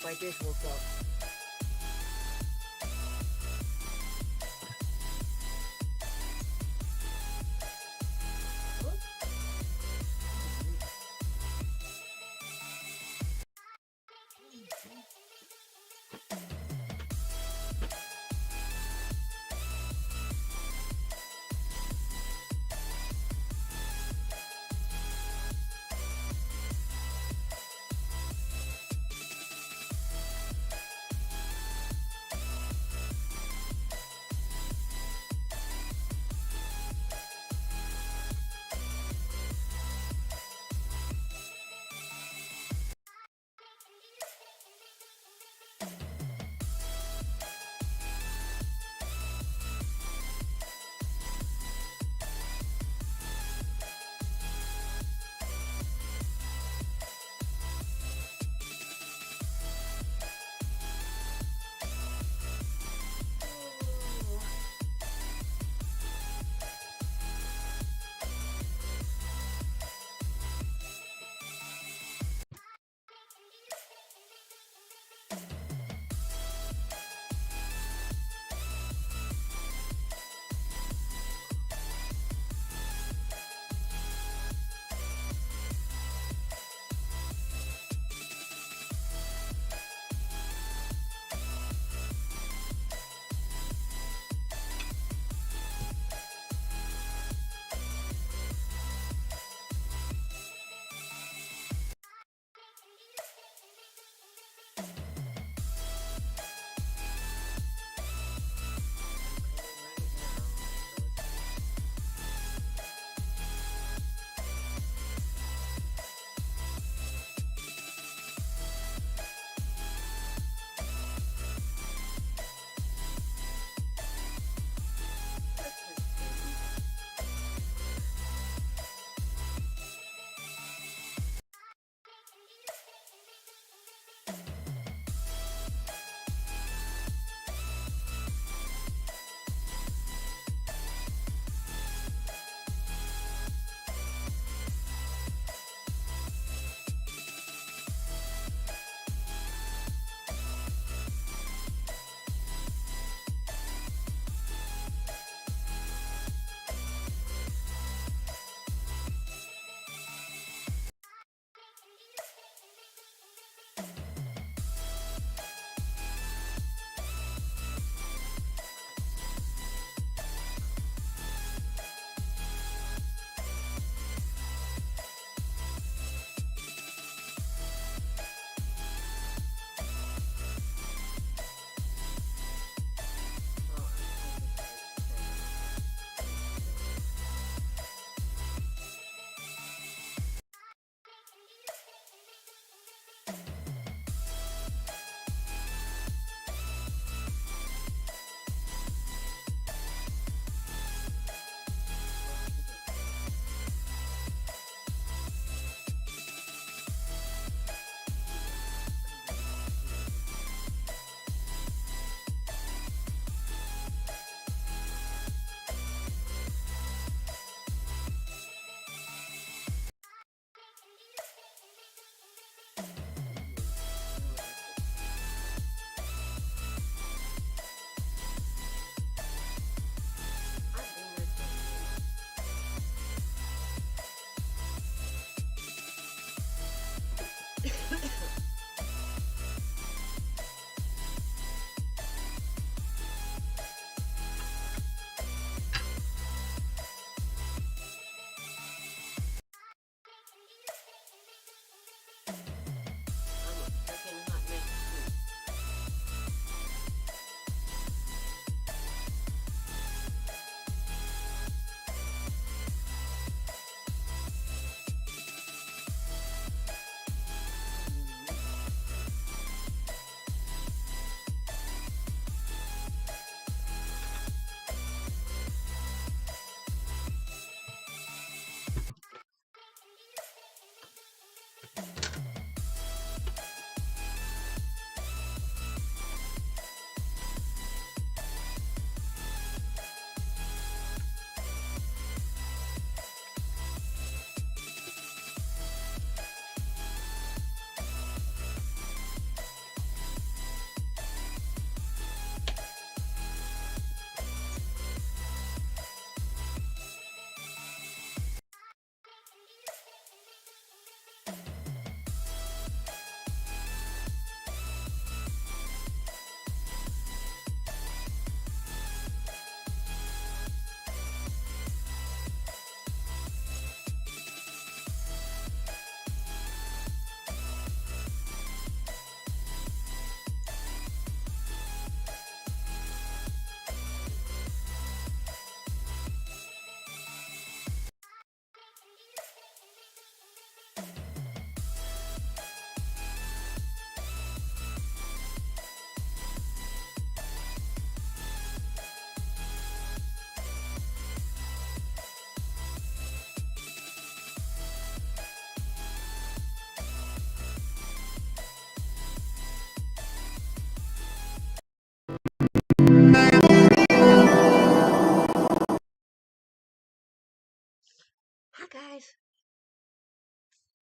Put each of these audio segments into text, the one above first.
I just woke up.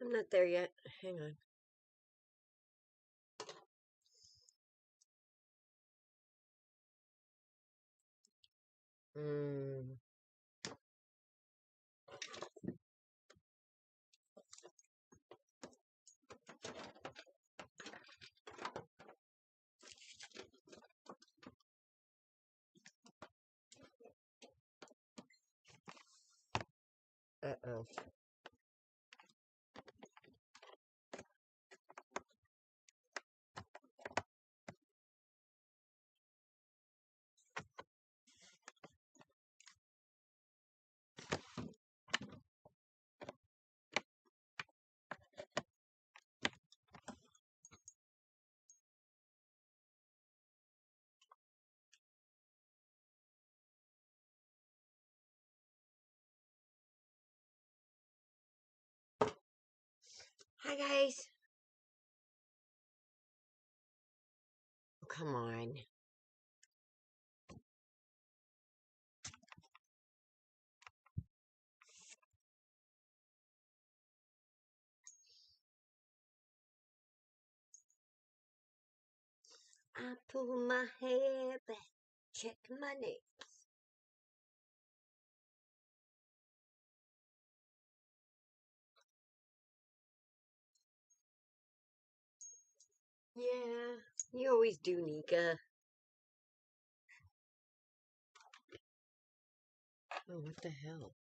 I'm not there yet. Hang on. Mm. Uh-oh. Hi, guys. Oh, come on. I pull my hair back, check my nails. Yeah, you always do, Nika. Oh, what the hell?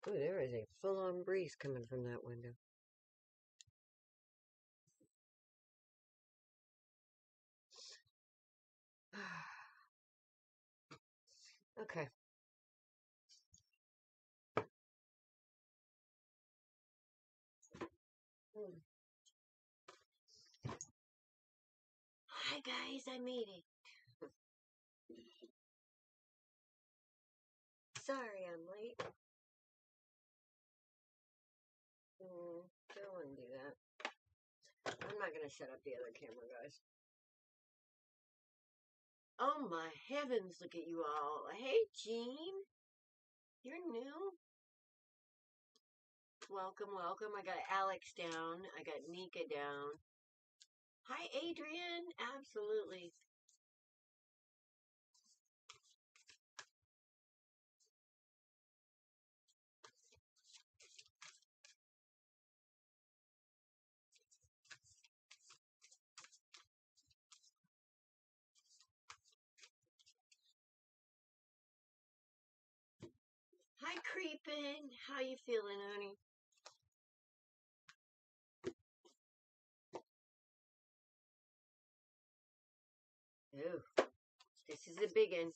Oh, there is a full-on breeze coming from that window. Okay. Hi, guys. I made it. Sorry I'm late. Don't want to do that. I'm not going to shut up the other camera, guys. Oh, my heavens. Look at you all. Hey, Jean. You're new. Welcome, welcome. I got Alex down. I got Nika down. Hi, Adrian. Absolutely. Hi, Creepin'. How you feeling, honey? Ooh, this is a big one.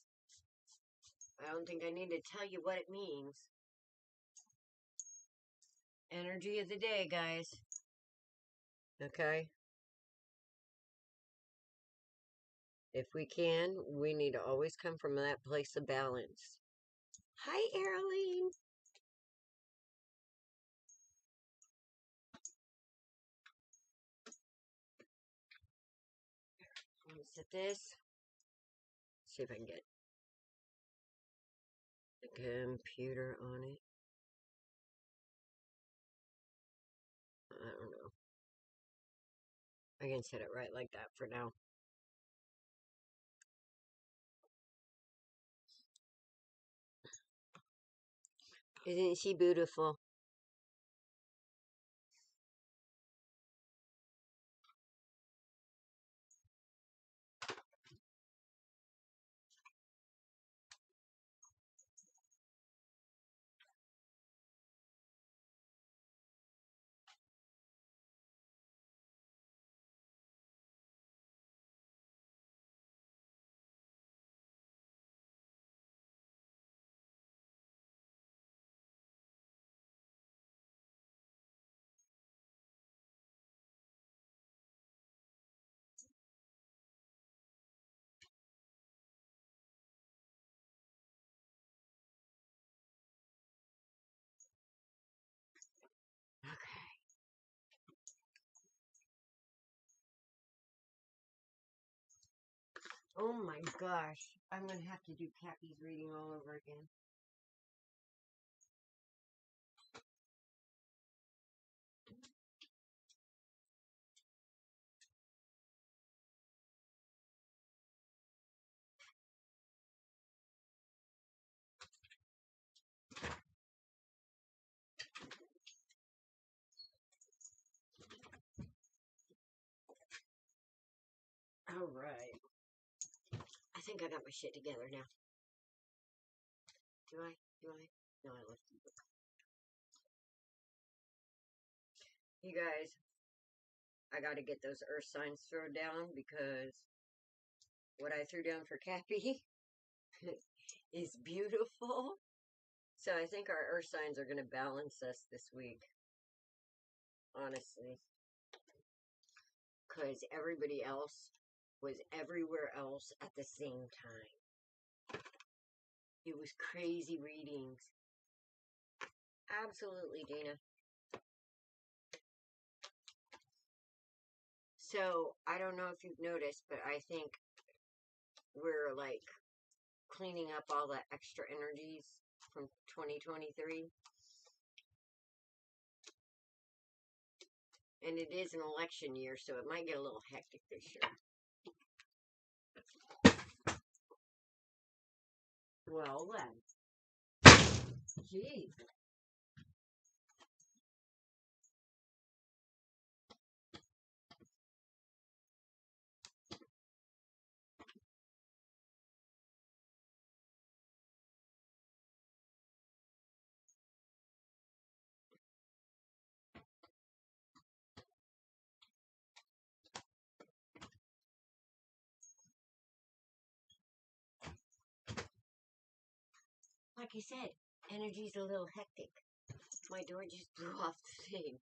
I don't think I need to tell you what it means. Energy of the day, guys. Okay? If we can, we need to always come from that place of balance. Hi, Arlene. Let me set this. See if I can get the computer on it. I don't know. I can set it right like that for now. Isn't she beautiful? Oh my gosh. I'm going to have to do Cappy's reading all over again. All right. I think I got my shit together now. Do I? No, I left it. You guys, I got to get those earth signs thrown down because what I threw down for Cappy is beautiful. So I think our earth signs are going to balance us this week. Honestly. Because everybody else was everywhere else at the same time. It was crazy readings. Absolutely, Dana. So, I don't know if you've noticed, but I think we're like cleaning up all the extra energies from 2023. And it is an election year, so it might get a little hectic this year. Well then. Jeez. Like I said, energy's a little hectic. My door just blew off the thing.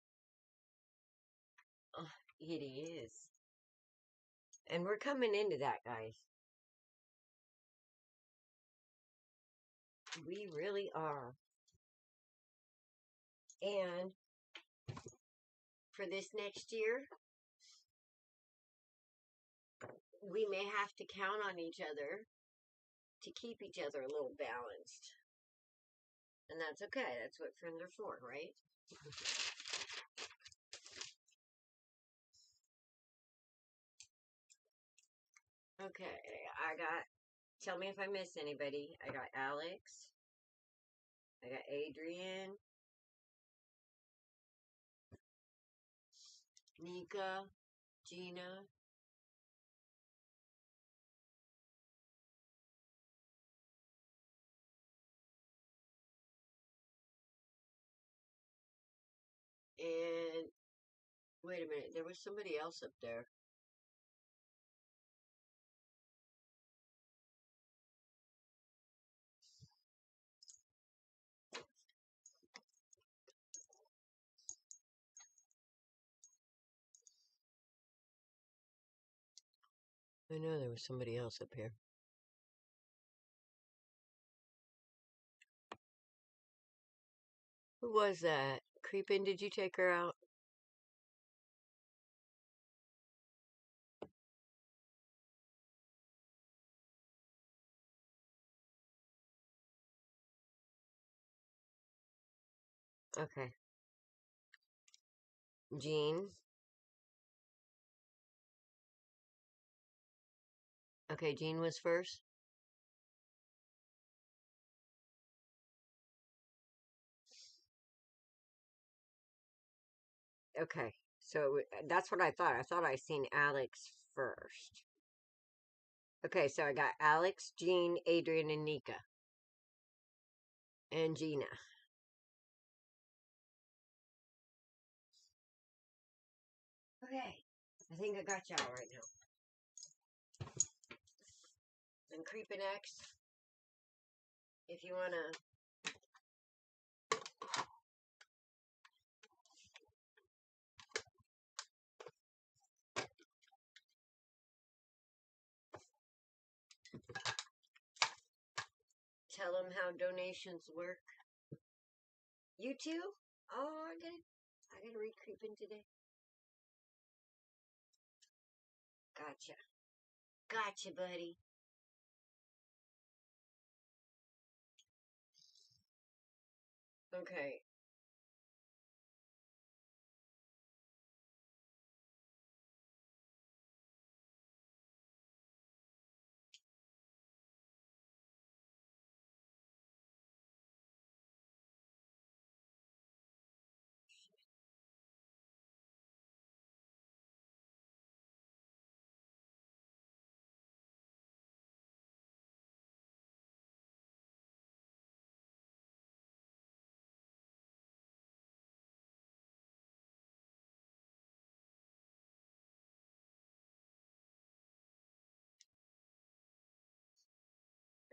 Oh, it is. And we're coming into that, guys. We really are. And for this next year, we may have to count on each other to keep each other a little balanced. And that's okay. That's what friends are for, right? Okay, tell me if I miss anybody. I got Alex. I got Adrian. Nika. Gina. And wait a minute, there was somebody else up there. I know there was somebody else up here. Who was that? Creepin', did you take her out? Okay. Jean. Okay, Jean was first. Okay, so that's what I thought. I thought I seen Alex first. Okay, so I got Alex, Jean, Adrian, and Nika. And Gina. Okay, I think I got y'all right now. And Creepin' X, if you want to tell them how donations work. You too? Oh, I gotta read Creepin' today. Gotcha, buddy. Okay.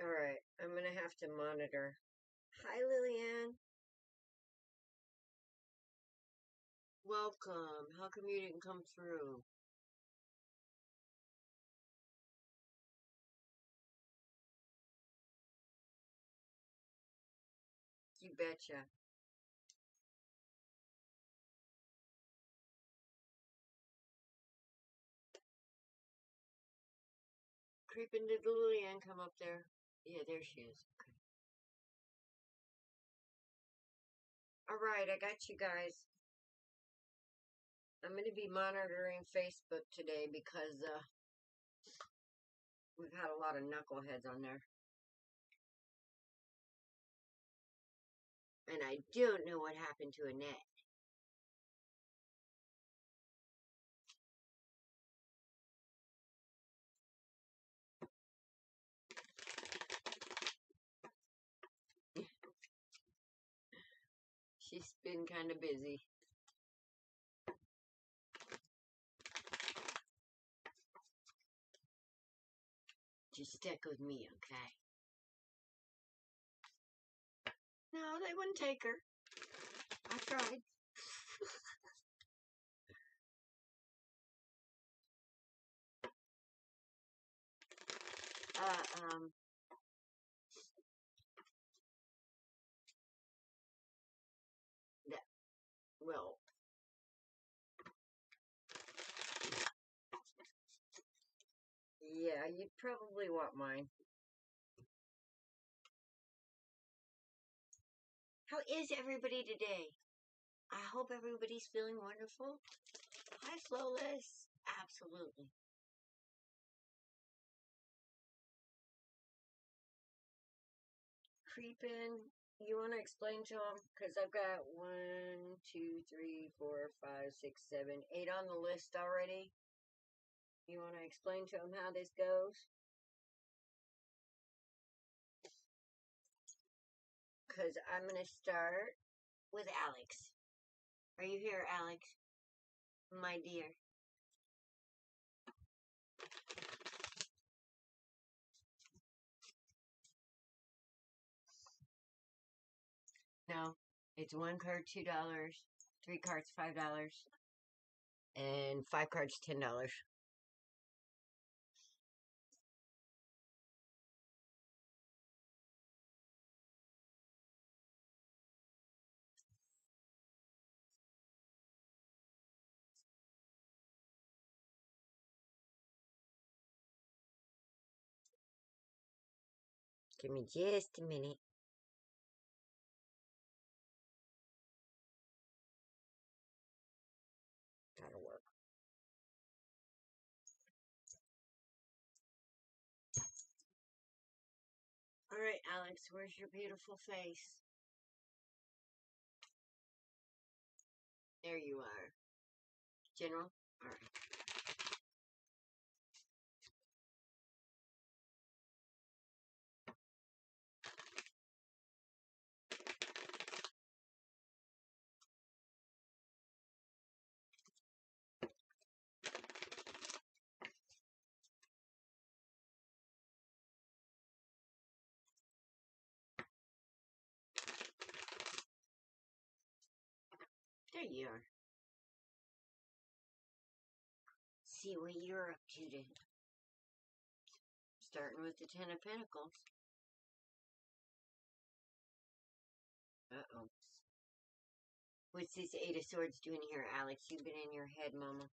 All right. I'm going to have to monitor. Hi, Lillian. Welcome. How come you didn't come through? You betcha. Creeping, did Lillian come up there? Yeah, there she is. Okay. All right, I got you guys. I'm going to be monitoring Facebook today because we've had a lot of knuckleheads on there. And I don't know what happened to Annette. She's been kind of busy. Just stick with me, okay? No, they wouldn't take her. I tried. Uh, that, well, yeah, you'd probably want mine. How is everybody today? I hope everybody's feeling wonderful. Hi, Flawless. Absolutely. Creeping. You want to explain to them? Because I've got 1, 2, 3, 4, 5, 6, 7, 8 on the list already. You want to explain to them how this goes? Because I'm going to start with Alex. Are you here, Alex? My dear. No, it's 1 card, $2, 3 cards, $5, and 5 cards, $10. Give me just a minute. That'll work. All right, Alex, where's your beautiful face? There you are. General? All right. There you are. See what you're up to then. Starting with the Ten of Pentacles. Uh-oh. What's this Eight of Swords doing here, Alex? You've been in your head, Mama.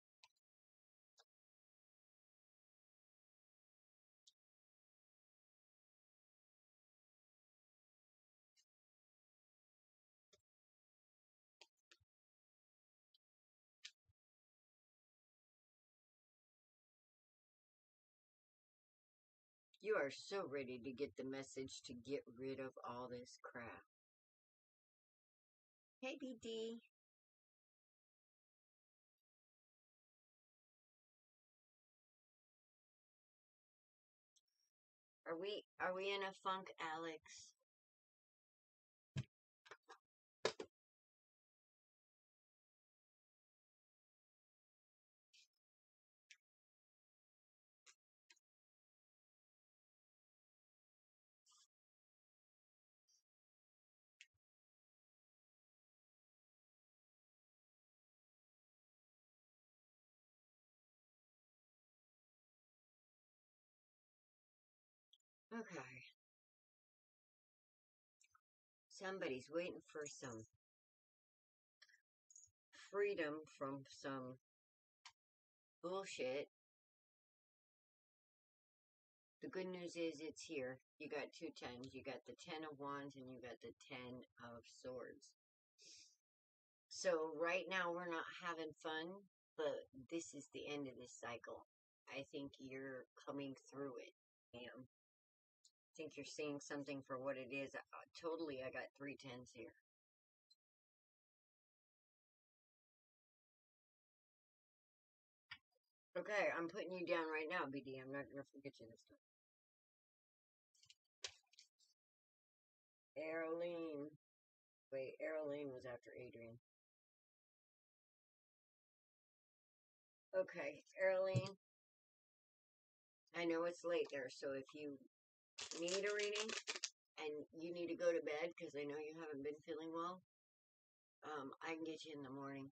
You are so ready to get the message to get rid of all this crap. Hey, BD. Are we in a funk, Alex? Okay. Somebody's waiting for some freedom from some bullshit. The good news is it's here. You got two tens. You got the 10 of wands and you got the 10 of swords. So right now we're not having fun, but this is the end of this cycle. I think you're coming through it. I think you're seeing something for what it is. Totally, I got 3 10s here. Okay, I'm putting you down right now, BD. I'm not going to forget you this time. Arlene. Wait, Arlene was after Adrian. Okay, Arlene. I know it's late there, so if you need a reading and you need to go to bed because I know you haven't been feeling well, I can get you in the morning.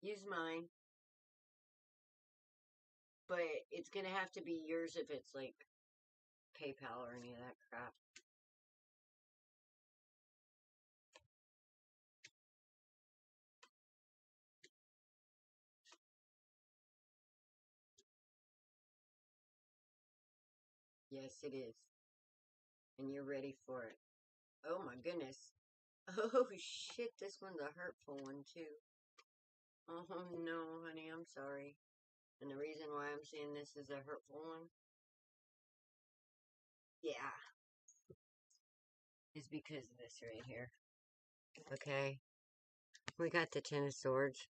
Use mine, but it's gonna have to be yours if it's like PayPal or any of that crap. Yes, it is. And you're ready for it. Oh my goodness. Oh shit, this one's a hurtful one too. Oh no, honey, I'm sorry. And the reason why I'm saying this is a hurtful one, yeah, is because of this right here. Okay, we got the 10 of swords.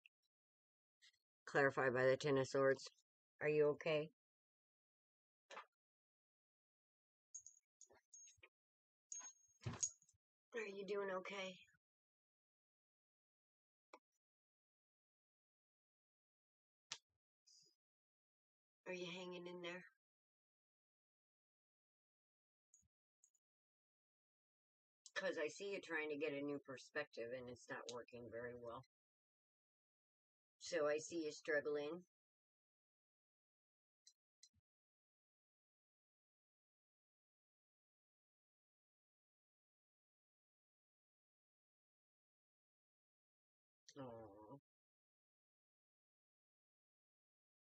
Clarified by the 10 of swords. Are you okay? Are you doing okay? Are you hanging in there? Because I see you trying to get a new perspective and it's not working very well. So I see you struggling. Oh,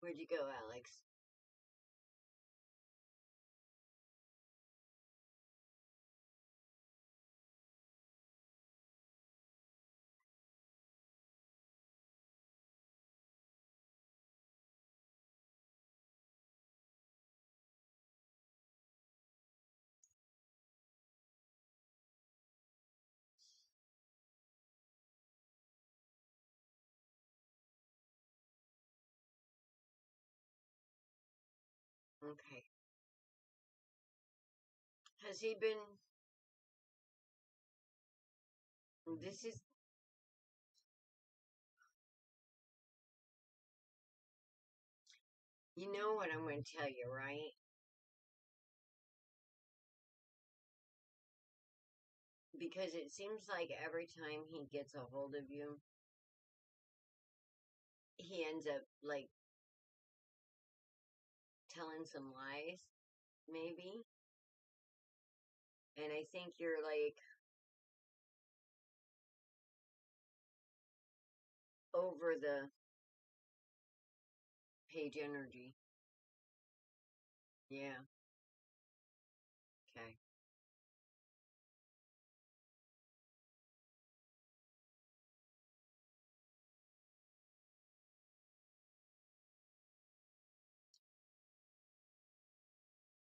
where'd you go, Alex? Okay. Has he been... This is... You know what I'm going to tell you, right? Because it seems like every time he gets a hold of you, he ends up, like, telling some lies, maybe. And I think you're, like, over the page energy. Yeah. Okay.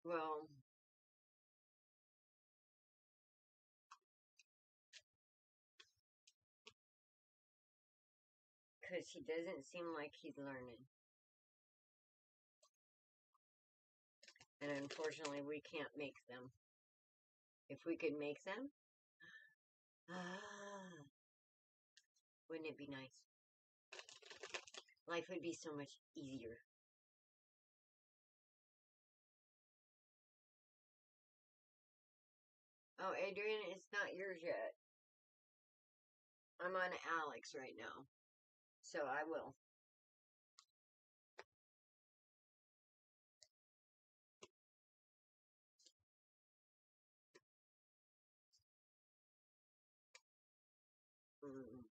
Well, because he doesn't seem like he's learning. And unfortunately, we can't make them. If we could make them, wouldn't it be nice? Life would be so much easier. Oh, Adrian, it's not yours yet. I'm on Alex right now. So I will. Mm.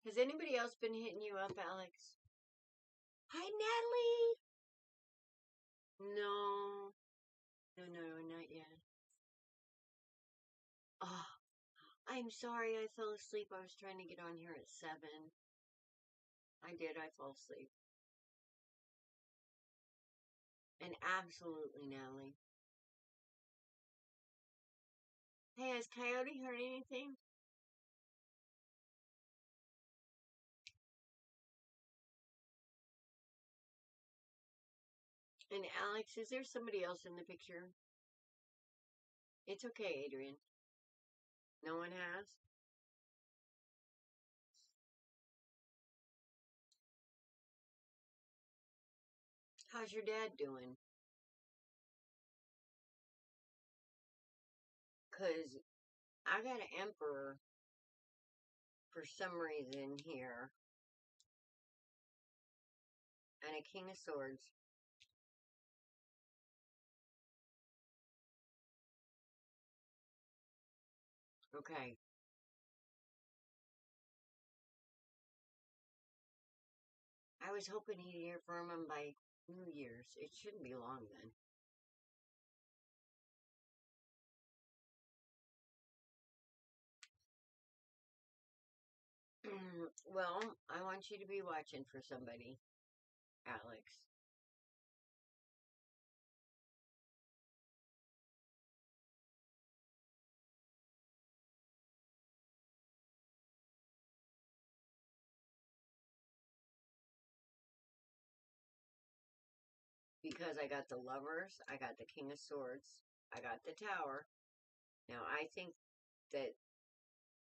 Has anybody else been hitting you up, Alex? Hi, Natalie! No. No, not yet. Oh, I'm sorry I fell asleep. I was trying to get on here at 7. I did. I fell asleep. And absolutely, Natalie. Hey, has Coyote heard anything? And Alex, is there somebody else in the picture? It's okay, Adrian. No one has? How's your dad doing? Because I got an emperor for some reason here. And a king of swords. Okay. I was hoping he'd hear from him by New Year's. It shouldn't be long then. Well, I want you to be watching for somebody, Alex. Because I got the lovers, I got the king of swords, I got the tower. Now, I think that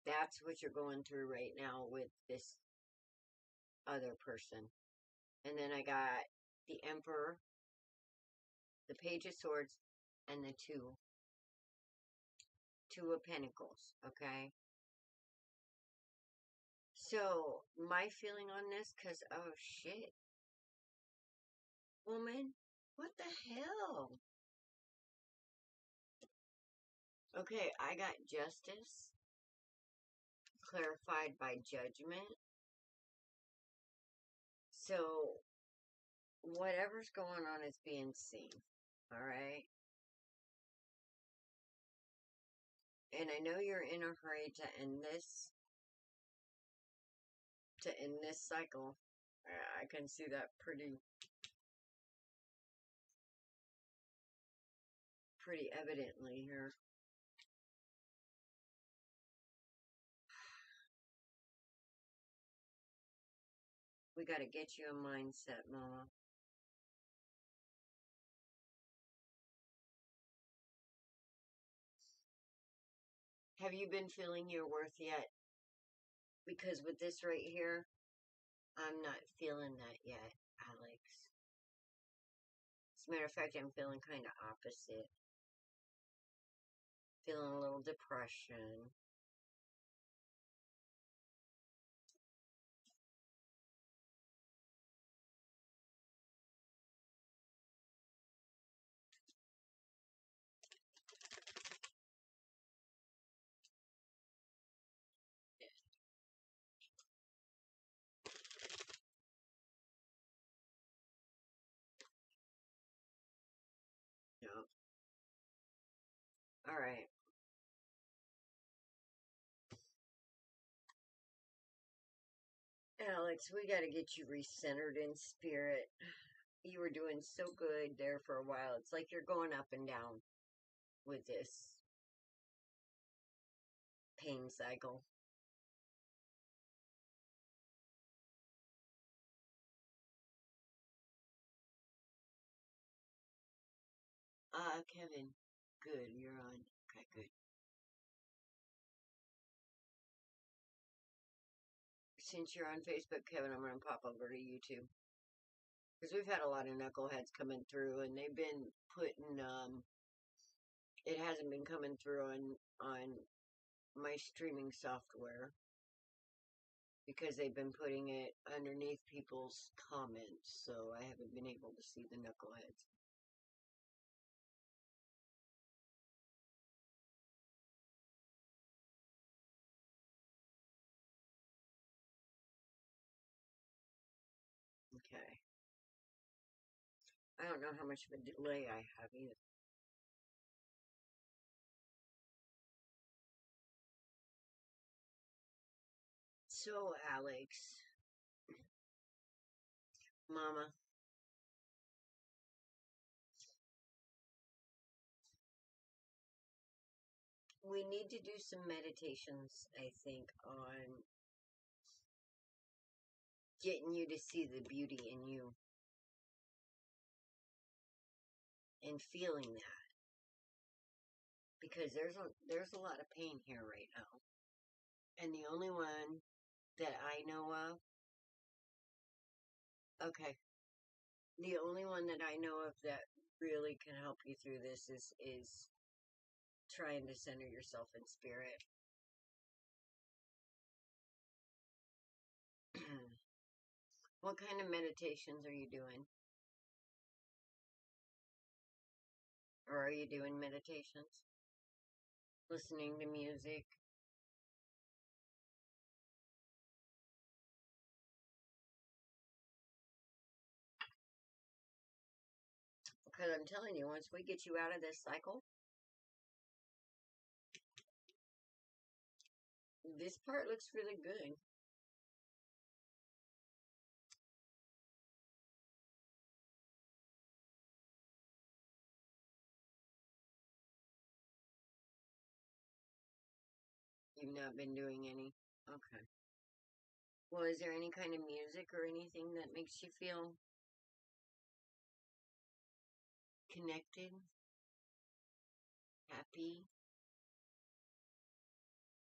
that's what you're going through right now with this other person. And then I got the emperor, the page of swords, and the two of pentacles, okay? So, my feeling on this, because, oh shit, woman, what the hell? Okay, I got justice, clarified by judgment. So, whatever's going on is being seen, alright? And I know you're in a hurry to end this cycle. I can see that pretty evidently here. We gotta get you a mindset, Mama. Have you been feeling your worth yet? Because with this right here, I'm not feeling that yet, Alex. As a matter of fact, I'm feeling kind of opposite. Feeling a little depression. Yeah. Alright. Alex, we got to get you recentered in spirit. You were doing so good there for a while. It's like you're going up and down with this pain cycle. Kevin, good, you're on. Okay, good. Since you're on Facebook, Kevin, I'm going to pop over to YouTube. Because we've had a lot of knuckleheads coming through, and they've been putting, it hasn't been coming through on my streaming software. Because they've been putting it underneath people's comments, so I haven't been able to see the knuckleheads. Okay. I don't know how much of a delay I have either. So, Alex, Mama, we need to do some meditations, I think, on getting you to see the beauty in you and feeling that. Because there's a lot of pain here right now. And the only one that I know of, okay, the only one that I know of that really can help you through this is trying to center yourself in spirit. What kind of meditations are you doing? Or are you doing meditations? Listening to music? Because I'm telling you, once we get you out of this cycle, this part looks really good. You've not been doing any. Okay. Well, is there any kind of music or anything that makes you feel connected, happy,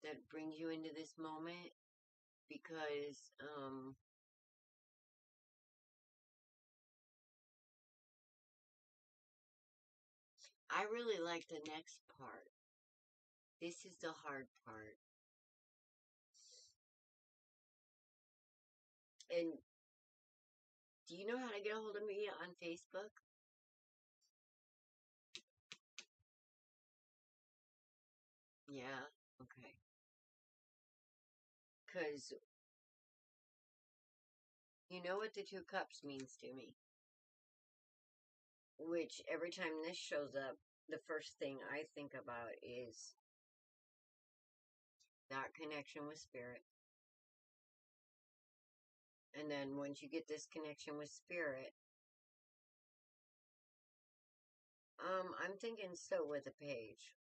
that brings you into this moment? Because, I really like the next part. This is the hard part. And do you know how to get a hold of me on Facebook? Yeah, okay. Because you know what the Two Cups means to me. Which every time this shows up, the first thing I think about is that connection with spirit. And then once you get this connection with spirit, I'm thinking so with a page.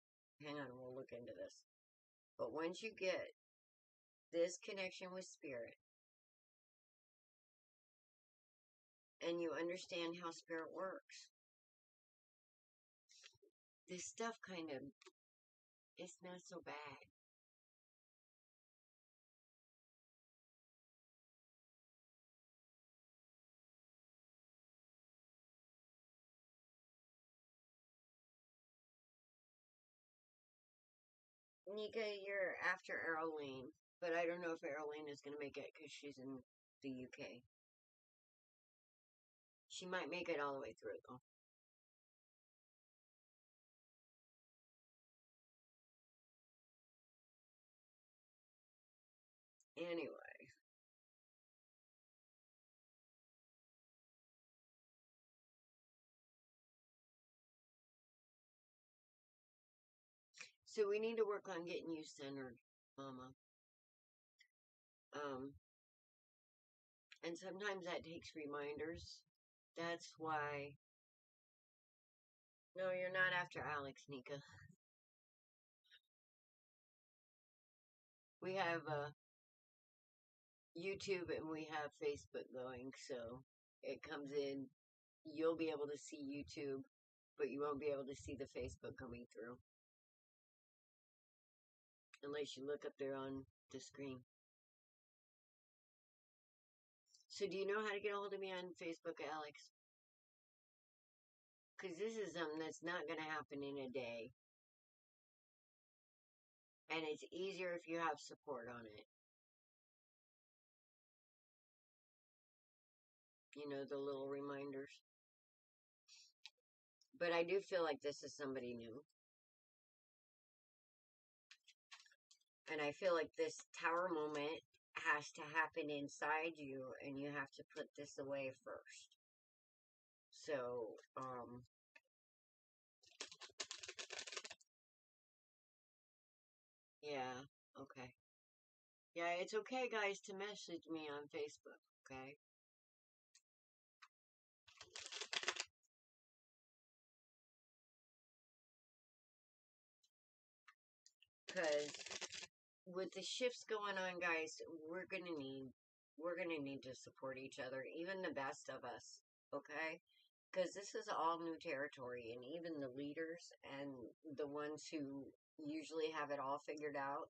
Hang on, we'll look into this. But once you get this connection with spirit, and you understand how spirit works, this stuff kind of, it's not so bad. Nika, you're after Arlene, but I don't know if Arlene is going to make it because she's in the UK. She might make it all the way through, though. Anyway, so we need to work on getting you centered, Mama. Um, And sometimes that takes reminders. That's why. No, you're not after Alex, Nika. We have YouTube and we have Facebook going, so it comes in. You'll be able to see YouTube, but you won't be able to see the Facebook coming through. Unless you look up there on the screen. So do you know how to get a hold of me on Facebook, Alex? Because this is something that's not going to happen in a day. And it's easier if you have support on it. You know, the little reminders. But I do feel like this is somebody new. And I feel like this tower moment has to happen inside you, and you have to put this away first. So, yeah, okay. Yeah, it's okay, guys, to message me on Facebook, okay? Because with the shifts going on, guys, we're gonna need to support each other, even the best of us, okay? Because this is all new territory, and even the leaders and the ones who usually have it all figured out,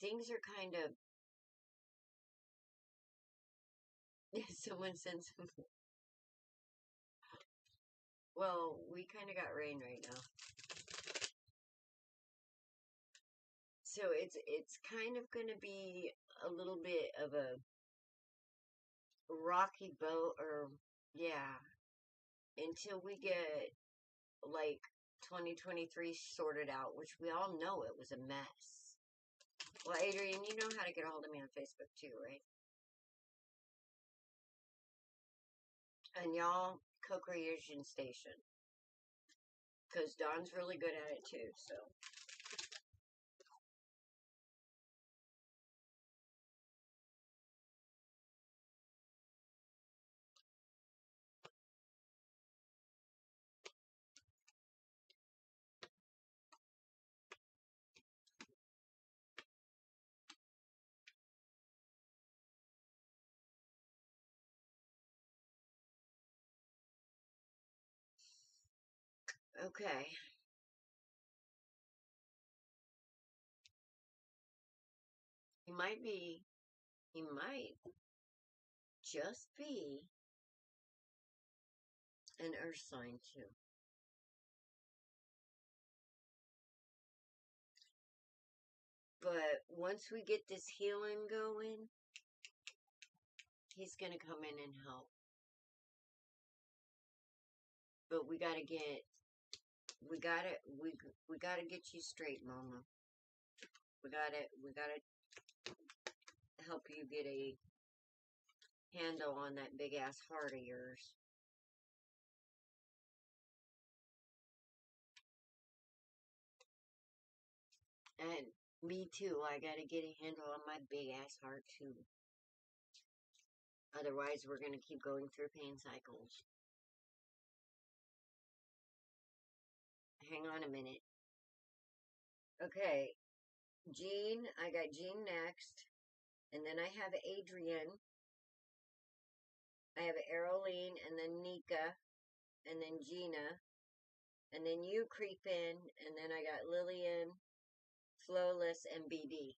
things are kind of. Someone sent some. Well, we kind of got rain right now, so it's kind of going to be a little bit of a rocky boat, or yeah, until we get like 2023 sorted out, which we all know it was a mess. Well, Adrian, you know how to get a hold of me on Facebook too, right? And y'all, co-creation station, because Dawn's really good at it too. So okay, he might be, he might just be an earth sign too. But once we get this healing going, he's gonna come in and help. But we gotta, we gotta get you straight, Mama. We gotta help you get a handle on that big ass heart of yours. And me too. I gotta get a handle on my big ass heart too. Otherwise, we're gonna keep going through pain cycles. Hang on a minute. Okay, Jean. I got Jean next, and then I have Adrian. I have Eroline, and then Nika, and then Gina, and then you creep in, and then I got Lillian, Flawless, and BB.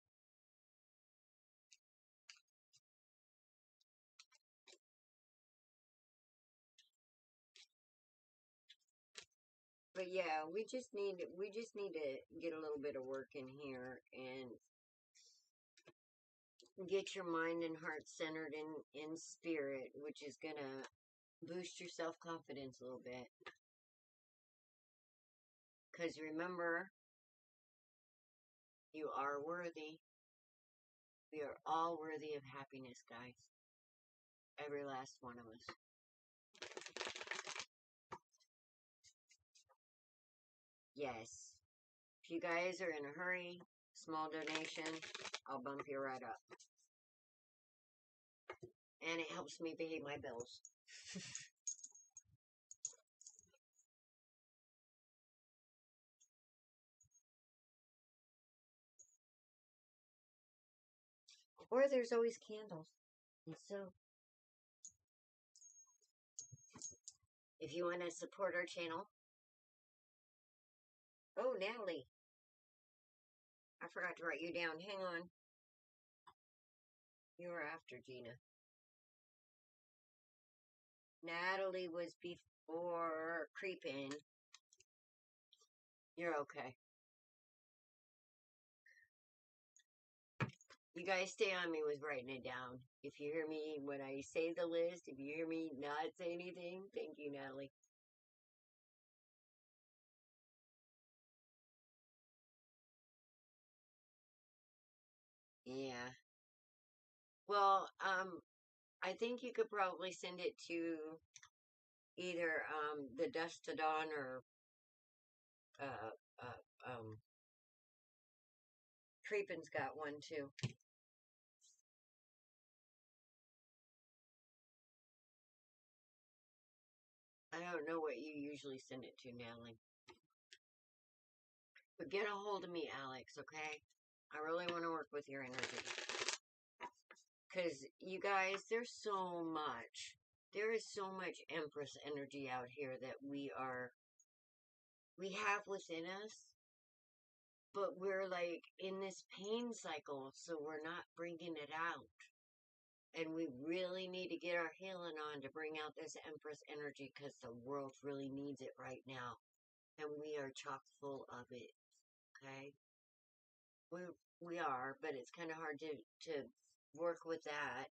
But yeah, we just need to get a little bit of work in here and get your mind and heart centered in spirit, which is gonna boost your self confidence a little bit. Because remember, you are worthy. We are all worthy of happiness, guys. Every last one of us. Yes. If you guys are in a hurry, small donation, I'll bump you right up. And it helps me pay my bills. Or there's always candles. And so, if you want to support our channel. Oh, Natalie. I forgot to write you down. Hang on. You were after Gina. Natalie was before Creepin'. You're okay. You guys stay on me with writing it down. If you hear me when I say the list, if you hear me not say anything, thank you, Natalie. Yeah. Well, I think you could probably send it to either the Dust to Dawn or uh Creepin's got one too. I don't know what you usually send it to, Natalie. But get a hold of me, Alex, okay? I really want to work with your energy. Because, you guys, there's so much. There is so much Empress energy out here that we have within us. But we're like in this pain cycle, so we're not bringing it out. And we really need to get our healing on to bring out this Empress energy because the world really needs it right now. And we are chock full of it. Okay? We are, but it's kind of hard to work with that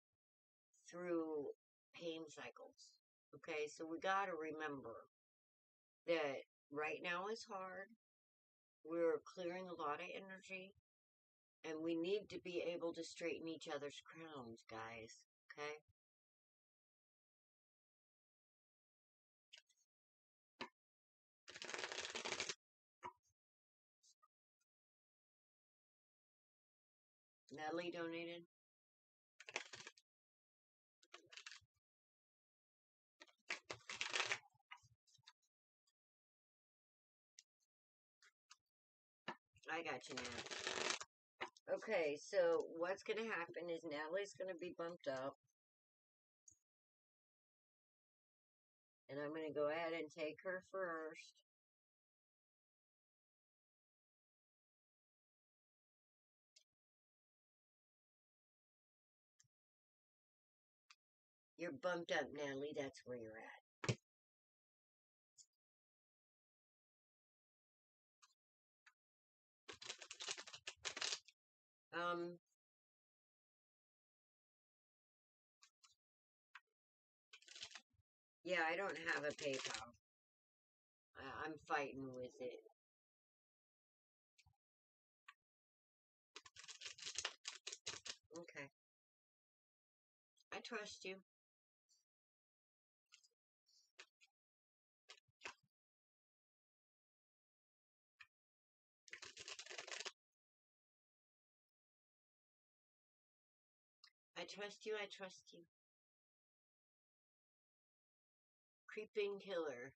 through pain cycles. Okay, so we got to remember that right now is hard. We're clearing a lot of energy, and we need to be able to straighten each other's crowns, guys. Okay? Natalie donated. I got you now. Okay, so what's going to happen is Natalie's going to be bumped up. And I'm going to go ahead and take her first. You're bumped up, Natalie. That's where you're at. Yeah, I don't have a PayPal. I'm fighting with it. Okay. I trust you. I trust you. I trust you. Creeping killer.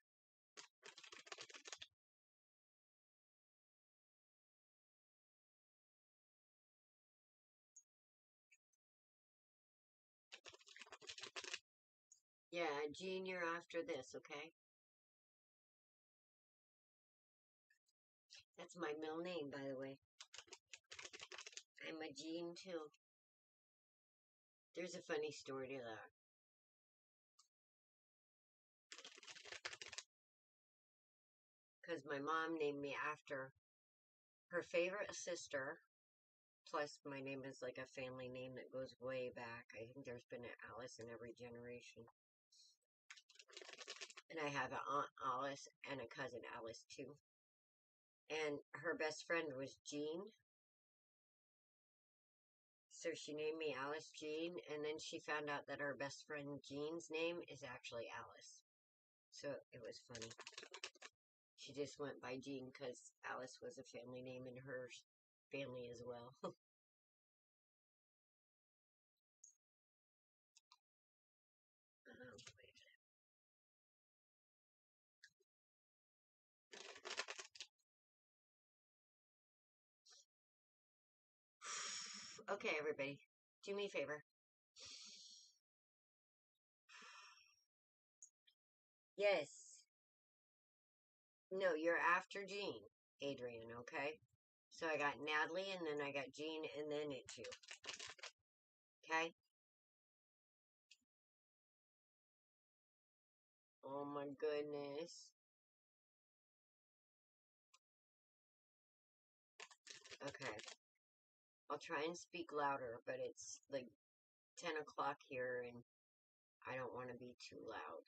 Yeah, Jean, you're after this, okay? That's my middle name, by the way. I'm a Jean, too. There's a funny story to that. Because my mom named me after her favorite sister. Plus, my name is like a family name that goes way back. I think there's been an Alice in every generation. And I have an Aunt Alice and a cousin Alice, too. And her best friend was Jean. So she named me Alice Jean, and then she found out that her best friend Jean's name is actually Alice. So it was funny. She just went by Jean because Alice was a family name in her family as well. Okay, everybody, do me a favor. Yes. No, you're after Jean, Adrian, okay? So I got Natalie, and then I got Jean, and then it's you. Okay? Oh my goodness. Okay. I'll try and speak louder, but it's like 10 o'clock here, and I don't want to be too loud.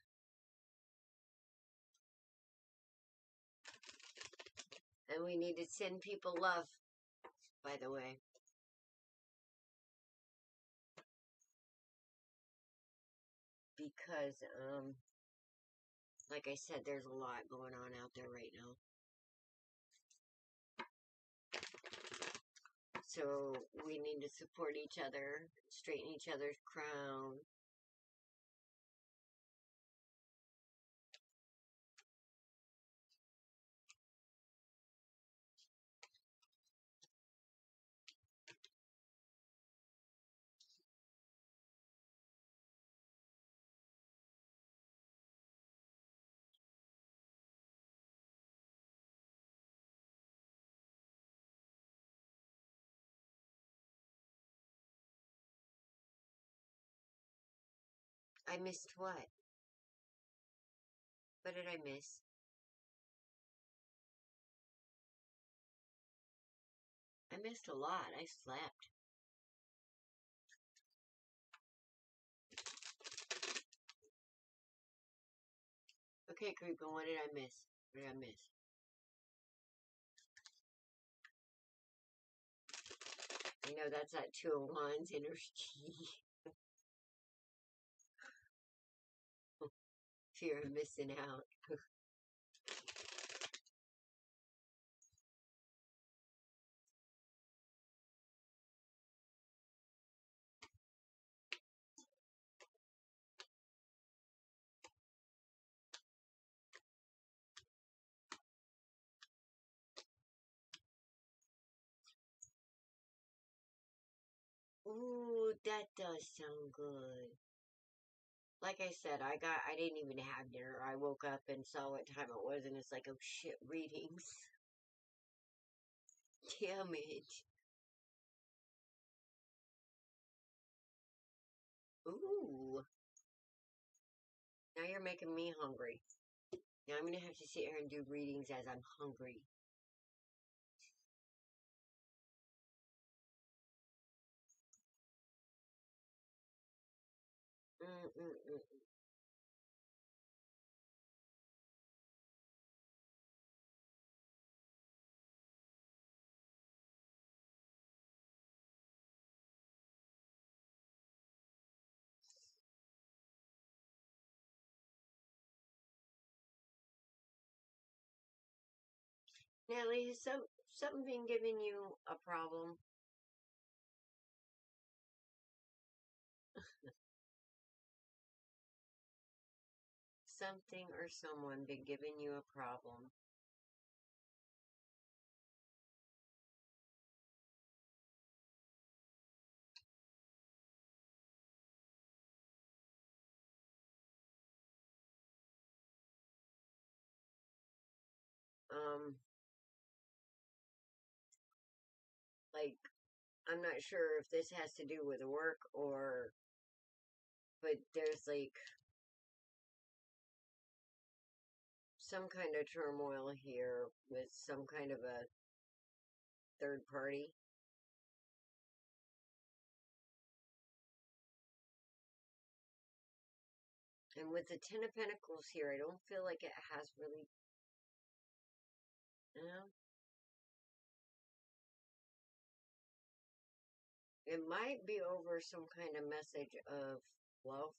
And we need to send people love, by the way. Because, like I said, there's a lot going on out there right now. So we need to support each other, straighten each other's crown. I missed what? What did I miss? I missed a lot. I slept. Okay, Creepin', what did I miss? What did I miss? I know that's that Two of Wands energy. Fear of missing out. Ooh, that does sound good. Like I said, I didn't even have dinner. I woke up and saw what time it was, and it's like, oh shit, readings. Damn it. Ooh. Now you're making me hungry. Now I'm gonna have to sit here and do readings as I'm hungry. Mm-mm-mm. Natalie, has something been giving you a problem? Something or someone been giving you a problem? Um, like, I'm not sure if this has to do with work or, but there's like some kind of turmoil here with some kind of a third party. And with the Ten of Pentacles here, I don't feel like it has really, you know, it might be over some kind of message of love.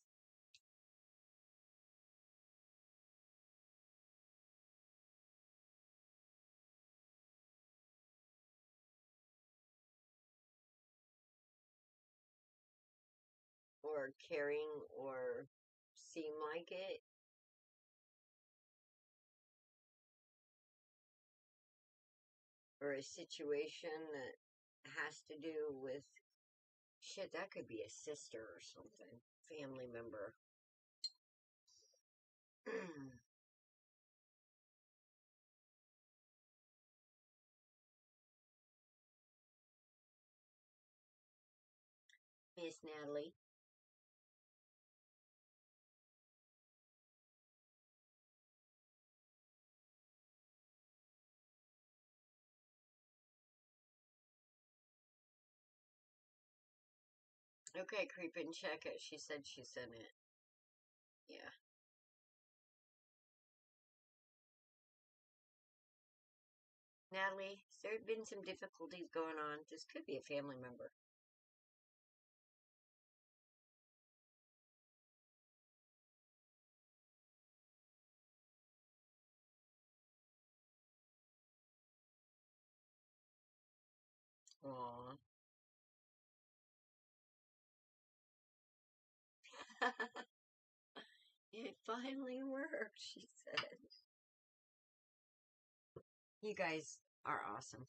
Or caring or seem like it. Or a situation that has to do with Shit, that could be a sister or something. Family member. Miss Natalie. Okay, creep and check it. She said she sent it. Yeah. Natalie, there have been some difficulties going on. This could be a family member. Aw. It finally worked, she said. You guys are awesome.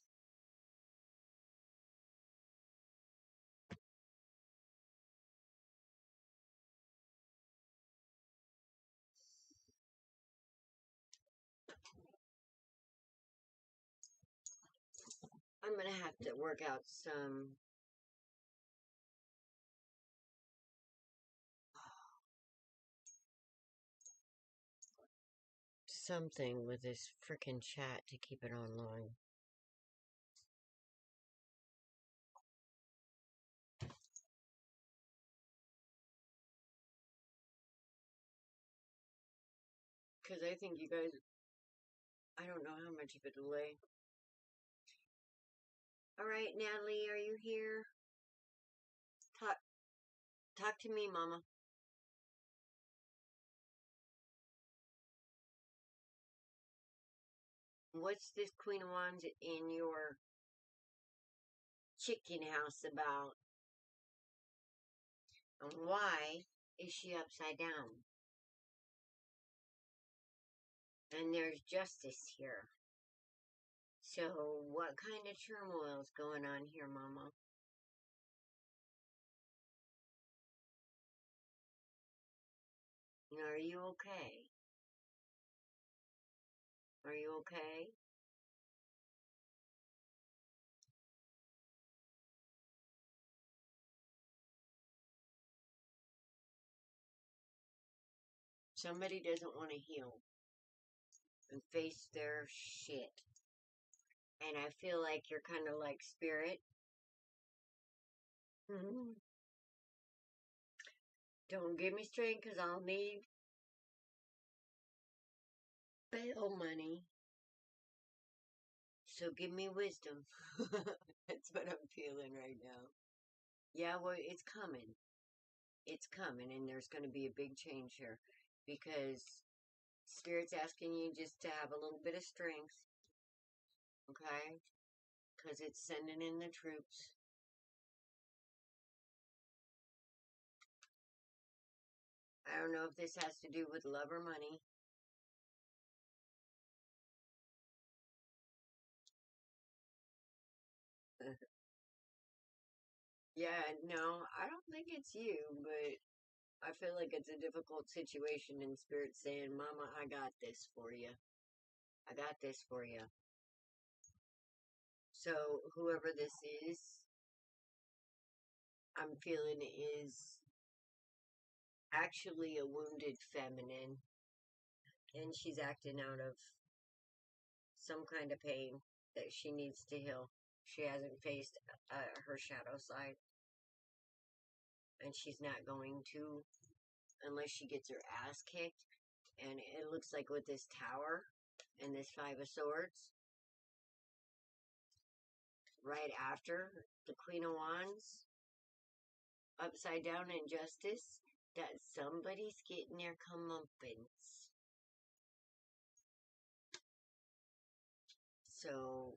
I'm gonna have to work out something with this frickin' chat to keep it online. Because I think you guys, I don't know how much of a delay. Alright, Natalie, are you here? Talk to me, Mama. What's this Queen of Wands in your chicken house about? And why is she upside down? And there's justice here. So, what kind of turmoil is going on here, Mama? Are you okay? Are you okay? Somebody doesn't want to heal and face their shit. And I feel like you're kind of like spirit. Don't give me strength because I'll need bail money. So give me wisdom. That's what I'm feeling right now. Yeah, well, it's coming. It's coming, and there's going to be a big change here because Spirit's asking you just to have a little bit of strength, okay? Because it's sending in the troops. I don't know if this has to do with love or money. Yeah, no, I don't think it's you, but I feel like it's a difficult situation, and Spirit saying, Mama, I got this for you. I got this for you. So, whoever this is, I'm feeling is actually a wounded feminine, and she's acting out of some kind of pain that she needs to heal. She hasn't faced her shadow side, and she's not going to unless she gets her ass kicked. And it looks like with this tower and this Five of Swords, right after the Queen of Wands, upside down injustice, that somebody's getting their comeuppance. So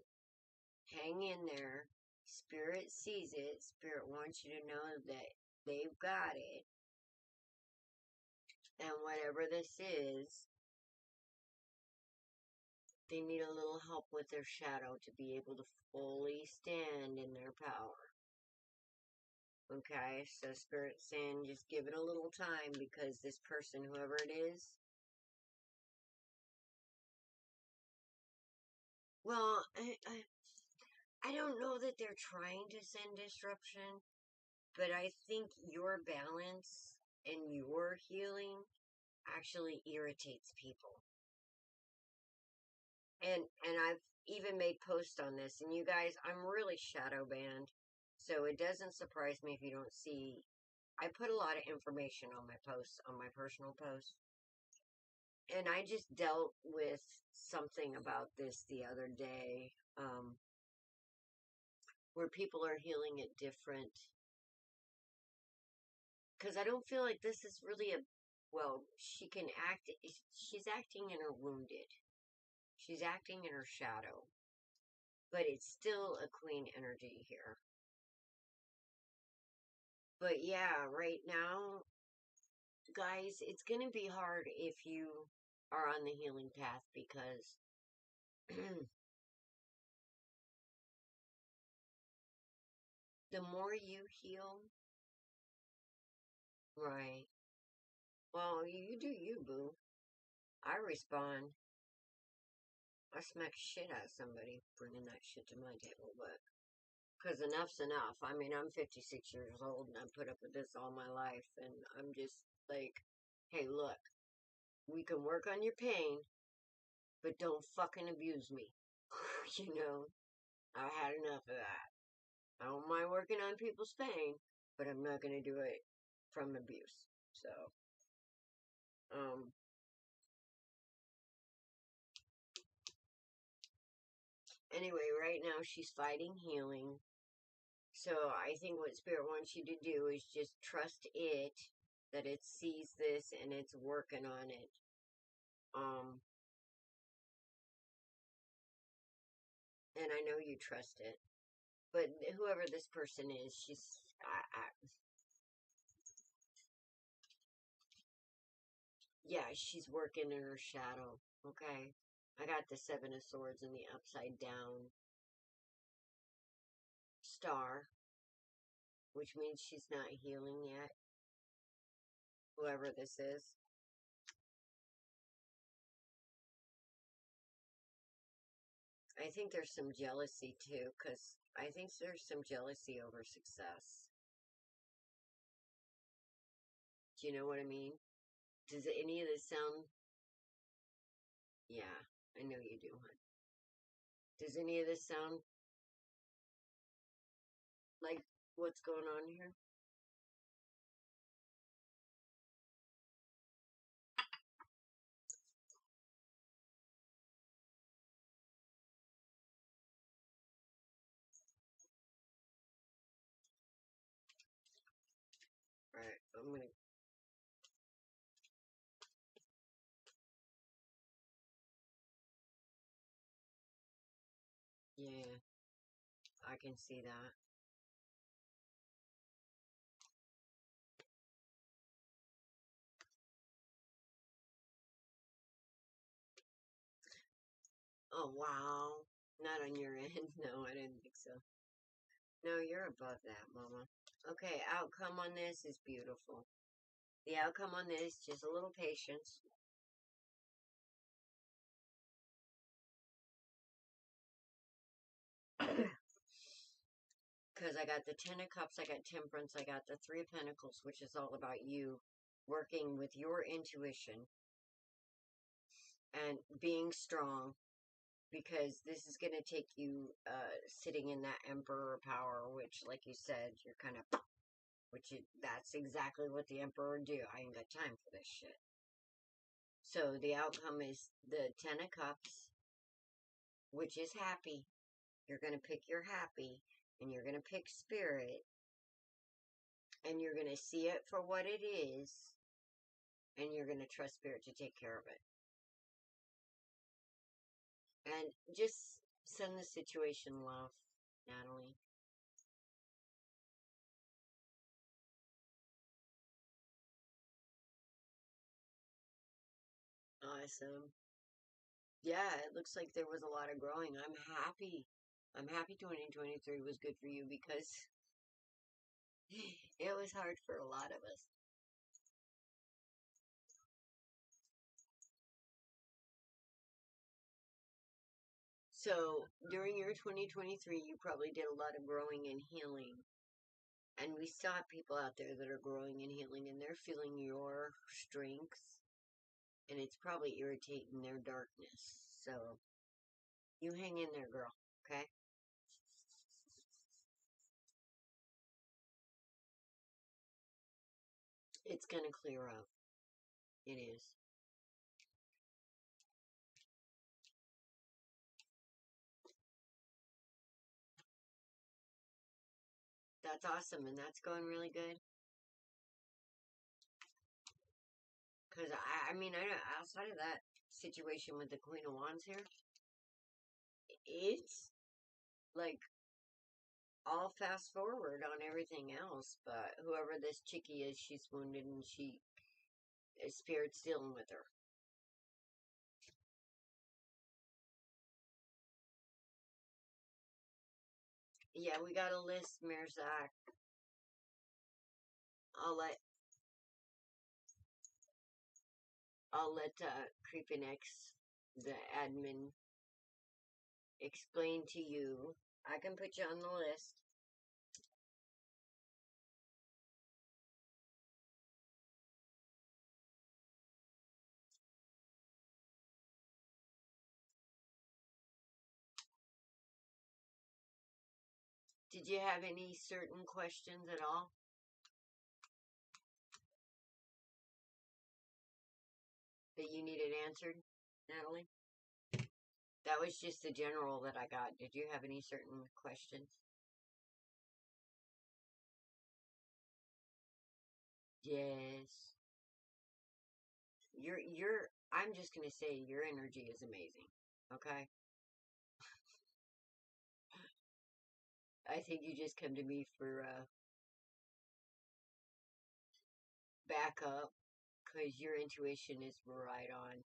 hang in there. Spirit sees it. Spirit wants you to know that they've got it. And whatever this is, they need a little help with their shadow to be able to fully stand in their power. Okay, so Spirit's saying just give it a little time because this person, whoever it is, well, I don't know that they're trying to send disruption, but I think your balance and your healing actually irritates people. And I've even made posts on this, and you guys, I'm really shadow banned, so it doesn't surprise me if you don't see. I put a lot of information on my posts, on my personal posts, and I just dealt with something about this the other day, where people are healing it different, because I don't feel like this is really a, well, she can act, she's acting in her wounded, she's acting in her shadow, but it's still a queen energy here. But yeah, right now, guys, it's going to be hard if you are on the healing path because the more you heal, right? Well, you do you, boo. I respond. I smack shit out of somebody bringing that shit to my table, but because enough's enough. I mean, I'm 56 years old and I've put up with this all my life, and I'm just like, hey, look, we can work on your pain, but don't fucking abuse me. You know, I've had enough of that. I don't mind working on people's pain, but I'm not going to do it from abuse. So, um, anyway, right now she's fighting healing. So I think what Spirit wants you to do is just trust it, that it sees this and it's working on it. And I know you trust it. But whoever this person is, yeah, she's working in her shadow. Okay, I got the Seven of Swords and the upside down star, which means she's not healing yet. Whoever this is. I think there's some jealousy too, because I think there's some jealousy over success. Do you know what I mean? Does any of this sound? Yeah, I know you do, hon. Does any of this sound like what's going on here? Alright, I'm gonna. Yeah, I can see that. Oh, wow. Not on your end. No, I didn't think so. No, you're above that, Mama. Okay, outcome on this is beautiful. The outcome on this, just a little patience. Because I got the Ten of Cups, I got Temperance, I got the Three of Pentacles, which is all about you working with your intuition and being strong. Because this is going to take you sitting in that Emperor power, which, like you said, you're kind of, that's exactly what the Emperor would do. I ain't got time for this shit. So the outcome is the Ten of Cups, which is happy. You're going to pick your happy, and you're going to pick Spirit, and you're going to see it for what it is, and you're going to trust Spirit to take care of it. And just send the situation love, Natalie. Awesome. Yeah, it looks like there was a lot of growing. I'm happy. I'm happy 2023 was good for you because It was hard for a lot of us. So during your 2023, you probably did a lot of growing and healing. And we still have people out there that are growing and healing, and they're feeling your strength, and it's probably irritating their darkness. So you hang in there, girl, okay? It's gonna clear up. It is. That's awesome, and that's going really good. Because, I mean, I know outside of that situation with the Queen of Wands here, it's like all fast forward on everything else, but whoever this chickie is, she's wounded and spirit's dealing with her. Yeah, we got a list, Mayor Zach. I'll let Creepy X, the admin, explain to you. I can put you on the list. Did you have any certain questions at all that you needed answered, Natalie? That was just the general that I got. Did you have any certain questions? Yes. I'm just gonna say your energy is amazing. Okay? I think you just come to me for backup because your intuition is right on.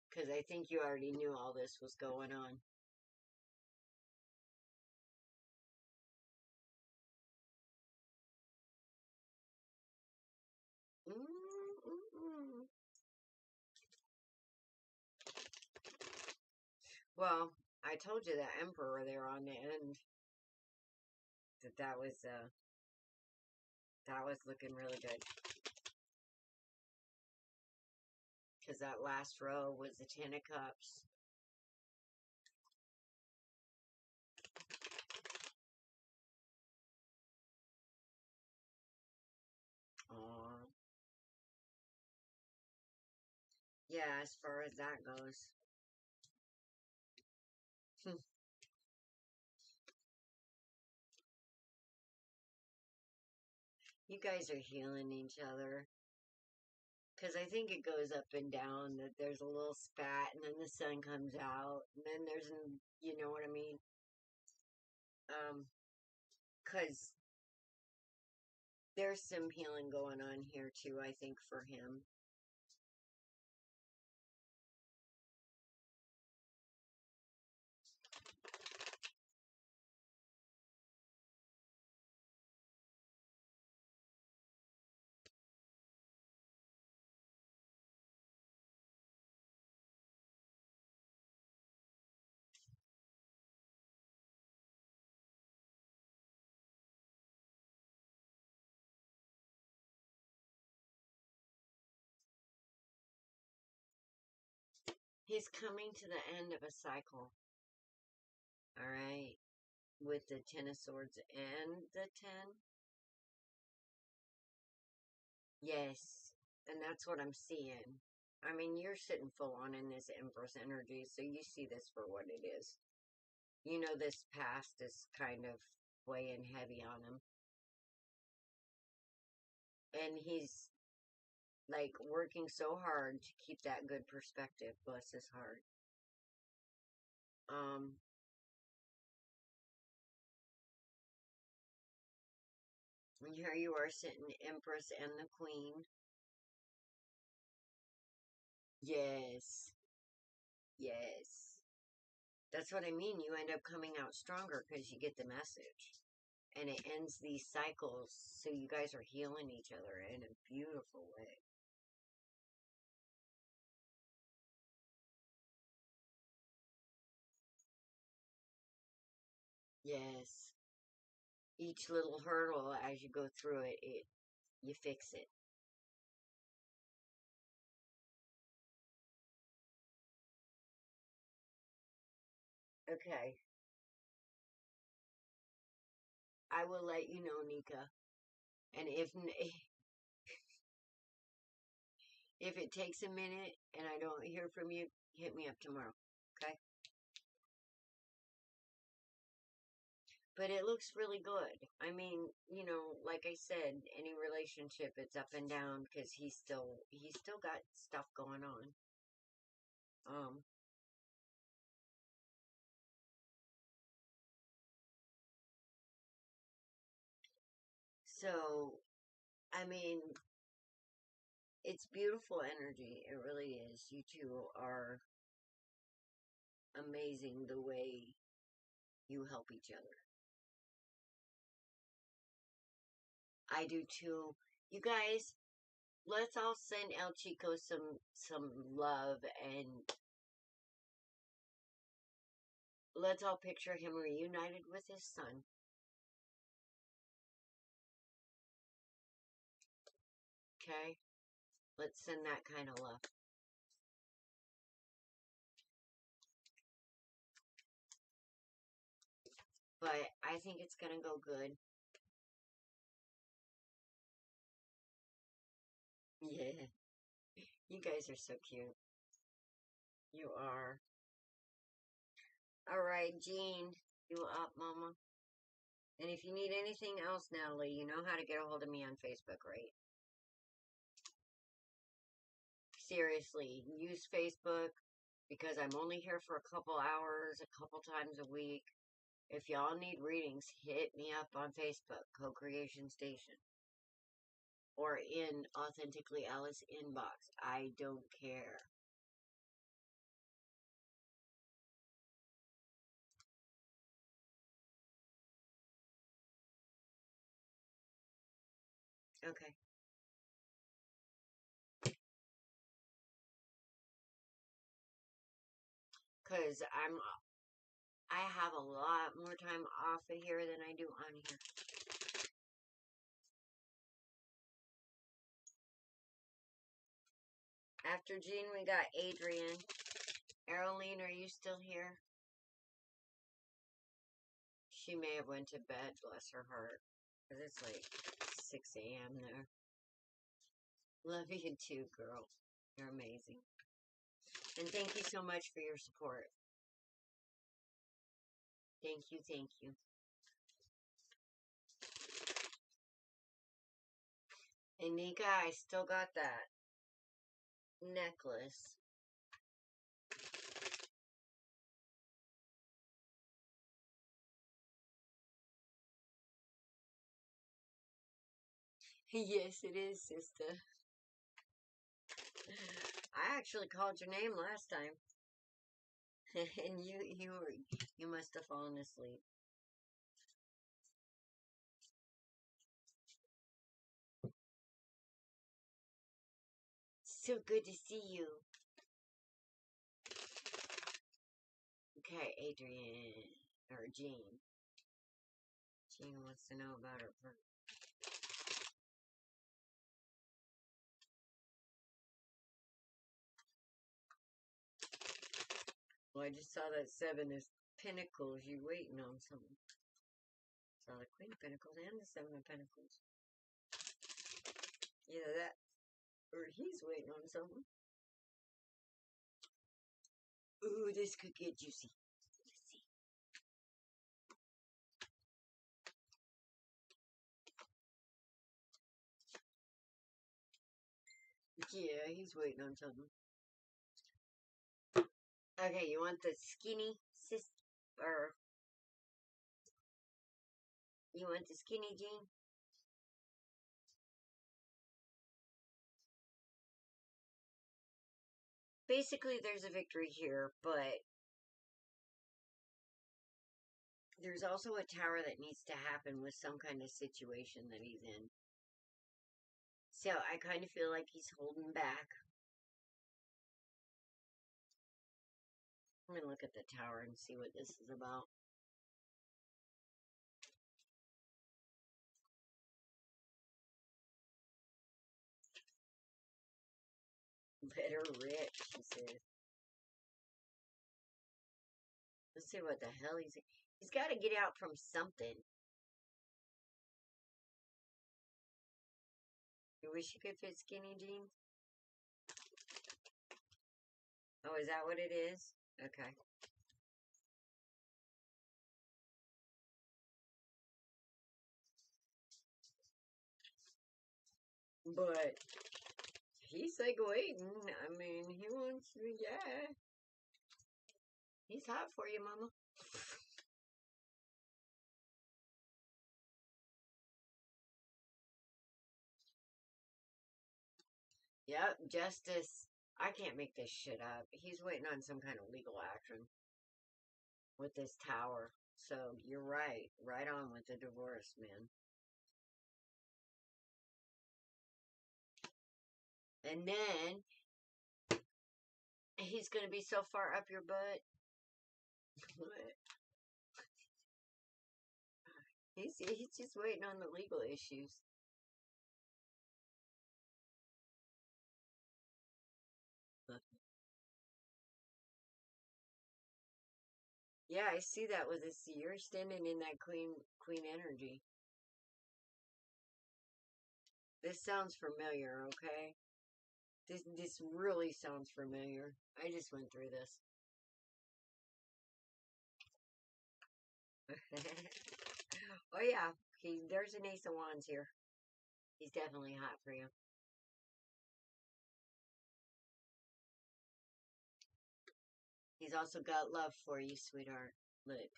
Because I think you already knew all this was going on. Mm-mm-mm. Well, I told you that Emperor there on the end that was looking really good because that last row was the Ten of Cups. Aw. Yeah, as far as that goes. You guys are healing each other. Because I think it goes up and down, that there's a little spat, and then the sun comes out, and then you know what I mean? Because there's some healing going on here too, I think, for him. He's coming to the end of a cycle, alright? With the Ten of Swords and the Ten. Yes, and that's what I'm seeing. I mean, you're sitting full on in this Empress energy, so you see this for what it is. You know, this past is kind of weighing heavy on him. And he's like working so hard to keep that good perspective, bless his heart. Um, and here you are sitting Empress and the Queen. Yes, yes. That's what I mean. You end up coming out stronger because you get the message. And it ends these cycles so you guys are healing each other in a beautiful way. Yes. Each little hurdle as you go through it, you fix it. Okay. I will let you know, Nika. And if it takes a minute and I don't hear from you, hit me up tomorrow. Okay? But it looks really good. I mean, like I said, any relationship it's up and down because he's still got stuff going on. Um, so I mean, it's beautiful energy. It really is. You two are amazing the way you help each other. I do too. You guys, let's all send El Chico some love and let's all picture him reunited with his son. Okay? Let's send that kind of love. But I think it's gonna go good. Yeah. You guys are so cute. You are. Alright, Jean. You up, mama? And if you need anything else, Natalie, you know how to get a hold of me on Facebook, right? Seriously, use Facebook because I'm only here for a couple hours, a couple times a week. If y'all need readings, hit me up on Facebook, Co-Creation Station, or in Authentically Alice inbox. I don't care. Okay. Cause I have a lot more time off of here than I do on here. After Jean, we got Adrian. Eroline, are you still here? She may have went to bed, bless her heart. Cause it's like 6 a.m. there. Love you too, girl. You're amazing. And thank you so much for your support. Thank you, thank you. And Nika, I still got that necklace. Yes, it is, sister. I actually called your name last time. And you must have fallen asleep. So good to see you. Okay, Adrian or Jean. Jean wants to know about her. Well, I just saw that 7 is Pentacles. You waiting on something? Saw the Queen of Pentacles and the 7 of Pentacles. Either that or he's waiting on something. Ooh, this could get juicy. Let's see. Yeah, he's waiting on something. Okay, you want the skinny sis or you want the skinny Jean? Basically, there's a victory here, but There's also a tower that needs to happen with some kind of situation that he's in. So I kind of feel like he's holding back. I'm gonna look at the tower and see what this is about. Better rich, she says. Let's see what the hell he's got to get out from something. You wish you could fit skinny jeans? Oh, is that what it is? Okay. But he's like waiting. I mean, he wants to, yeah. He's hot for you, mama. Yep, justice. I can't make this shit up. He's waiting on some kind of legal action with this tower. So you're right. Right on with the divorce, man. And then he's gonna be so far up your butt. He's just waiting on the legal issues. Yeah, I see that with this. You're standing in that queen energy. This sounds familiar, okay? This really sounds familiar. I just went through this. Oh yeah, there's an Ace of Wands here. He's definitely hot for you. He's also got love for you, sweetheart. Look,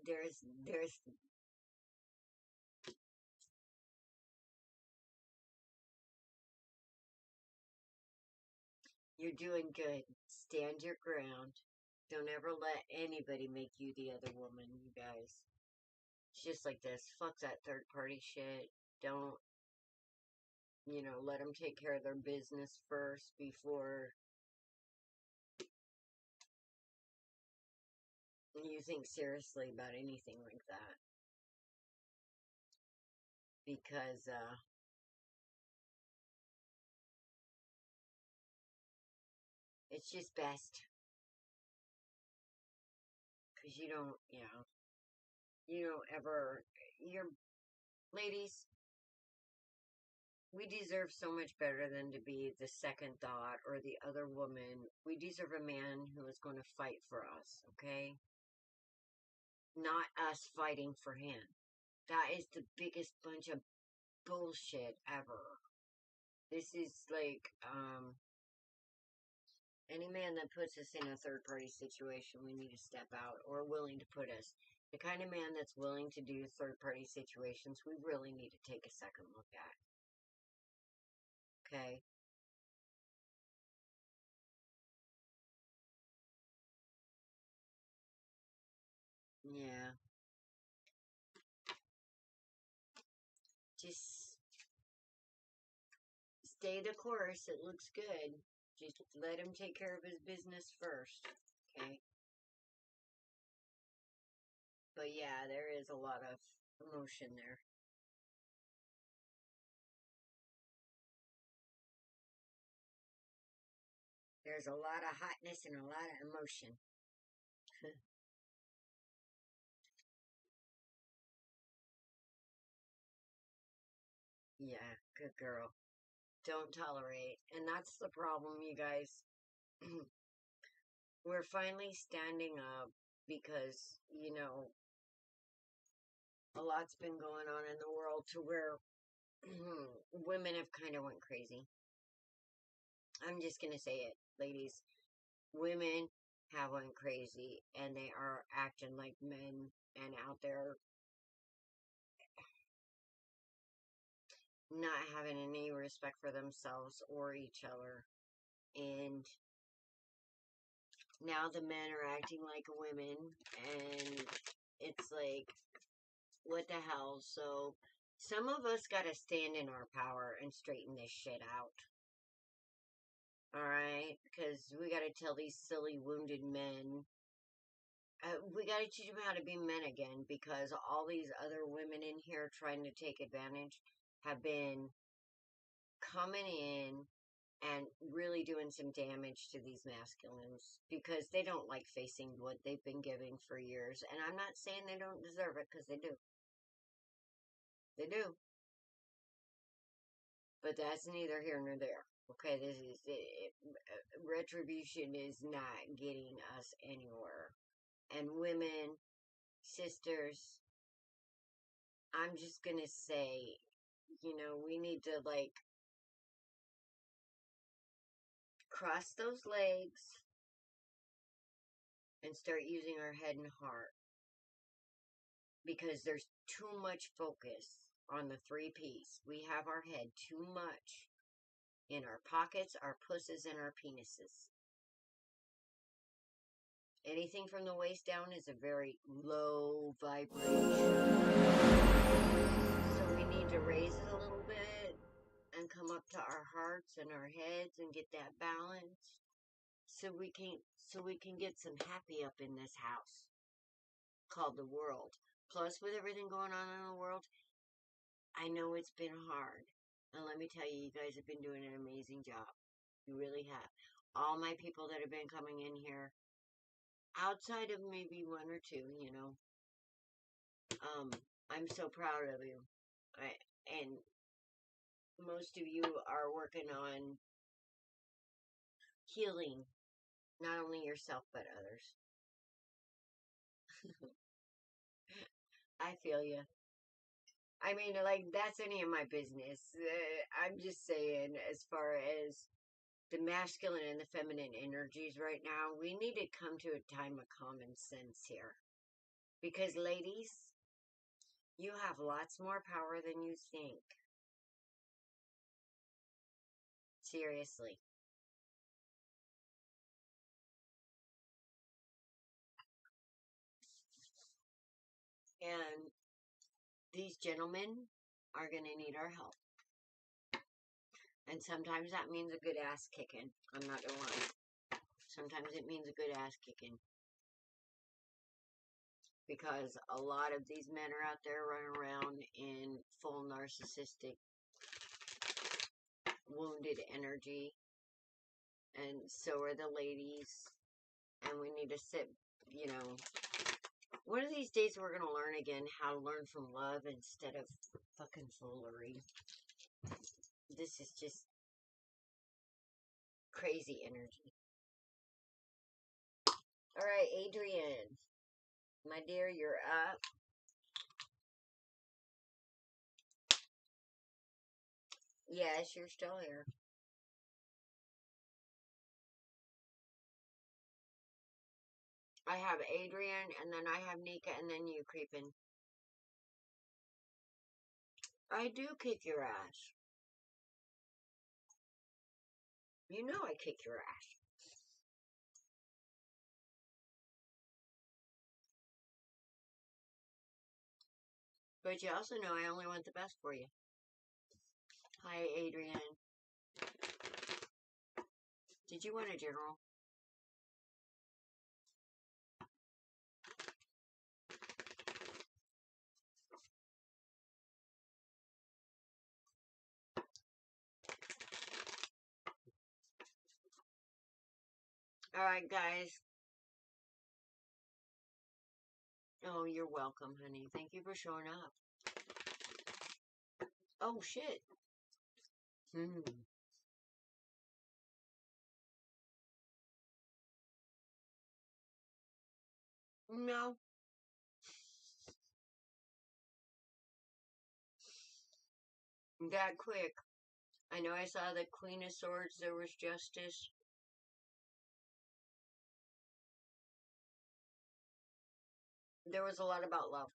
there's you're doing good. Stand your ground. Don't ever let anybody make you the other woman, you guys. It's just like this. Fuck that third party shit. Don't, let them take care of their business first before you think seriously about anything like that. Because, it's just best. Because you don't ever, you're, ladies, we deserve so much better than to be the second thought or the other woman. We deserve a man who is going to fight for us, okay? Not us fighting for him. That is the biggest bunch of bullshit ever. This is like, any man that puts us in a third party situation, we need to step out or willing to put us. The kind of man that's willing to do third party situations, we really need to take a second look at. Okay? Yeah. Just stay the course. It looks good. Just let him take care of his business first. Okay? But yeah, there is a lot of emotion there. There's a lot of hotness and a lot of emotion. Yeah, good girl. Don't tolerate. And that's the problem, you guys. We're finally standing up because, a lot's been going on in the world to where women have kind of went crazy. I'm just going to say it, ladies. Women have went crazy and they are acting like men and out there not having any respect for themselves or each other. And now the men are acting like women, and it's like, what the hell? So, some of us gotta stand in our power and straighten this shit out. Alright? Because we gotta tell these silly, wounded men. We gotta teach them how to be men again, because all these other women in here trying to take advantage have been coming in and really doing some damage to these masculines because they don't like facing what they've been giving for years. And I'm not saying they don't deserve it, because they do. They do. But that's neither here nor there. Okay, this is retribution is not getting us anywhere. And women, sisters, I'm just gonna say, we need to like cross those legs and start using our head and heart, because there's too much focus on the three P's. We have our head too much in our pockets, our pusses, and our penises. Anything from the waist down is a very low vibration. So we need to raise it a little bit and come up to our hearts and our heads and get that balance, so we can get some happy up in this house called the world. Plus, with everything going on in the world, I know it's been hard. And let me tell you, you guys have been doing an amazing job. You really have. All my people that have been coming in here, outside of maybe one or two, I'm so proud of you. And most of you are working on healing, not only yourself, but others. I feel you. I mean, like, that's any of my business. I'm just saying, as far as the masculine and the feminine energies right now, we need to come to a time of common sense here. Because, ladies, you have lots more power than you think. Seriously. And these gentlemen are going to need our help. And sometimes that means a good ass kicking. I'm not going to lie. Sometimes it means a good ass kicking. Because a lot of these men are out there running around in full narcissistic, wounded energy. And so are the ladies. And we need to sit, one of these days we're going to learn again how to learn from love instead of fucking foolery. This is just crazy energy. Alright, Adrian. My dear, you're up. Yes, you're still here. I have Adrian, and then I have Nika, and then you creeping. I do kick your ass. You know I kick your ass. But you also know I only want the best for you. Hi, Adrian. Did you want a general? Alright, guys. Oh, you're welcome, honey. Thank you for showing up. Oh, shit. No. That quick. I know I saw the Queen of Swords. There was justice. There was a lot about love.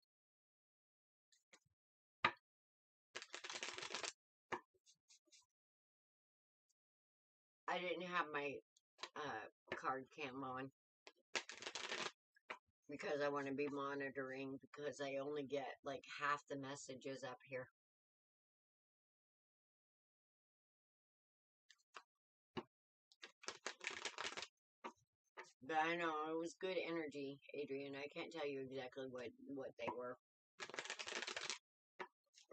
I didn't have my card cam on. because I want to be monitoring because I only get like half the messages up here. But I know it was good energy, Adrian. I can't tell you exactly what they were,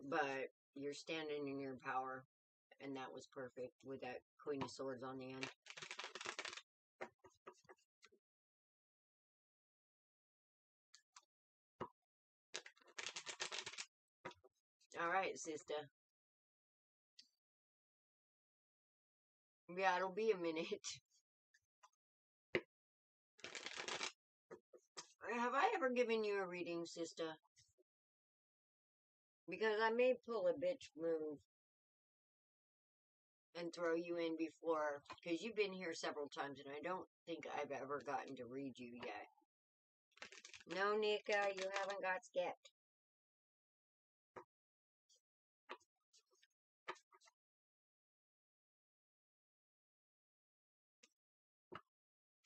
but you're standing in your power, and that was perfect with that Queen of Swords on the end. All right, sister. Yeah, it'll be a minute. Have I ever given you a reading, sister? Because I may pull a bitch move and throw you in before, because you've been here several times, and I don't think I've ever gotten to read you yet. No, Nika, you haven't got skipped.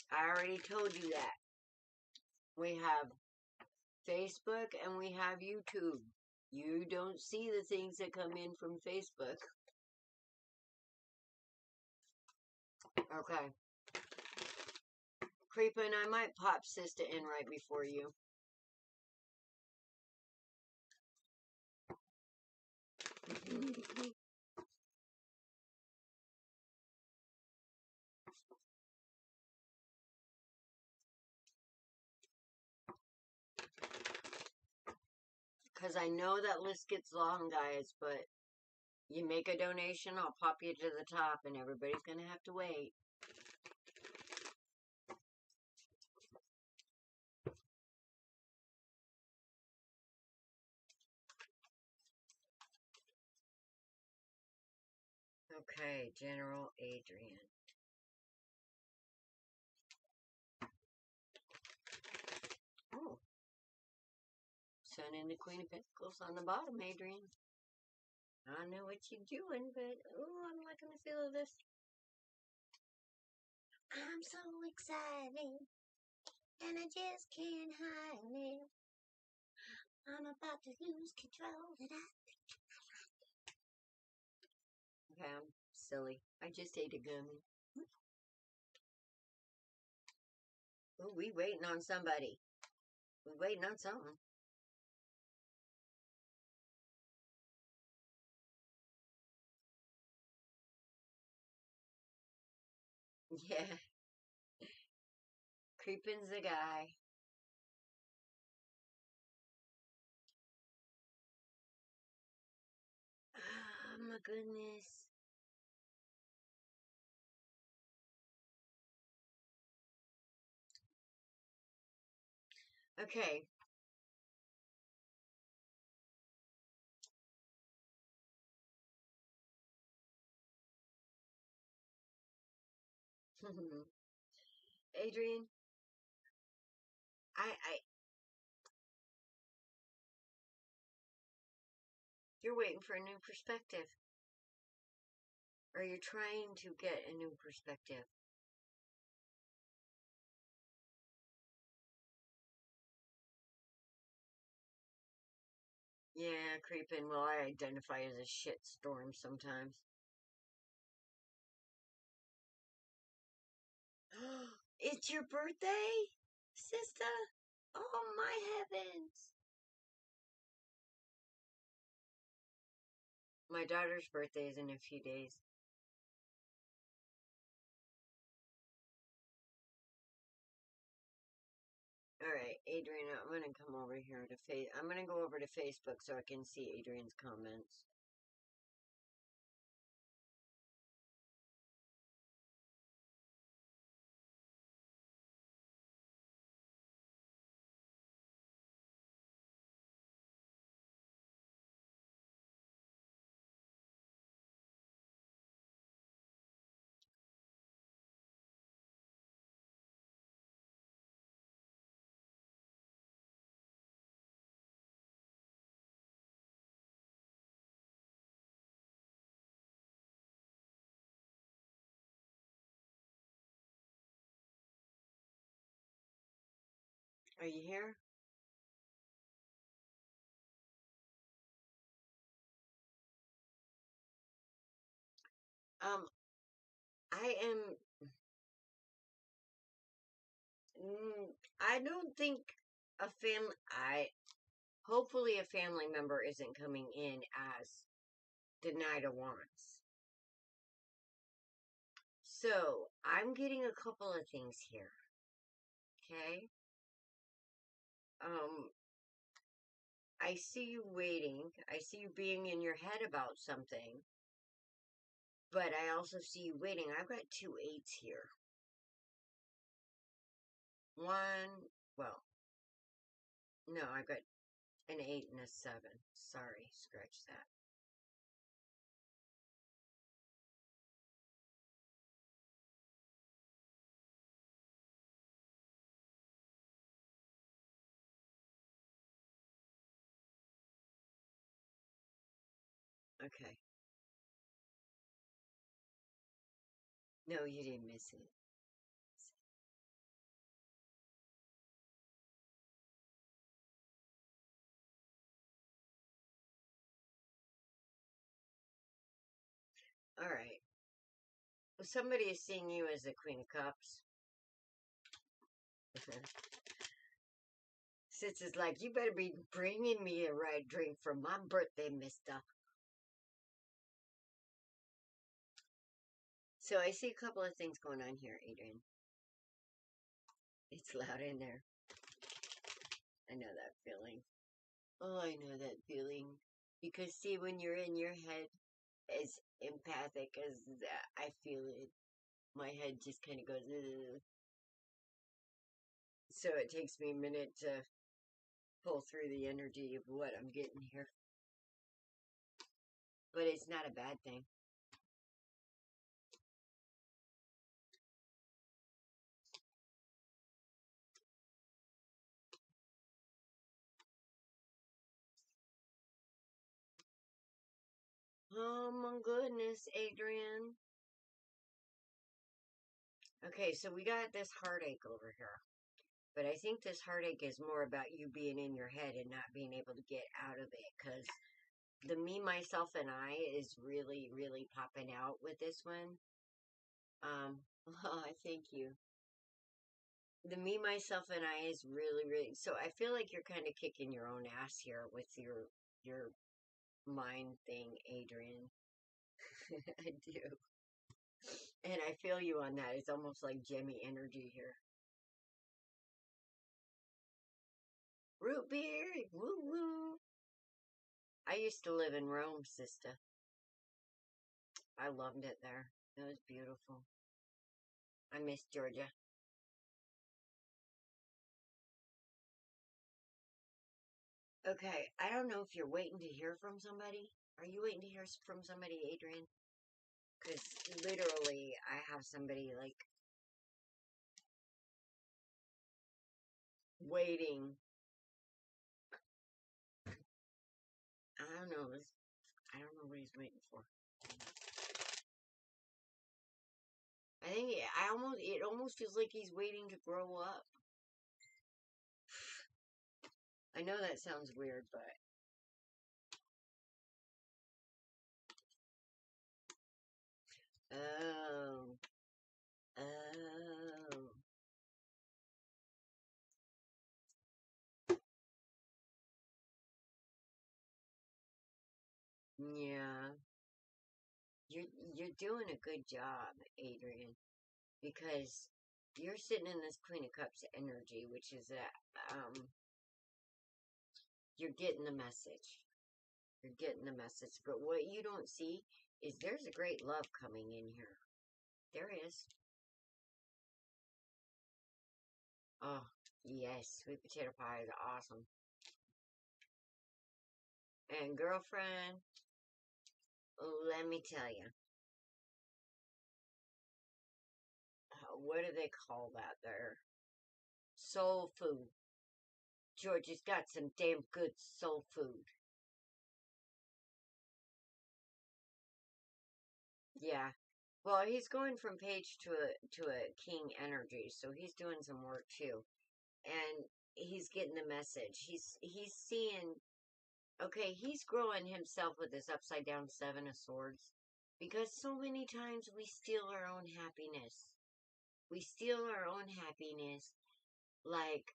I already told you that. We have Facebook and we have YouTube. You don't see the things that come in from Facebook. Okay. Creepin', I might pop Sister in right before you. Because I know that list gets long, guys, but you make a donation, I'll pop you to the top, and everybody's going to have to wait. Okay, General Adrian. Oh. Sun and the Queen of Pentacles on the bottom, Adrian. I know what you're doing, but oh, I'm liking the feel of this. I'm so excited, and I just can't hide it. I'm about to lose control, and okay, I'm silly. I just ate a gummy. Oh, we waiting on somebody. We waiting on something. Yeah. Creeping's the guy. Oh my goodness. Okay. Adrian, I you're waiting for a new perspective. Or you're trying to get a new perspective. Yeah, creeping. Well, I identify as a shit storm sometimes. It's your birthday, sister? Oh my heavens. My daughter's birthday is in a few days. Alright, Adrian, I'm gonna come over here to I'm gonna go over to Facebook so I can see Adrian's comments. Are you here? Um, I am. I don't think a family. Hopefully a family member isn't coming in as denied a wants. So I'm getting a couple of things here. Okay. Um, I see you waiting. I see you being in your head about something. But I also see you waiting. I've got 2 8s here. One, well, no, I've got an 8 and a 7. Sorry, scratch that. Okay. No, you didn't miss it. All right. Well, somebody is seeing you as the Queen of Cups. Sits is like, you better be bringing me a right drink for my birthday, mister. So I see a couple of things going on here, Adrian. It's loud in there. I know that feeling. Oh, I know that feeling. Because see, when you're in your head as empathic as that, I feel it. My head just kind of goes, ugh. So it takes me a minute to pull through the energy of what I'm getting here. But it's not a bad thing. Oh my goodness, Adrian. Okay, so we got this heartache over here. But I think this heartache is more about you being in your head and not being able to get out of it. Because the me, myself, and I is really, really popping out with this one. Oh, thank you. The me, myself, and I is really, really. So I feel like you're kind of kicking your own ass here with your mind thing, Adrian. I do. And I feel you on that. It's almost like Jemmy energy here. Root beer, woo woo. I used to live in Rome, sister. I loved it there. It was beautiful. I miss Georgia. Okay, I don't know if you're waiting to hear from somebody. Are you waiting to hear from somebody, Adrian? Because literally, I have somebody like waiting. I don't know. I don't know what he's waiting for. I think it almost feels like he's waiting to grow up. I know that sounds weird, but oh, oh, yeah. You're doing a good job, Adrian, because you're sitting in this Queen of Cups energy, which is that you're getting the message. You're getting the message. But what you don't see is there's a great love coming in here. There is. Oh, yes, sweet potato pie is awesome. And girlfriend, let me tell you, what do they call that there? Soul food. George has got some damn good soul food. Yeah. Well, he's going from page to a king energy, so he's doing some work too. And he's getting the message. He's seeing, okay, he's growing himself with this upside down Seven of Swords. Because so many times we steal our own happiness. We steal our own happiness, like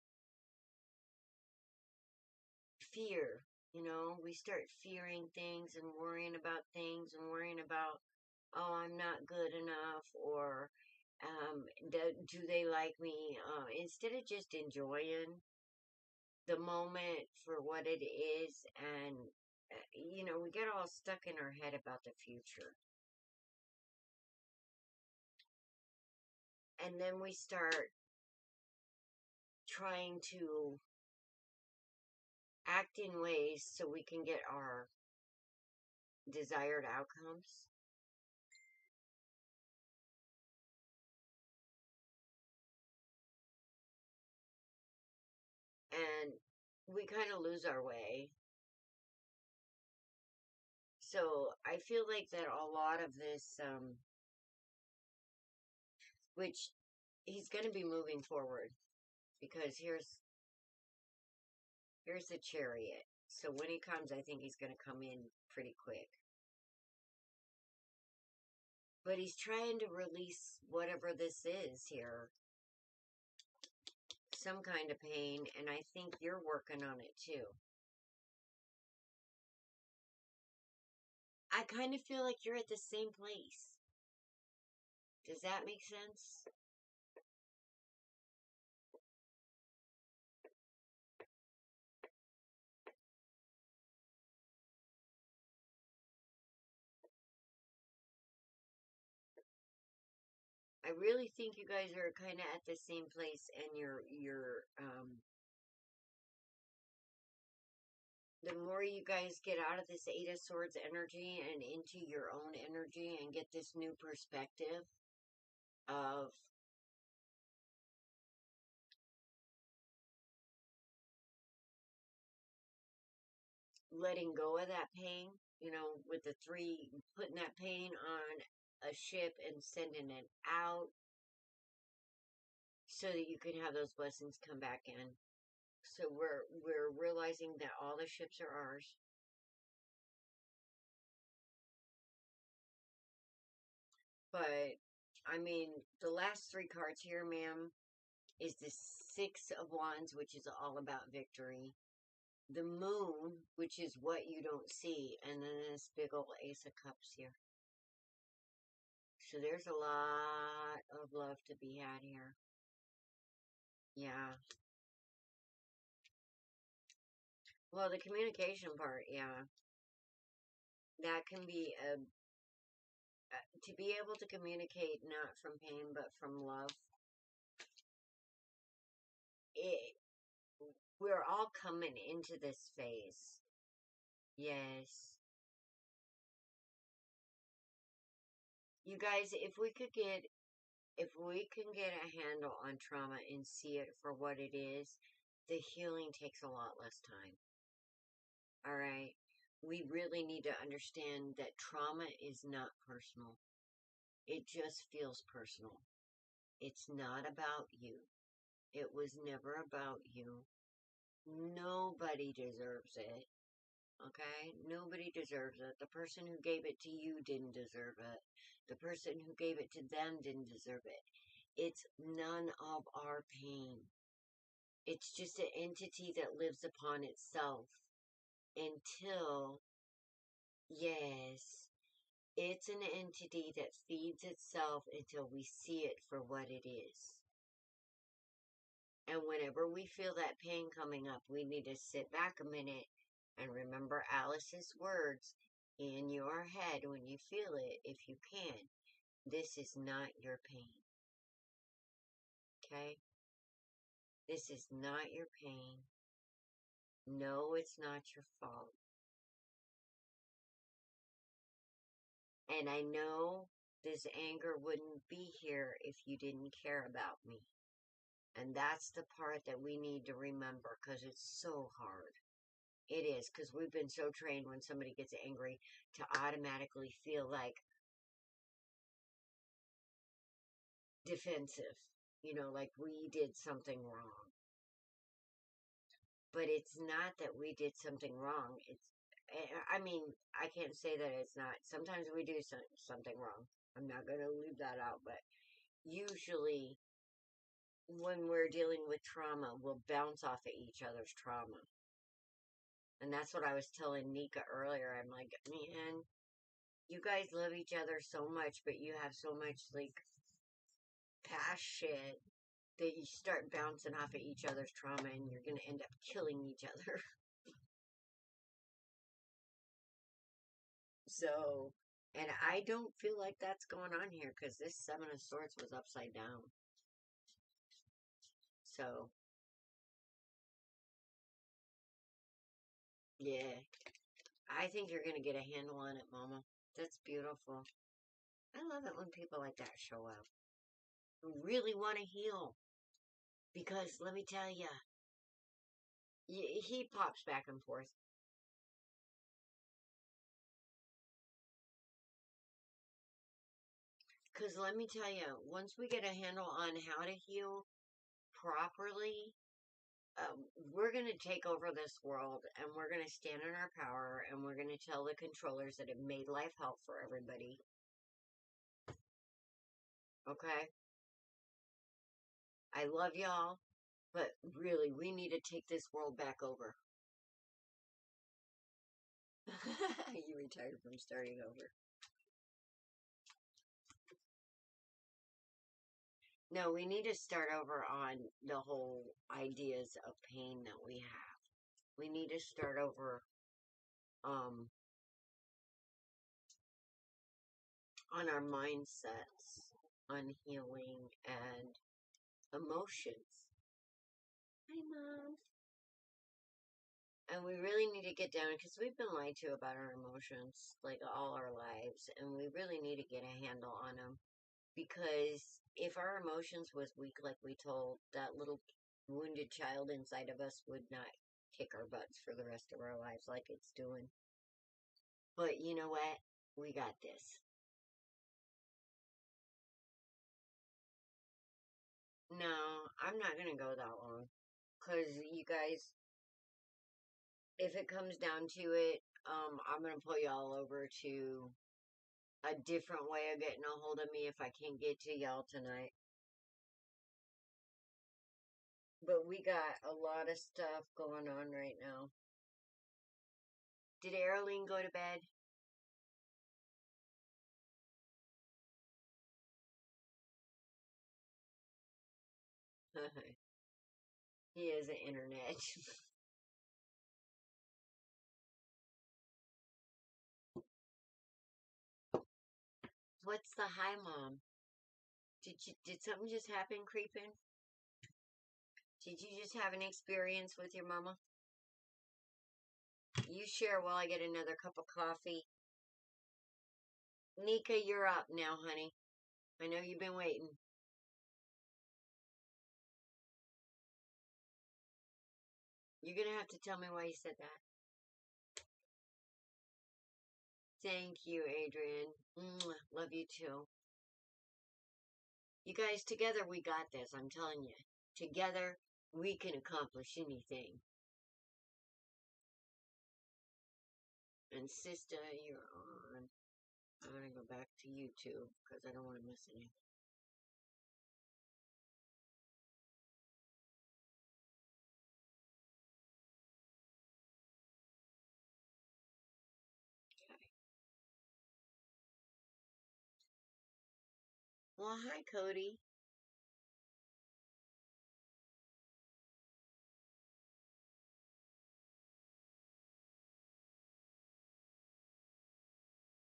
fear. We start fearing things and worrying about things and worrying about, oh, I'm not good enough, or do they like me? Instead of just enjoying the moment for what it is, and we get all stuck in our head about the future. And then we start trying to act in ways so we can get our desired outcomes. And we kind of lose our way. So I feel like that a lot of this, which he's going to be moving forward, because here's the Chariot. So when he comes, I think he's going to come in pretty quick. But he's trying to release whatever this is here. Some kind of pain, and I think you're working on it too. I kind of feel like you're at the same place. Does that make sense? I really think you guys are kind of at the same place, and the more you guys get out of this Eight of Swords energy and into your own energy and get this new perspective of letting go of that pain, with the three, putting that pain on a ship and sending it out so that you can have those blessings come back in. So we're realizing that all the ships are ours. But I mean, the last three cards here, ma'am, is the Six of Wands, which is all about victory. The Moon, which is what you don't see, and then this big old Ace of Cups here. So there's a lot of love to be had here. Yeah. Well, the communication part, yeah. That can be to be able to communicate not from pain but from love. It We're all coming into this phase. Yes. You guys, if we can get a handle on trauma and see it for what it is, the healing takes a lot less time. All right? We really need to understand that trauma is not personal. It just feels personal. It's not about you. It was never about you. Nobody deserves it. Okay? Nobody deserves it. The person who gave it to you didn't deserve it. The person who gave it to them didn't deserve it. It's none of our pain. It's just an entity that lives upon itself until, yes, it's an entity that feeds itself until we see it for what it is. And whenever we feel that pain coming up, we need to sit back a minute and remember Alice's words in your head when you feel it, if you can. This is not your pain. Okay? This is not your pain. No, it's not your fault. And I know this anger wouldn't be here if you didn't care about me. And that's the part that we need to remember, because it's so hard. It is, because we've been so trained when somebody gets angry to automatically feel like defensive, like we did something wrong. But it's not that we did something wrong. I mean, I can't say that it's not. Sometimes we do something wrong. I'm not going to leave that out, but usually when we're dealing with trauma, we'll bounce off of each other's trauma. And that's what I was telling Nika earlier. I'm like, man, you guys love each other so much, but you have so much, like, past shit that you start bouncing off of each other's trauma and you're going to end up killing each other. So, and I don't feel like that's going on here because this Seven of Swords was upside down. So, yeah, I think you're going to get a handle on it, Mama. That's beautiful. I love it when people like that show up who really want to heal. Because let me tell you, he pops back and forth. Because let me tell you, once we get a handle on how to heal properly, we're going to take over this world and we're going to stand in our power and we're going to tell the controllers that have made life hell for everybody. Okay? I love y'all, but really, we need to take this world back over. You retired from starting over. No, we need to start over on the whole ideas of pain that we have. We need to start over um on our mindsets, on healing and emotions. Hi, Mom. And we really need to get down because we've been lied to about our emotions like all our lives, and we really need to get a handle on them. Because if our emotions was weak, like we told, that little wounded child inside of us would not kick our butts for the rest of our lives like it's doing. But you know what? We got this. No, I'm not gonna go that long. Cause you guys, if it comes down to it, I'm gonna pull y'all over to a different way of getting a hold of me if I can't get to y'all tonight. But we got a lot of stuff going on right now. Did Arlene go to bed? He is an internet. What's the hi, Mom? Did something just happen, creeping? Did you just have an experience with your mama? You share while I get another cup of coffee. Nika, you're up now, honey. I know you've been waiting. You're gonna have to tell me why you said that. Thank you, Adrian. Mwah, love you too. You guys, together we got this, I'm telling you. Together we can accomplish anything. And sister, you're on. I'm gonna go back to YouTube because I don't want to miss anything. Okay. Well, hi, Cody.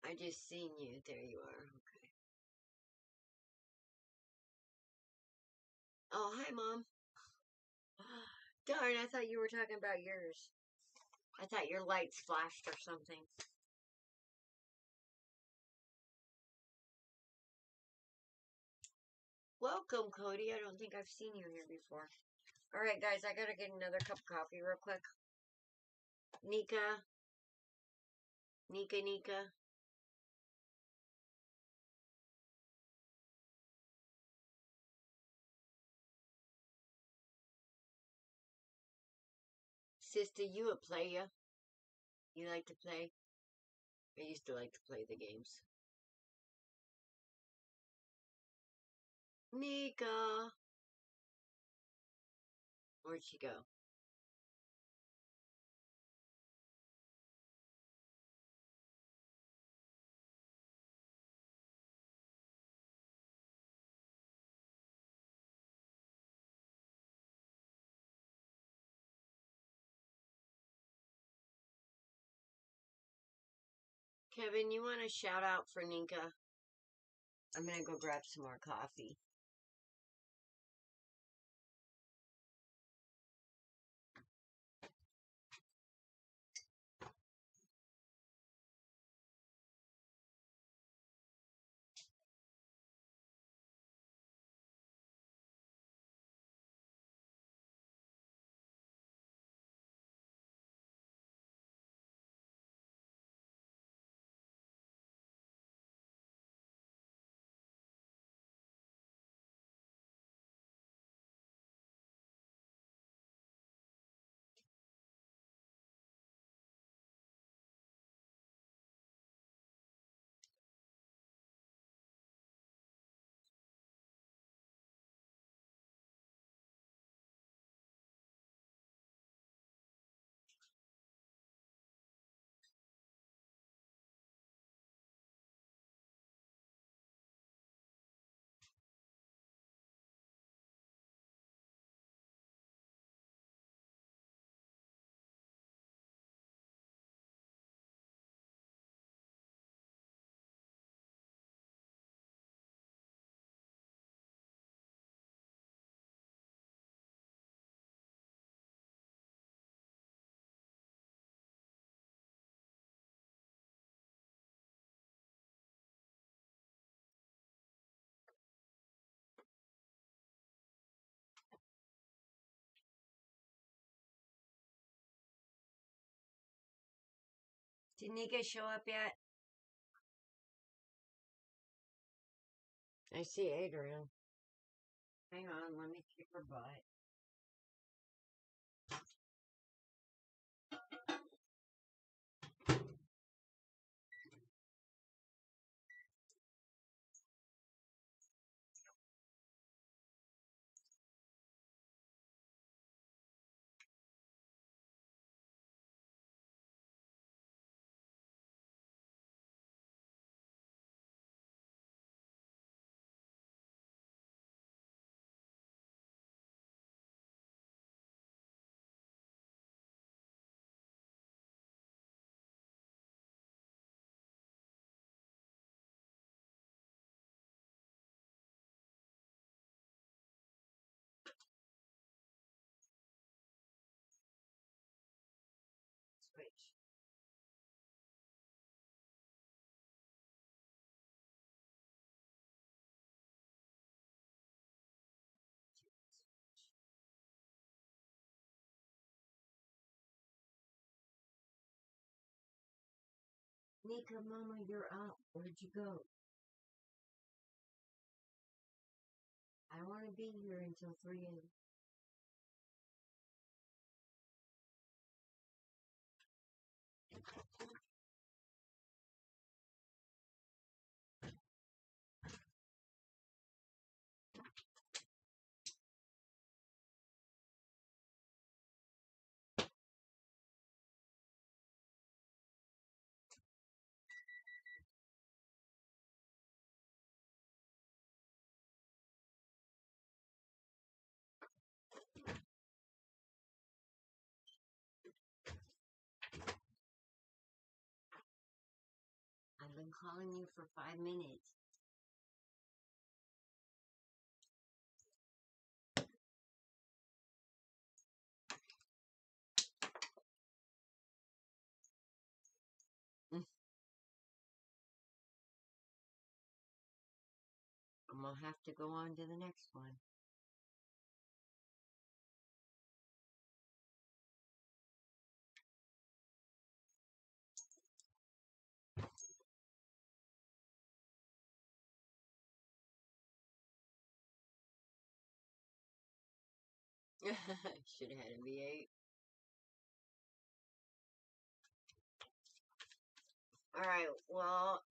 I just seen you. There you are. Okay. Oh, hi, Mom. Darn, I thought you were talking about yours. I thought your lights flashed or something. Welcome, Cody. I don't think I've seen you here before. Alright, guys, I gotta get another cup of coffee real quick. Nika. Nika. Sister, you a player? You like to play? I used to like to play the games. Nika! Where'd she go? Kevin, you want to shout out for Nika? I'm gonna go grab some more coffee. Did Nika show up yet? I see Adrian. Hang on, let me kick her butt. Switch. Nika, Mama, you're up. Where'd you go? I want to be here until 3 a.m. I've been calling you for 5 minutes. I'm gonna have to go on to the next one. Should have had a V8. Alright, well,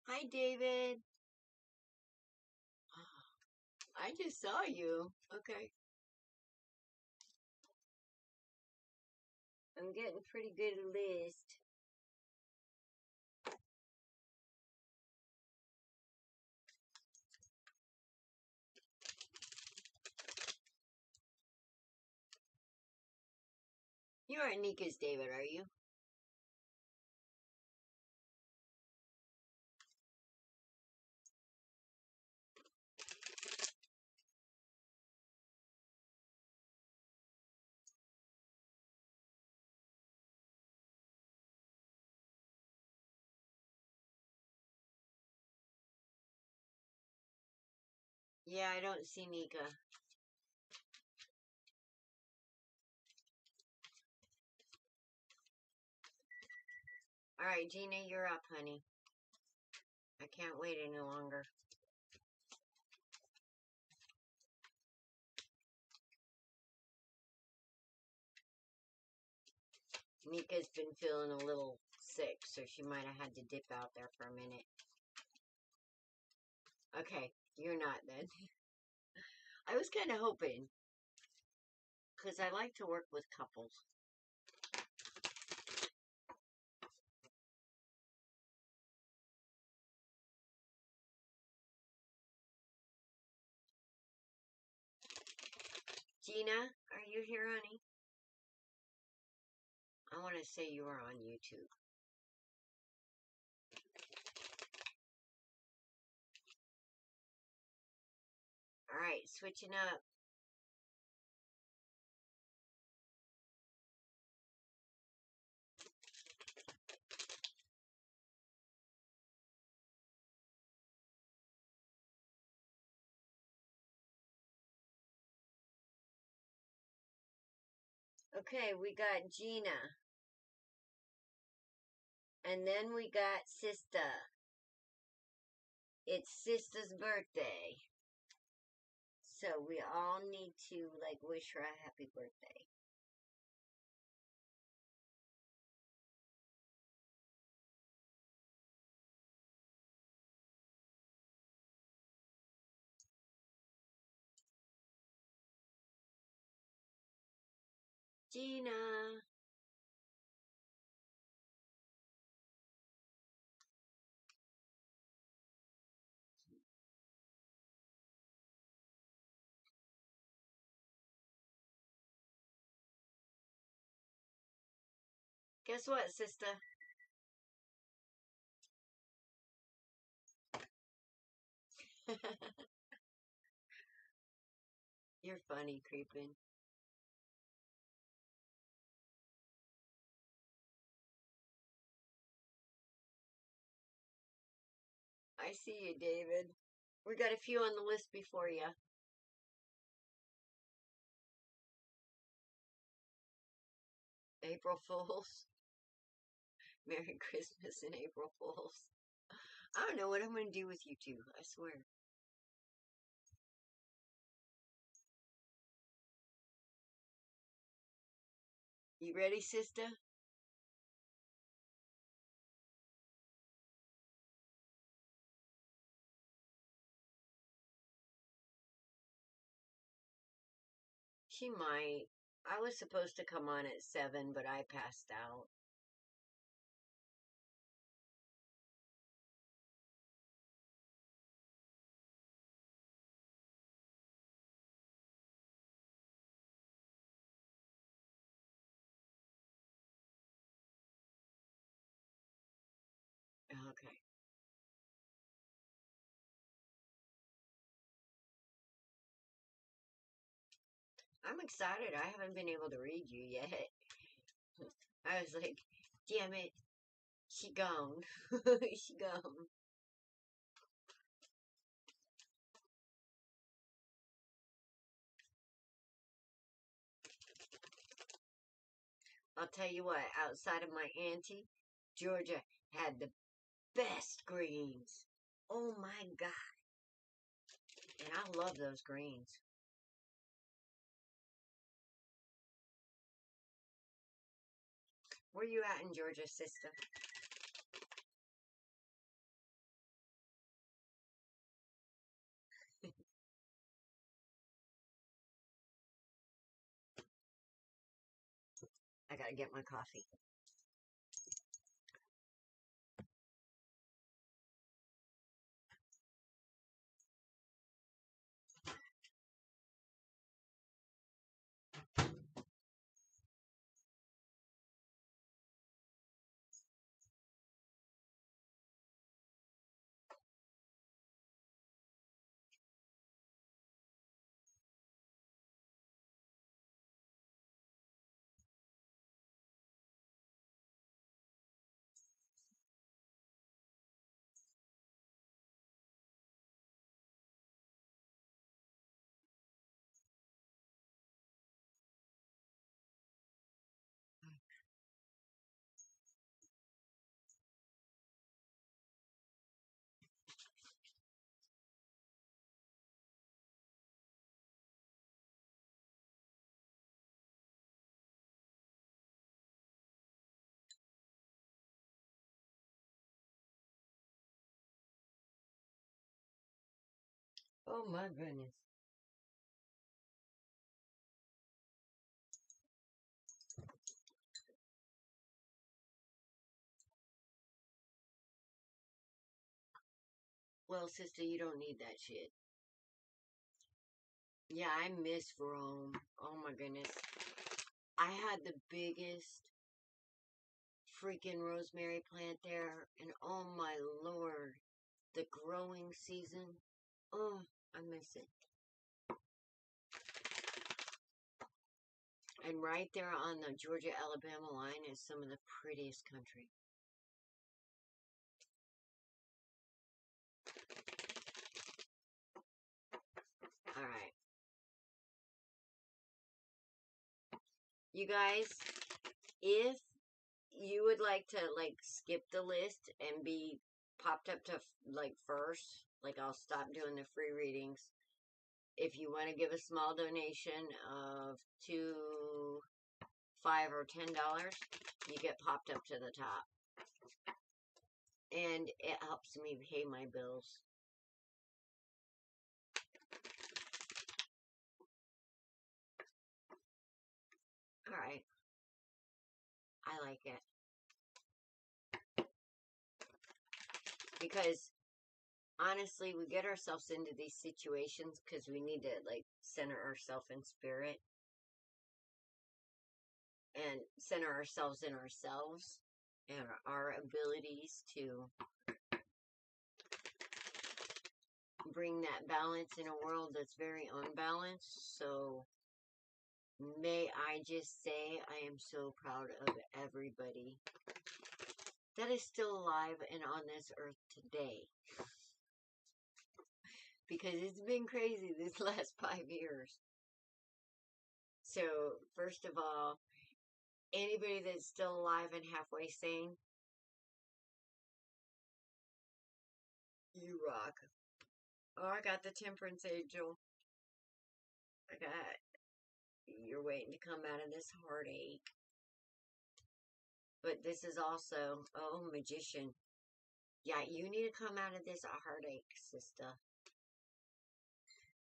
hi, David. I just saw you. Okay. I'm getting pretty good at list. You aren't Nika's David, are you? Yeah, I don't see Nika. Alright, Gina, you're up, honey. I can't wait any longer. Nika's been feeling a little sick, so she might have had to dip out there for a minute. Okay, you're not then. I was kind of hoping, because I like to work with couples. Gina, are you here, honey? I want to say you are on YouTube. Alright, switching up. Okay, we got Gina. And then we got Sista. It's Sista's birthday. So we all need to, like, wish her a happy birthday. Gina. Guess what, Sista? You're funny, creeping. I see you, David. We got a few on the list before you. April Fools. Merry Christmas and April Fools. I don't know what I'm going to do with you two, I swear. You ready, Sista? She might. I was supposed to come on at 7, but I passed out. Okay. I'm excited. I haven't been able to read you yet. I was like, damn it. She gone. She gone. I'll tell you what, outside of my auntie, Georgia had the best greens. Oh my God. And I love those greens. Where you at in Georgia, sister? I gotta get my coffee. Oh my goodness. Well, sister, you don't need that shit. Yeah, I miss Rome. Oh my goodness. I had the biggest freaking rosemary plant there, and oh my lord, the growing season. Oh, I miss it. And right there on the Georgia-Alabama line is some of the prettiest country. Alright. You guys, if you would like to, like, skip the list and be popped up to, like, first, like, I'll stop doing the free readings. If you want to give a small donation of $2, $5, or $10, you get popped up to the top. And it helps me pay my bills. Alright. I like it. Because, honestly, we get ourselves into these situations because we need to, like, center ourselves in spirit. And center ourselves in ourselves. And our abilities to bring that balance in a world that's very unbalanced. So, may I just say, I am so proud of everybody that is still alive and on this earth today. Because it's been crazy this last 5 years. So, first of all, anybody that's still alive and halfway sane, you rock. Oh, I got the Temperance Angel. I got, you're waiting to come out of this heartache. But this is also, oh, Magician. Yeah, you need to come out of this heartache, sister.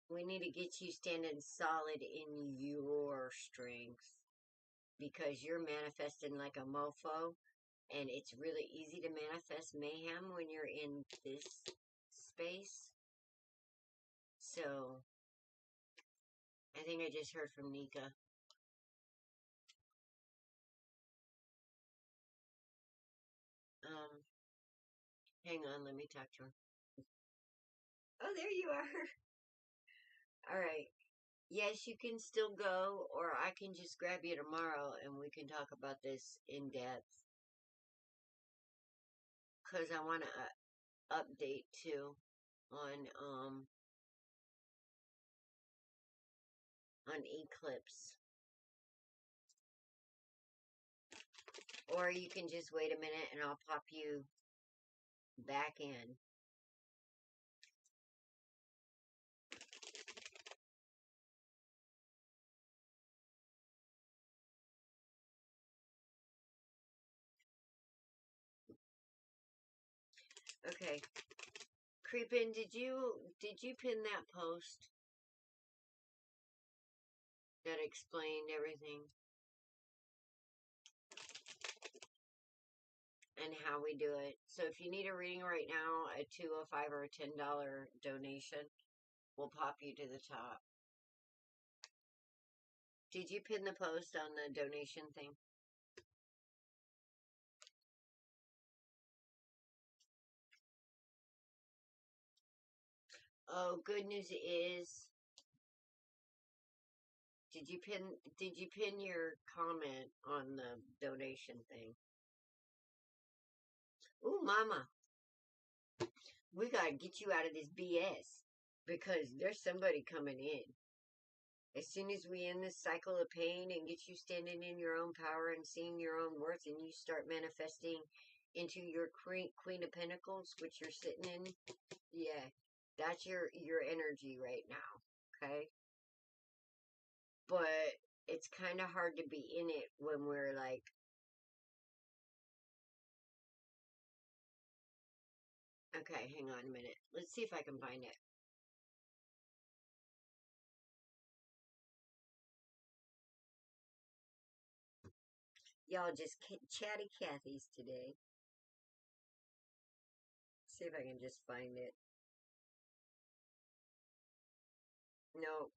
We need to get you standing solid in your strength. Because you're manifesting like a mofo. And it's really easy to manifest mayhem when you're in this space. So, I think I just heard from Nika. Hang on, let me talk to her. Oh, there you are. Alright. Yes, you can still go, or I can just grab you tomorrow and we can talk about this in depth. Because I want to update too on Eclipse. Or you can just wait a minute and I'll pop you back in. Okay. Creepin', did you pin that post that explained everything and how we do it? So if you need a reading right now, a $2.05 or a $10 donation will pop you to the top. Did you pin the post on the donation thing? Oh, good news is, did you pin your comment on the donation thing? Ooh, mama, we gotta get you out of this BS because there's somebody coming in. As soon as we end this cycle of pain and get you standing in your own power and seeing your own worth, and you start manifesting into your Queen of Pentacles, which you're sitting in, yeah, that's your energy right now, okay? But it's kind of hard to be in it when we're like, okay, hang on a minute. Let's see if I can find it. Y'all just chatty Cathy's today. See if I can just find it. No.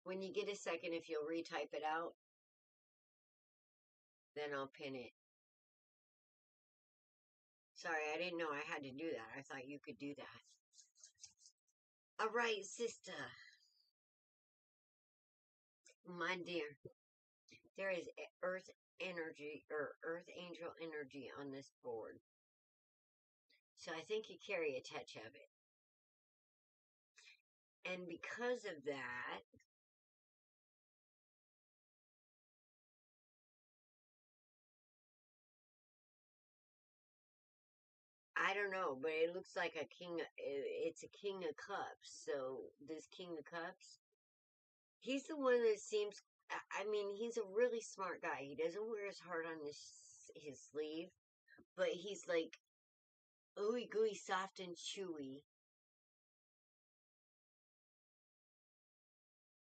When you get a second, if you'll retype it out, then I'll pin it. Sorry, I didn't know I had to do that. I thought you could do that. All right, sister. My dear, there is earth energy or earth angel energy on this board. So I think you carry a touch of it. And because of that, I don't know, but it looks like a king. It's a king of cups. So this king of cups, he's the one that seems. I mean, he's a really smart guy. He doesn't wear his heart on his sleeve, but he's like ooey gooey, soft and chewy.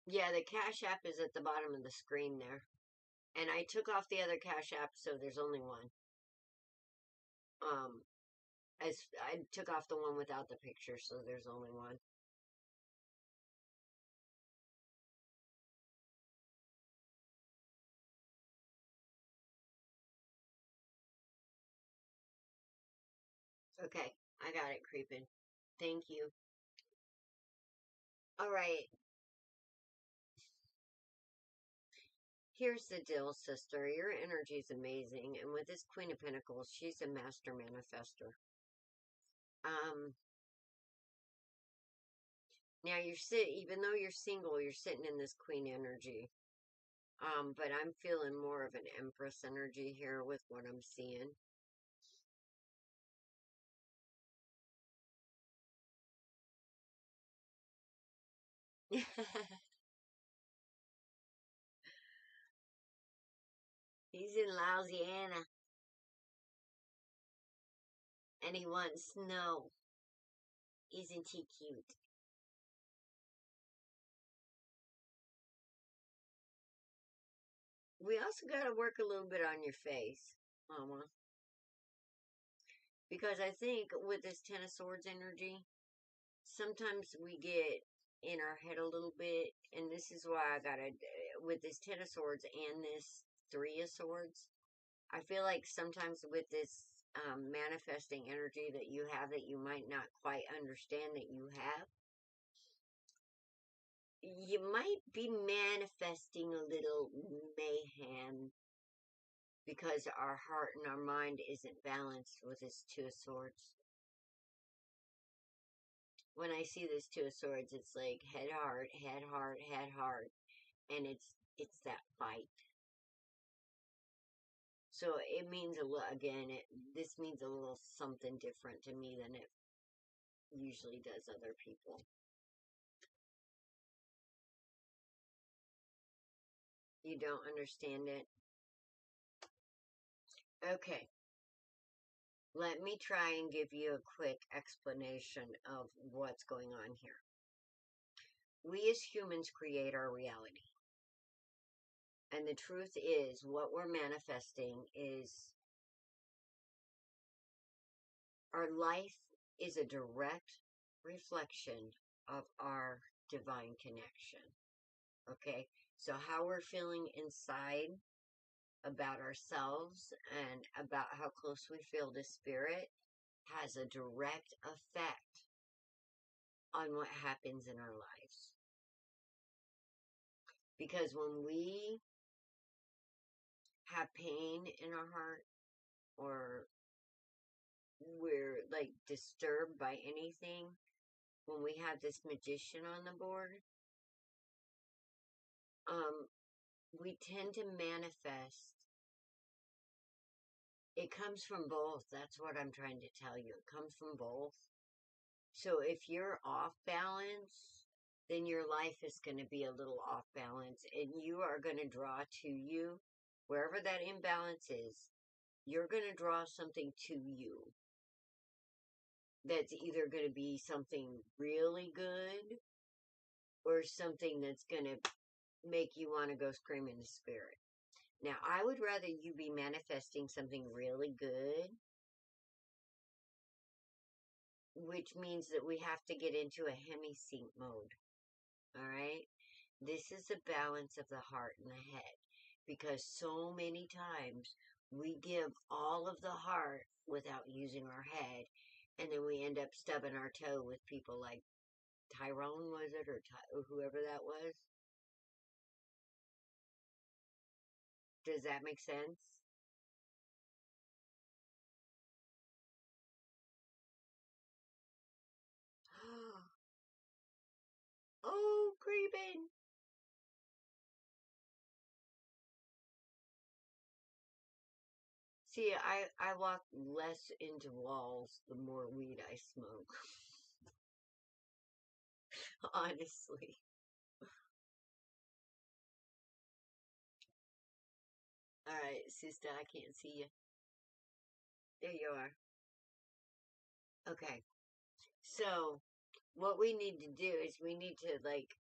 Yeah, the Cash App is at the bottom of the screen there, and I took off the other Cash App, so there's only one. Um, as I took off the one without the picture, so there's only one. Okay, I got it, creeping. Thank you. All right, here's the deal, sister. Your energy is amazing, and with this Queen of Pentacles, she's a master manifester. Now even though you're single, you're sitting in this Queen energy. But I'm feeling more of an Empress energy here with what I'm seeing. He's in Louisiana, and he wants snow. Isn't he cute? We also got to work a little bit on your face, Mama. Because I think with this Ten of Swords energy, sometimes we get in our head a little bit, and this is why I gotta, with this Ten of Swords and this Three of Swords, I feel like sometimes with this manifesting energy that you have that you might not quite understand that you have, you might be manifesting a little mayhem because our heart and our mind isn't balanced with this Two of Swords. When I see this Two of Swords, it's like head, heart, head, heart, head, heart, and it's that fight. So it means a lot. Again, this means a little something different to me than it usually does other people. You don't understand it? Okay. Let me try and give you a quick explanation of what's going on here. We as humans create our reality. And the truth is, what we're manifesting is our life is a direct reflection of our divine connection. Okay? So, how we're feeling inside about ourselves and about how close we feel to spirit has a direct effect on what happens in our lives. Because when we have pain in our heart, or we're like disturbed by anything, when we have this magician on the board, we tend to manifest. It comes from both. That's what I'm trying to tell you. It comes from both. So if you're off balance, then your life is going to be a little off balance, and you are going to draw to you, wherever that imbalance is, you're going to draw something to you that's either going to be something really good or something that's going to make you want to go scream in the spirit. Now, I would rather you be manifesting something really good, which means that we have to get into a hemi-sync mode. All right? This is the balance of the heart and the head. Because so many times we give all of the heart without using our head, and then we end up stubbing our toe with people like Tyrone, was it, or whoever that was? Does that make sense? Oh, creeping. See, I walk less into walls the more weed I smoke. Honestly. Alright, sister, I can't see you. There you are. Okay. So, what we need to do is we need to, like,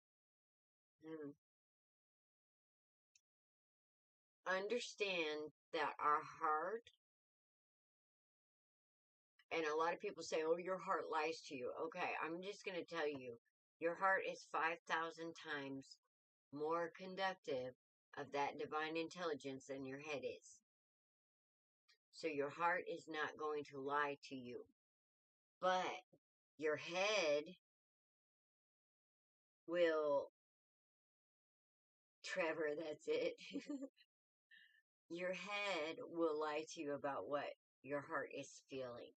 understand that our heart, and a lot of people say, oh, your heart lies to you. Okay, I'm just going to tell you, your heart is 5,000 times more conductive of that divine intelligence than your head is. So your heart is not going to lie to you. But your head will, Trevor, that's it. Your head will lie to you about what your heart is feeling.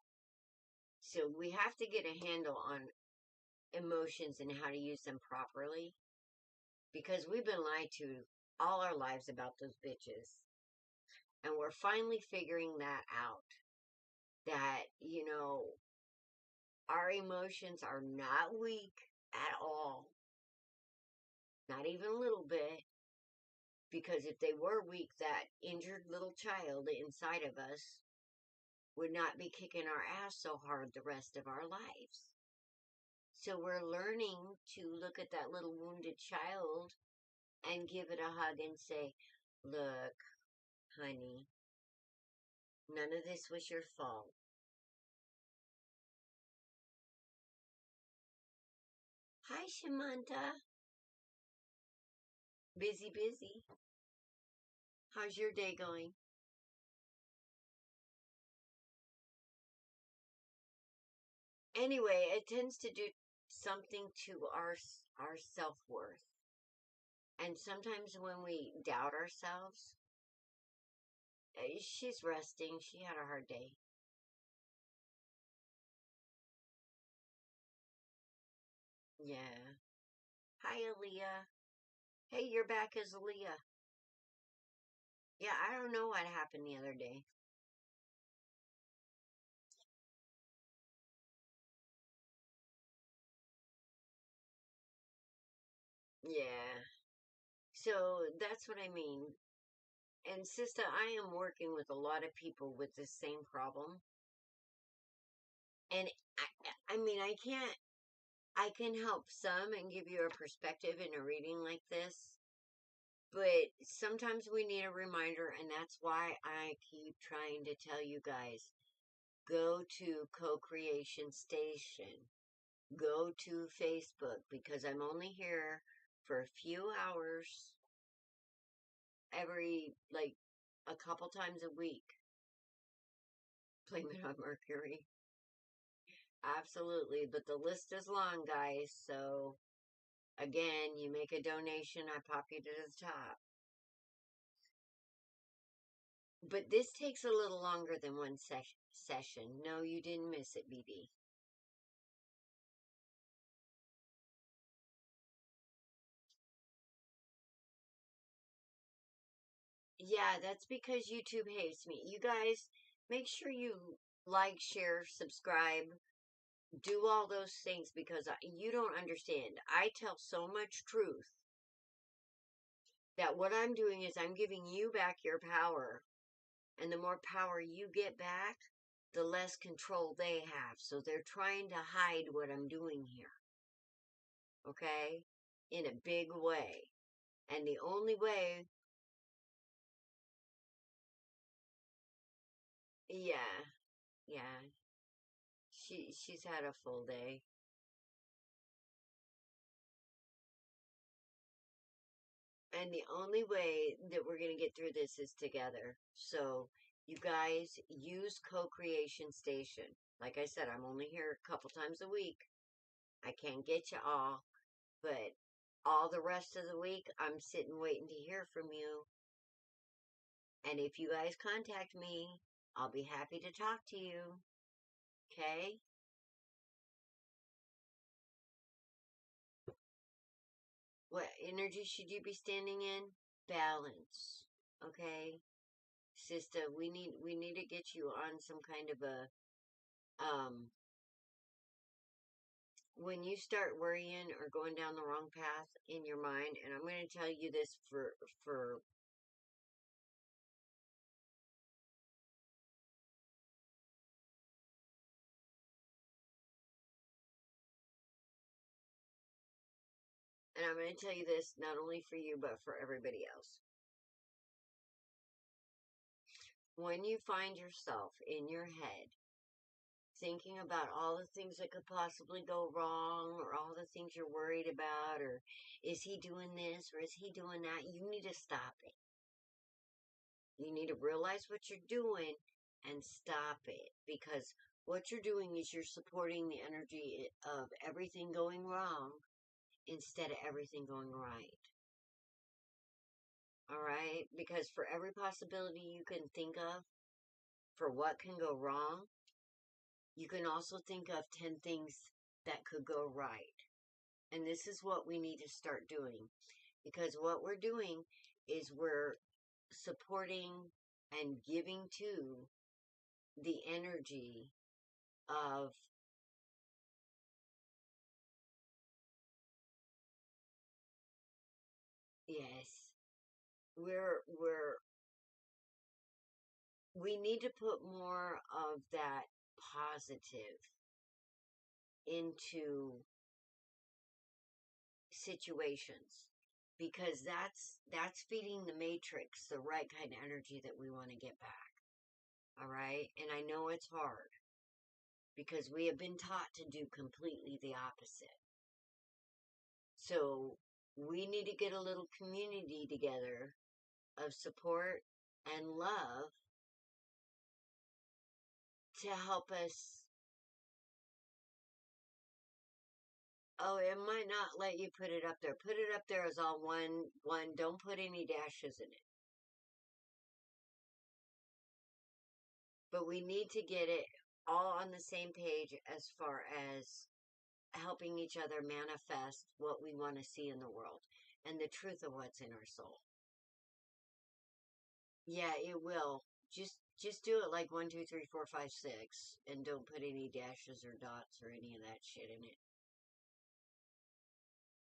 So we have to get a handle on emotions and how to use them properly. Because we've been lied to all our lives about those bitches. And we're finally figuring that out. That, our emotions are not weak at all. Not even a little bit. Because if they were weak, that injured little child inside of us would not be kicking our ass so hard the rest of our lives. So we're learning to look at that little wounded child and give it a hug and say, look, honey, none of this was your fault. Hi, Shamanta. Busy, busy. How's your day going? Anyway, it tends to do something to our self-worth. And sometimes when we doubt ourselves, she's resting. She had a hard day. Yeah. Hi, Aaliyah. Hey, you're back as Aaliyah. Yeah, I don't know what happened the other day. Yeah. So that's what I mean. And sister, I am working with a lot of people with this same problem. And I mean, I can help some and give you a perspective in a reading like this. But sometimes we need a reminder, and that's why I keep trying to tell you guys, go to Co-Creation Station. Go to Facebook, because I'm only here for a few hours every, like, a couple times a week. Blame it on Mercury. Absolutely, but the list is long, guys, so again, you make a donation, I pop you to the top. But this takes a little longer than one session. No, you didn't miss it, BB. Yeah, that's because YouTube hates me. You guys, make sure you like, share, subscribe, do all those things, because you don't understand. I tell so much truth that what I'm doing is I'm giving you back your power. And the more power you get back, the less control they have. So they're trying to hide what I'm doing here. Okay? In a big way. And the only way, yeah, yeah. She's had a full day. And the only way that we're going to get through this is together. So, you guys use Co-Creation Station. Like I said, I'm only here a couple times a week. I can't get you all, but all the rest of the week, I'm sitting waiting to hear from you. And if you guys contact me, I'll be happy to talk to you. Okay? What energy should you be standing in? Balance. Okay? Sister, we need to get you on some kind of a when you start worrying or going down the wrong path in your mind, and I'm going to tell you this for and I'm going to tell you this not only for you but for everybody else. When you find yourself in your head thinking about all the things that could possibly go wrong, or all the things you're worried about, or is he doing this or is he doing that, you need to stop it. You need to realize what you're doing and stop it, because what you're doing is you're supporting the energy of everything going wrong instead of everything going right. All right? Because for every possibility you can think of for what can go wrong, you can also think of 10 things that could go right. And this is what we need to start doing. Because what we're doing is we're supporting and giving to the energy of, yes, we're we need to put more of that positive into situations, because that's feeding the matrix the right kind of energy that we want to get back. All right? And I know it's hard because we have been taught to do completely the opposite. So we need to get a little community together of support and love to help us. Oh, it might not let you put it up there. Put it up there as all one. Don't put any dashes in it. But we need to get it all on the same page as far as helping each other manifest what we want to see in the world and the truth of what's in our soul. Yeah, it will. Just do it like 1, 2, 3, 4, 5, 6, and don't put any dashes or dots or any of that shit in it.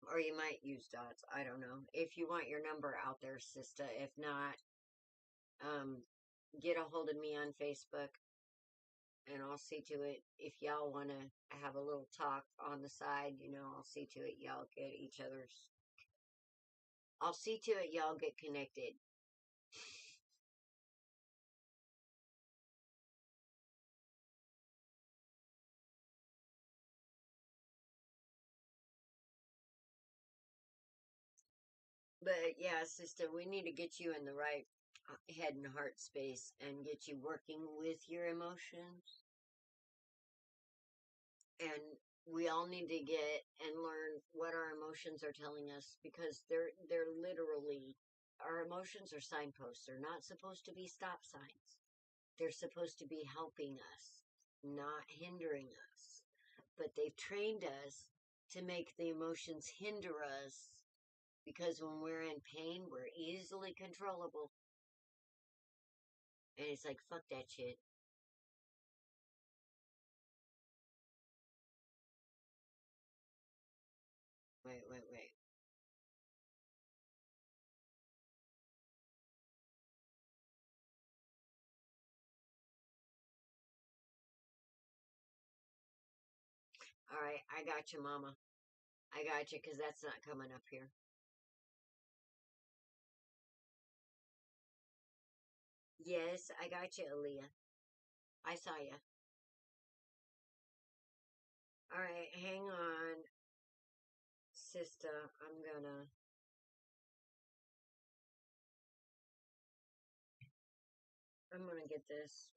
Or you might use dots. I don't know. If you want your number out there, sister. If not, um, get a hold of me on Facebook and I'll see to it. If y'all want to have a little talk on the side, I'll see to it y'all get each other's. I'll see to it y'all get connected. But yeah, sister, we need to get you in the right head and heart space and get you working with your emotions. And we all need to get and learn what our emotions are telling us because they're literally our emotions are signposts. They're not supposed to be stop signs. They're supposed to be helping us, not hindering us. But they've trained us to make the emotions hinder us because when we're in pain, we're easily controllable. And it's like, fuck that shit. Wait. All right, I got you, mama. I got you because that's not coming up here. Yes, I got you, Aaliyah. I saw you. All right, hang on, sister. I'm gonna get this.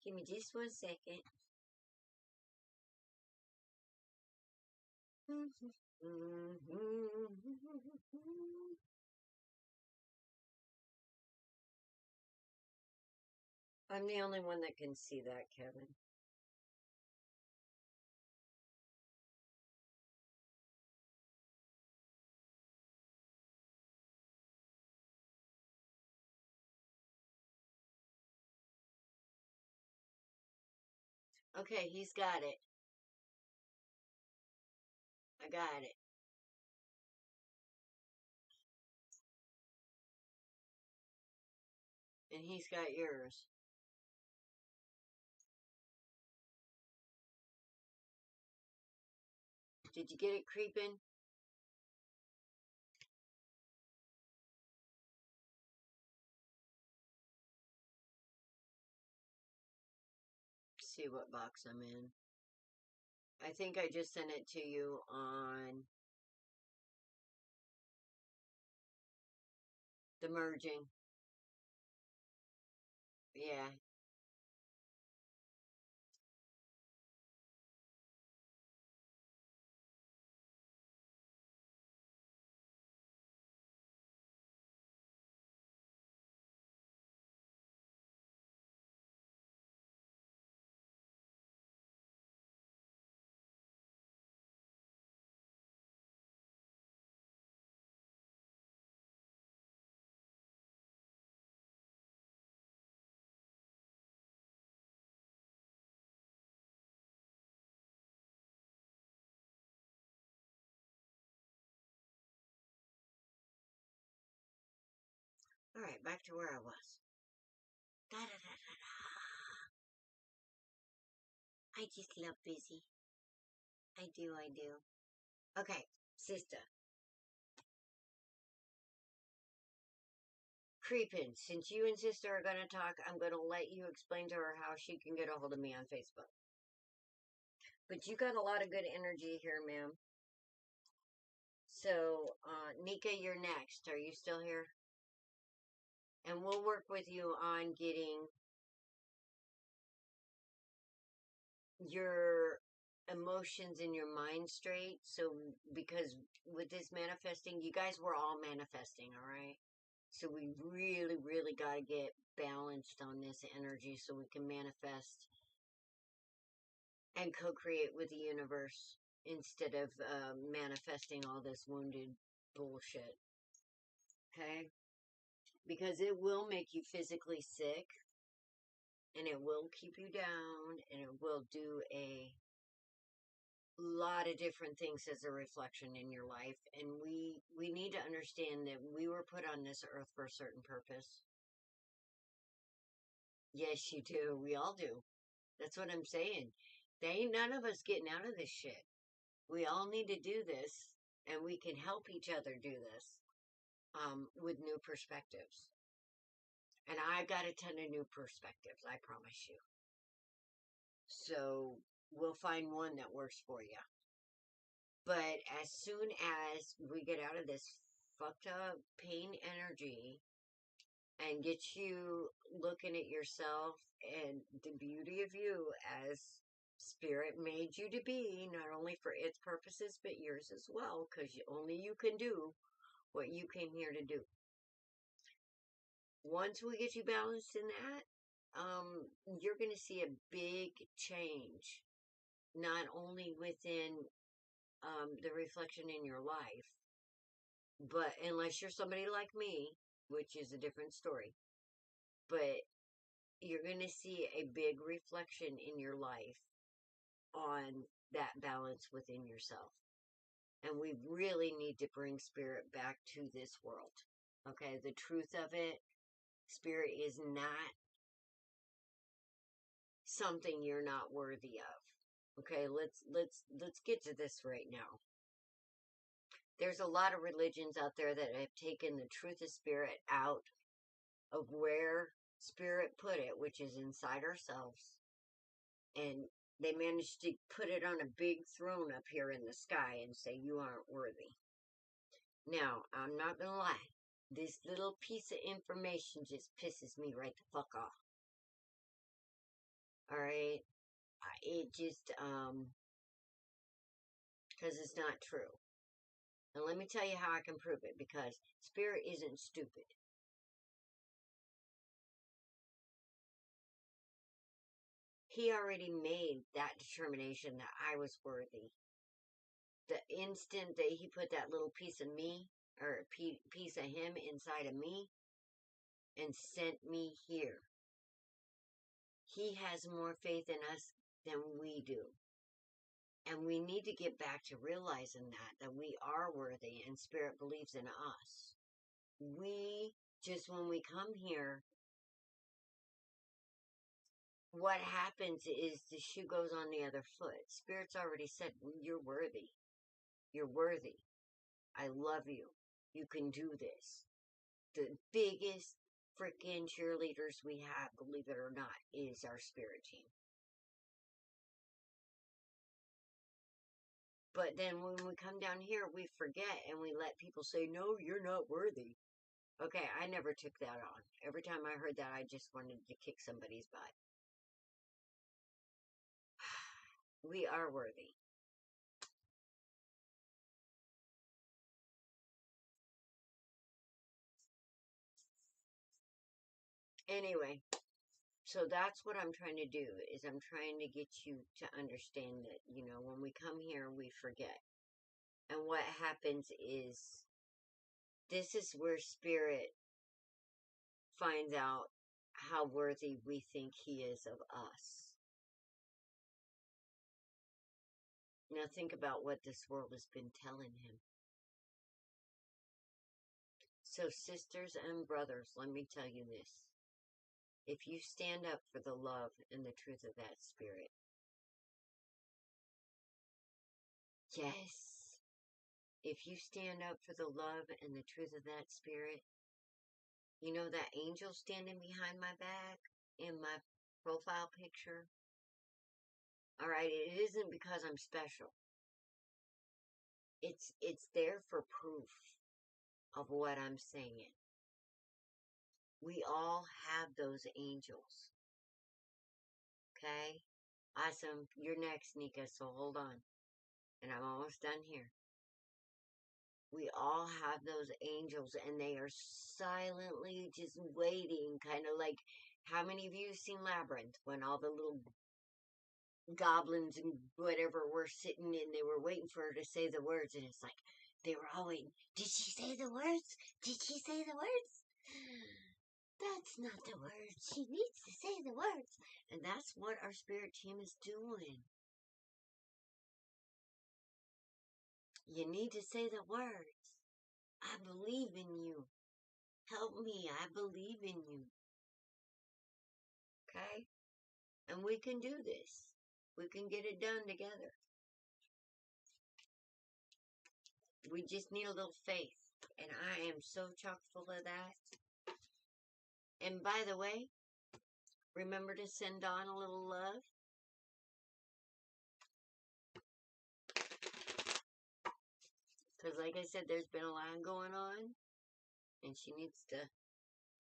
Give me just 1 second. I'm the only one that can see that, Kevin. Okay, he's got it. I got it. And he's got yours. Did you get it creeping? See what box I'm in. I think I just sent it to you on the merging. Yeah. All right, back to where I was. Da, da, da, da, da. I just love busy. I do, I do. Okay, sister. Creepin', since you and sister are gonna talk, I'm gonna let you explain to her how she can get a hold of me on Facebook. But you got a lot of good energy here, ma'am. So, Nika, you're next. Are you still here? And we'll work with you on getting your emotions in your mind straight. So, because with this manifesting, you guys were all manifesting, all right? So we really, really got to get balanced on this energy so we can manifest and co-create with the universe instead of manifesting all this wounded bullshit. Okay? Because it will make you physically sick, and it will keep you down, and it will do a lot of different things as a reflection in your life. And we need to understand that we were put on this earth for a certain purpose. Yes, you do. We all do. That's what I'm saying. There ain't none of us getting out of this shit. We all need to do this, and we can help each other do this with new perspectives. And I got a ton of new perspectives, I promise you. So we'll find one that works for you. But as soon as we get out of this fucked up pain energy and get you looking at yourself and the beauty of you as Spirit made you to be, not only for its purposes, but yours as well, because only you can do what you came here to do. Once we get you balanced in that, you're going to see a big change, not only within the reflection in your life, but unless you're somebody like me, which is a different story, but you're going to see a big reflection in your life on that balance within yourself. And we really need to bring spirit back to this world. Okay, the truth of it, spirit is not something you're not worthy of. Okay, let's get to this right now. There's a lot of religions out there that have taken the truth of spirit out of where spirit put it, which is inside ourselves. And they managed to put it on a big throne up here in the sky and say, you aren't worthy. Now, I'm not going to lie. This little piece of information just pisses me right the fuck off. Alright? It just, because it's not true. And let me tell you how I can prove it, because spirit isn't stupid. He already made that determination that I was worthy. The instant that he put that little piece of me, or piece of him inside of me, and sent me here, he has more faith in us than we do. And we need to get back to realizing that we are worthy and spirit believes in us. We, just when we come here, what happens is the shoe goes on the other foot. Spirit's already said, you're worthy. You're worthy. I love you. You can do this. The biggest freaking cheerleaders we have, believe it or not, is our spirit team. But then when we come down here, we forget and we let people say, no, you're not worthy. Okay, I never took that on. Every time I heard that, I just wanted to kick somebody's butt. We are worthy. Anyway, so that's what I'm trying to do, is I'm trying to get you to understand that, when we come here, we forget. And what happens is, this is where spirit finds out how worthy we think he is of us. Now think about what this world has been telling him. So sisters and brothers, let me tell you this. If you stand up for the love and the truth of that spirit, yes, if you stand up for the love and the truth of that spirit, you know that angel standing behind my back in my profile picture? Alright, it isn't because I'm special. It's there for proof of what I'm saying. We all have those angels. Okay? Awesome. You're next, Nika, so hold on. And I'm almost done here. we all have those angels, and they are silently just waiting, kind of like, how many of you have seen Labyrinth, when all the little goblins and whatever were sitting and they were waiting for her to say the words, and it's like, they were all waiting. Did she say the words? Did she say the words? That's not the words. She needs to say the words. And that's what our spirit team is doing. You need to say the words. I believe in you. Help me. I believe in you. Okay? And we can do this. We can get it done together. We just need a little faith. And I am so chock full of that. And by the way, remember to send Dawn a little love. Because like I said, there's been a lot going on. And she needs to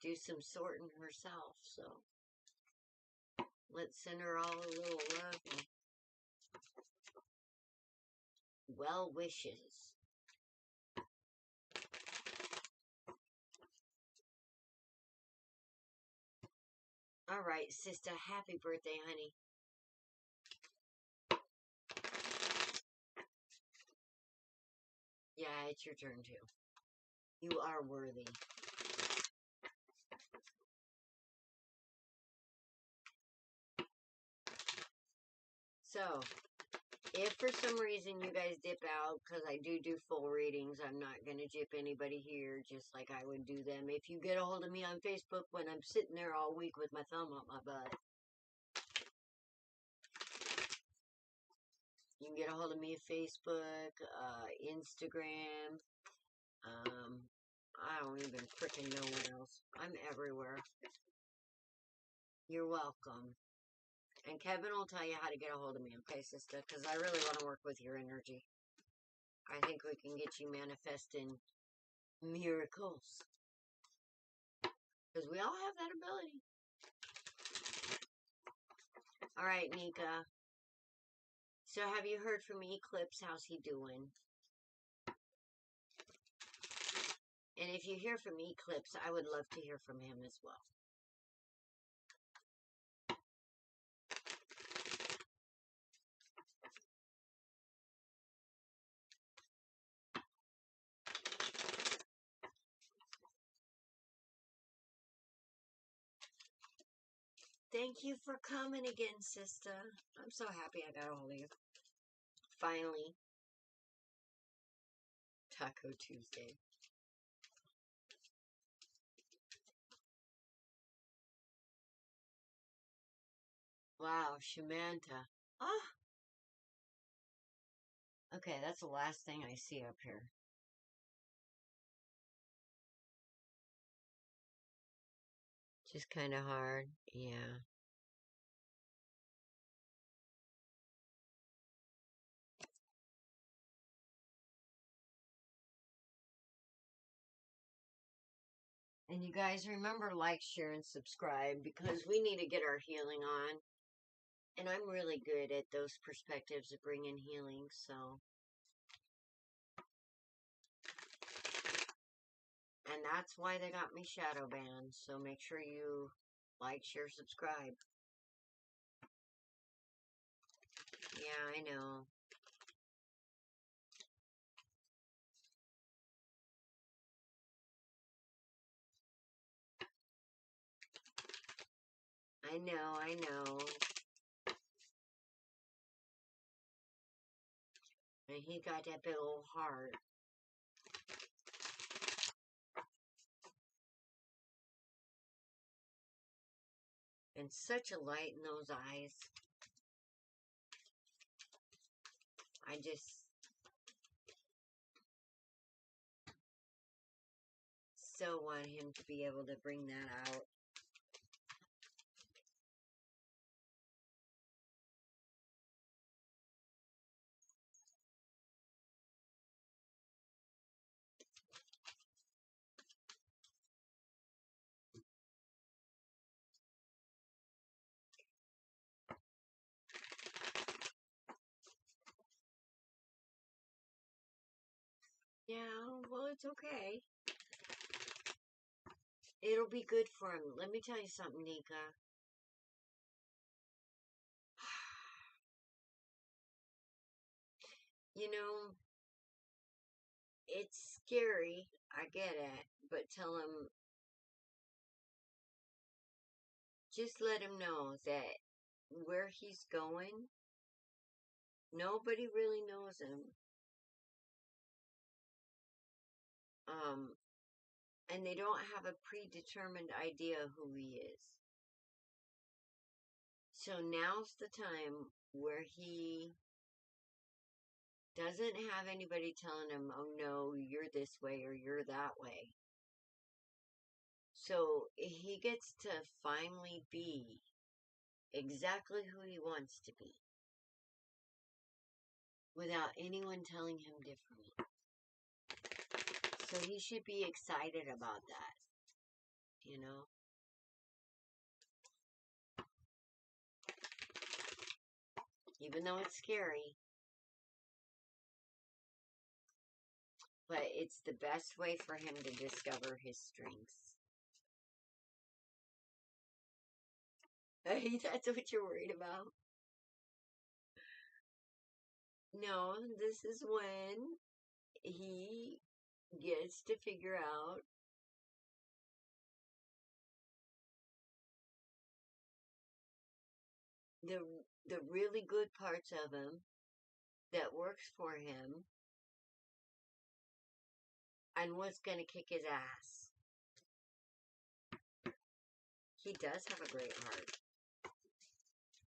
do some sorting herself. So let's send her all a little love and well wishes. All right, sister, happy birthday, honey. Yeah, it's your turn too. You are worthy. So, if for some reason you guys dip out, because I do full readings, I'm not going to jip anybody here just like I would do them. If you get a hold of me on Facebook when I'm sitting there all week with my thumb up my butt, you can get a hold of me at Facebook, Instagram. I don't even freaking know what else. I'm everywhere. You're welcome. And Kevin will tell you how to get a hold of me, okay, sister? Because I really want to work with your energy. I think we can get you manifesting miracles. Because we all have that ability. All right, Nika. So have you heard from Eclipse? How's he doing? And if you hear from Eclipse, I would love to hear from him as well. Thank you for coming again, sister. I'm so happy I got a hold of you. Finally. Taco Tuesday. Wow, Shamanta. Oh. Okay, that's the last thing I see up here. Just kind of hard. Yeah. And you guys remember, like, share, and subscribe, because we need to get our healing on. And I'm really good at those perspectives of bringing healing, so. And that's why they got me shadow banned. So make sure you like, share, subscribe. Yeah, I know. I know, I know. And he got that big old heart. And such a light in those eyes. I just so want him to be able to bring that out. Yeah, well, it's okay. It'll be good for him. Let me tell you something, Nika. You know, it's scary. I get it. But tell him, just let him know that where he's going, nobody really knows him. Um, and they don't have a predetermined idea who he is. So now's the time where he doesn't have anybody telling him, oh no, you're this way or you're that way. So he gets to finally be exactly who he wants to be without anyone telling him differently. So he should be excited about that, you know? Even though it's scary. But it's the best way for him to discover his strengths. Hey, that's what you're worried about? No, this is when he gets to figure out the the really good parts of him that works for him and what's going to kick his ass. He does have a great heart,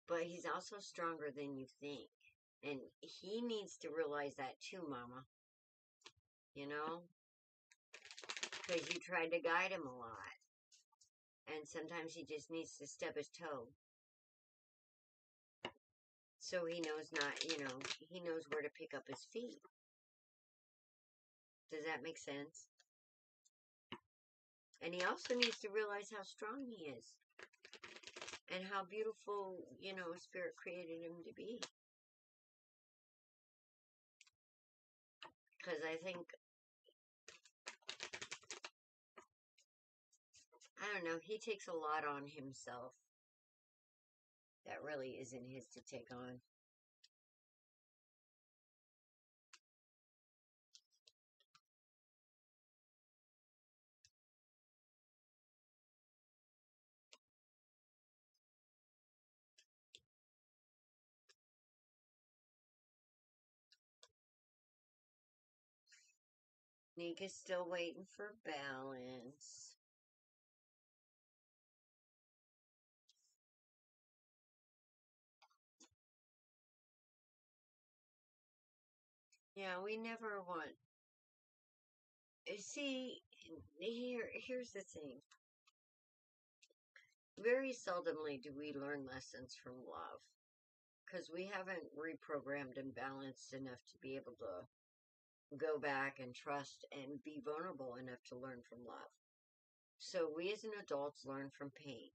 but he's also stronger than you think. And he needs to realize that too, Mama. You know? Because you tried to guide him a lot. And sometimes he just needs to stub his toe. So he knows he knows where to pick up his feet. Does that make sense? And he also needs to realize how strong he is. And how beautiful, Spirit created him to be. Because I think, I don't know, he takes a lot on himself that really isn't his to take on. Nika's still waiting for balance. Yeah, we never want. See, here's the thing. Very seldomly do we learn lessons from love. Because we haven't reprogrammed and balanced enough to be able to go back and trust and be vulnerable enough to learn from love. So we as an adults learn from pain.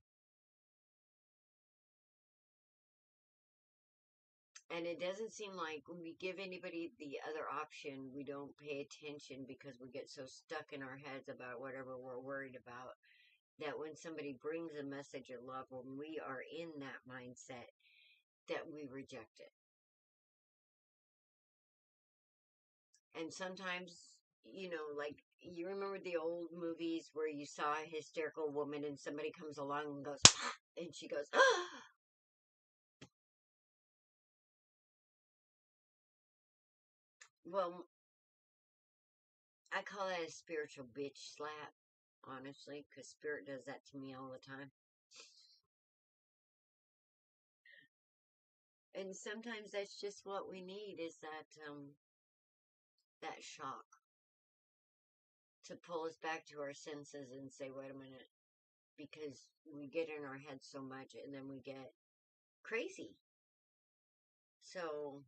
And it doesn't seem like when we give anybody the other option, we don't pay attention because we get so stuck in our heads about whatever we're worried about, that when somebody brings a message of love, when we are in that mindset, that we reject it. And sometimes, like, you remember the old movies where you saw a hysterical woman and somebody comes along and goes, ah, and she goes, ah! Well, I call that a spiritual bitch slap, honestly, because Spirit does that to me all the time. And sometimes that's just what we need, is that shock to pull us back to our senses and say, wait a minute, because we get in our head so much and then we get crazy. So,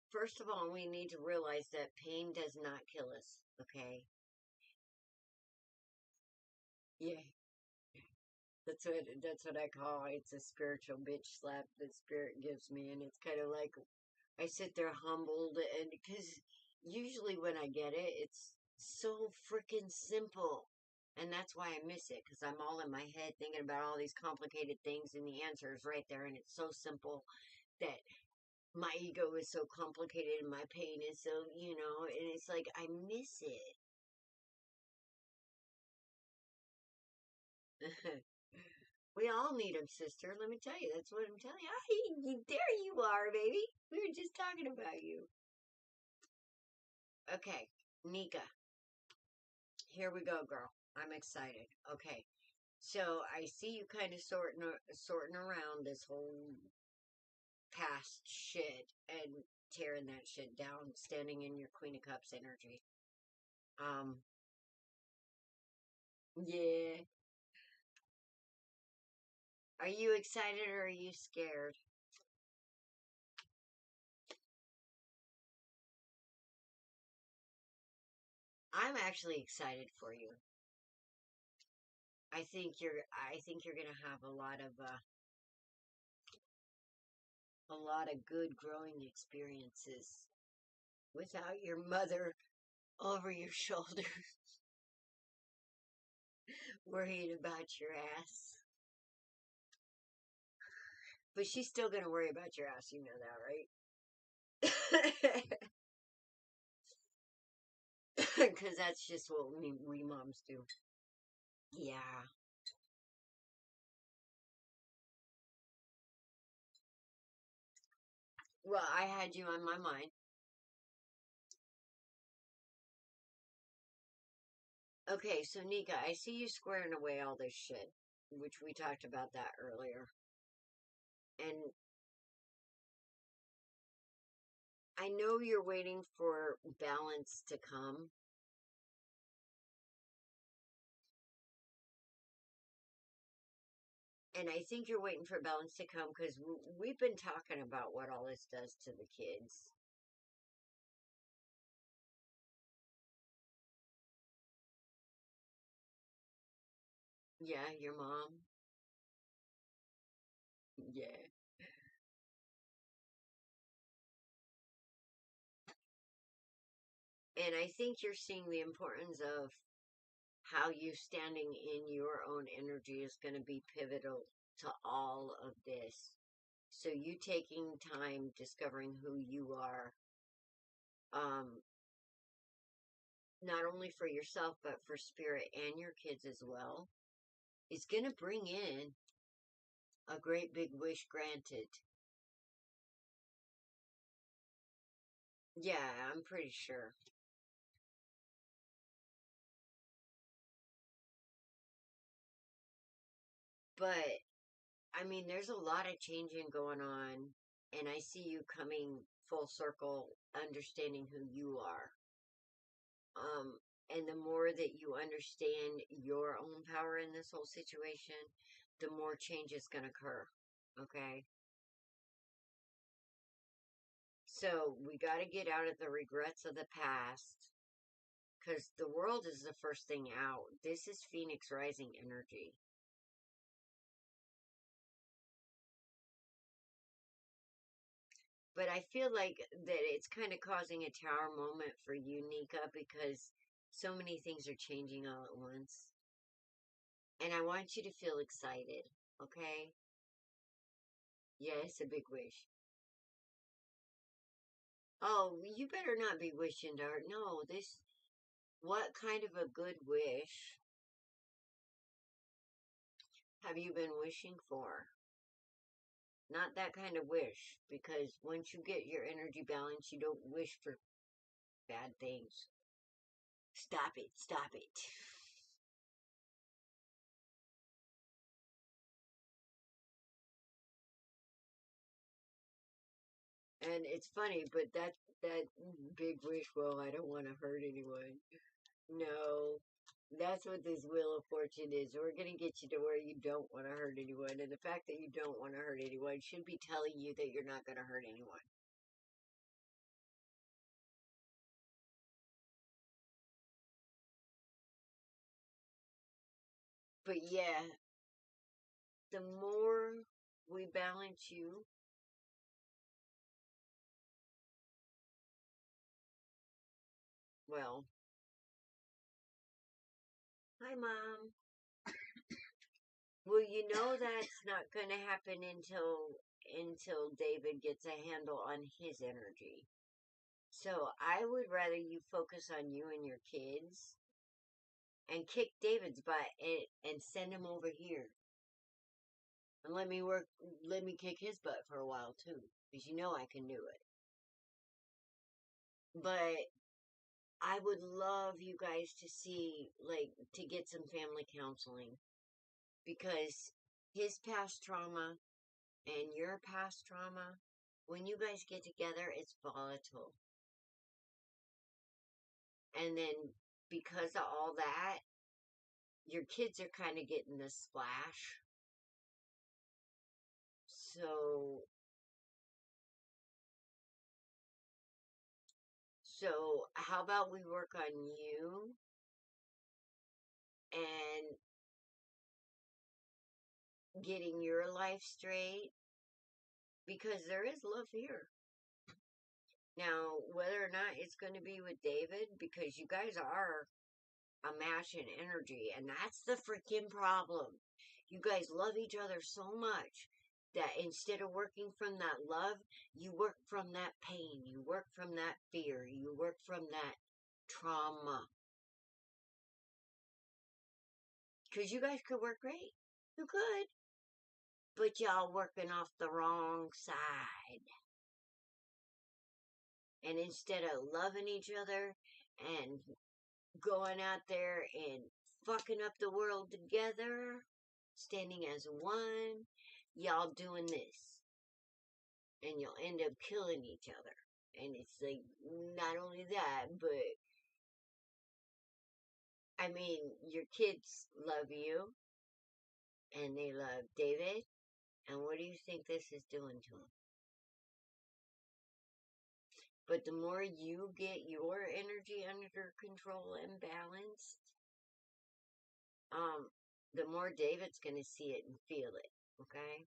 first of all, we need to realize that pain does not kill us, okay? Yeah. That's what I call it. It's a spiritual bitch slap that Spirit gives me, and it's kind of like I sit there humbled, and because usually when I get it, it's so freaking simple. And that's why I miss it, because I'm all in my head thinking about all these complicated things, and the answer is right there, and it's so simple that my ego is so complicated, and my pain is so, and it's like I miss it. We all need them, sister. Let me tell you. That's what I'm telling you. There you are, baby. We were just talking about you. Okay, Nika. Here we go, girl. I'm excited. Okay. So I see you kind of sorting around this whole past shit and tearing that shit down, standing in your Queen of Cups energy. Um, yeah. Are you excited or are you scared? I'm actually excited for you. I think you're gonna have a lot of good growing experiences without your mother over your shoulder worrying about your ass. But she's still gonna worry about your ass, you know that, right? Because that's just what we moms do. Yeah. Well, I had you on my mind. Okay, so Nika, I see you squaring away all this shit, which we talked about that earlier. And I know you're waiting for balance to come. And I think you're waiting for balance to come because we've been talking about what all this does to the kids. Yeah, your mom. Yeah. And I think you're seeing the importance of how you standing in your own energy is going to be pivotal to all of this. So you taking time discovering who you are, um, not only for yourself but for spirit and your kids as well, is going to bring in a great big wish granted. Yeah, I'm pretty sure. But I mean, there's a lot of changing going on, and I see you coming full circle, understanding who you are. Um, and the more that you understand your own power in this whole situation, the more change is going to occur. Okay? So we got to get out of the regrets of the past because the world is the first thing out. This is Phoenix Rising energy. But I feel like that it's kind of causing a tower moment for you, Nika, because so many things are changing all at once. And I want you to feel excited, okay? Yeah, it's a big wish. Oh, you better not be wishing to hurt. No, this, what kind of a good wish have you been wishing for? Not that kind of wish, because once you get your energy balance, you don't wish for bad things. Stop it, stop it. And it's funny, but that big wish, well, I don't want to hurt anyone. No, that's what this Wheel of Fortune is. We're going to get you to where you don't want to hurt anyone. And the fact that you don't want to hurt anyone should be telling you that you're not going to hurt anyone. But yeah, the more we balance you, Well, hi, Mom. Well, you know that's not going to happen until David gets a handle on his energy. So I would rather you focus on you and your kids and kick David's butt and send him over here. And let me kick his butt for a while too. Because you know I can do it. But I would love you guys to see, like, to get some family counseling. Because his past trauma and your past trauma, when you guys get together, it's volatile. And then because of all that, your kids are kind of getting the splash. So how about we work on you and getting your life straight? Because there is love here. Now, whether or not it's going to be with David, because you guys are a match in energy, and that's the freaking problem. You guys love each other so much that instead of working from that love, you work from that pain, you work from that fear, you work from that trauma. Because you guys could work great. You could. But y'all working off the wrong side. And instead of loving each other and going out there and fucking up the world together, standing as one, y'all doing this. And you'll end up killing each other. And it's like, not only that, but, I mean, your kids love you, and they love David, and what do you think this is doing to them? But the more you get your energy under control and balanced, the more David's going to see it and feel it, okay?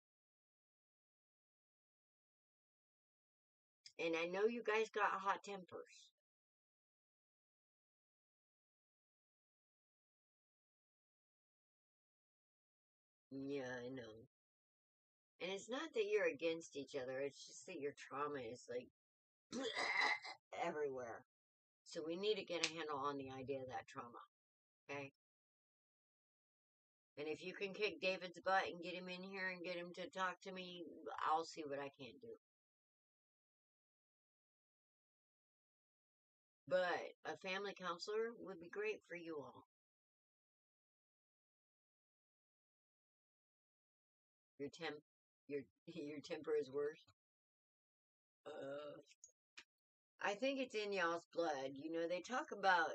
And I know you guys got hot tempers. Yeah, I know. And it's not that you're against each other, it's just that your trauma is like everywhere. So we need to get a handle on the idea of that trauma, okay? And if you can kick David's butt and get him in here and get him to talk to me, I'll see what I can do. But a family counselor would be great for you all. Your temp, your your temper is worse. I think it's in y'all's blood. You know, they talk about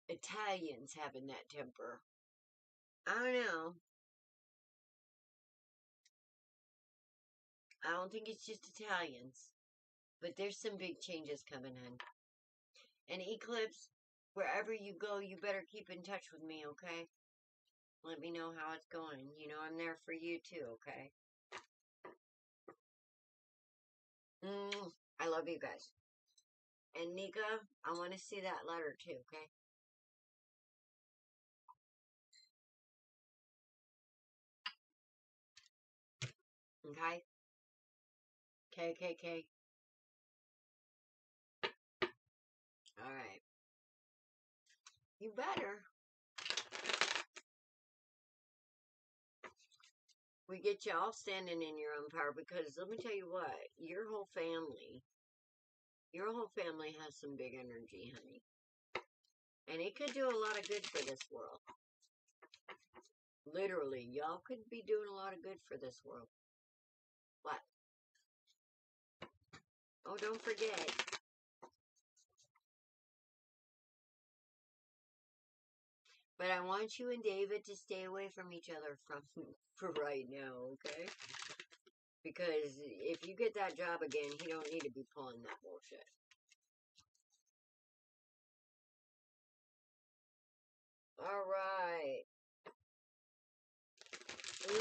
Italians having that temper. I don't know. I don't think it's just Italians. But there's some big changes coming in. And Eclipse, wherever you go, you better keep in touch with me, okay? Let me know how it's going. You know, I'm there for you too, okay? I love you guys. And Nika, I want to see that letter too, okay? Okay? KKK. Alright. You better. We get you all standing in your own power because let me tell you what, your whole family has some big energy, honey. And it could do a lot of good for this world. Literally, y'all could be doing a lot of good for this world. What? Oh, don't forget. But I want you and David to stay away from each other for right now, okay? Because if you get that job again, he don't need to be pulling that bullshit. Alright.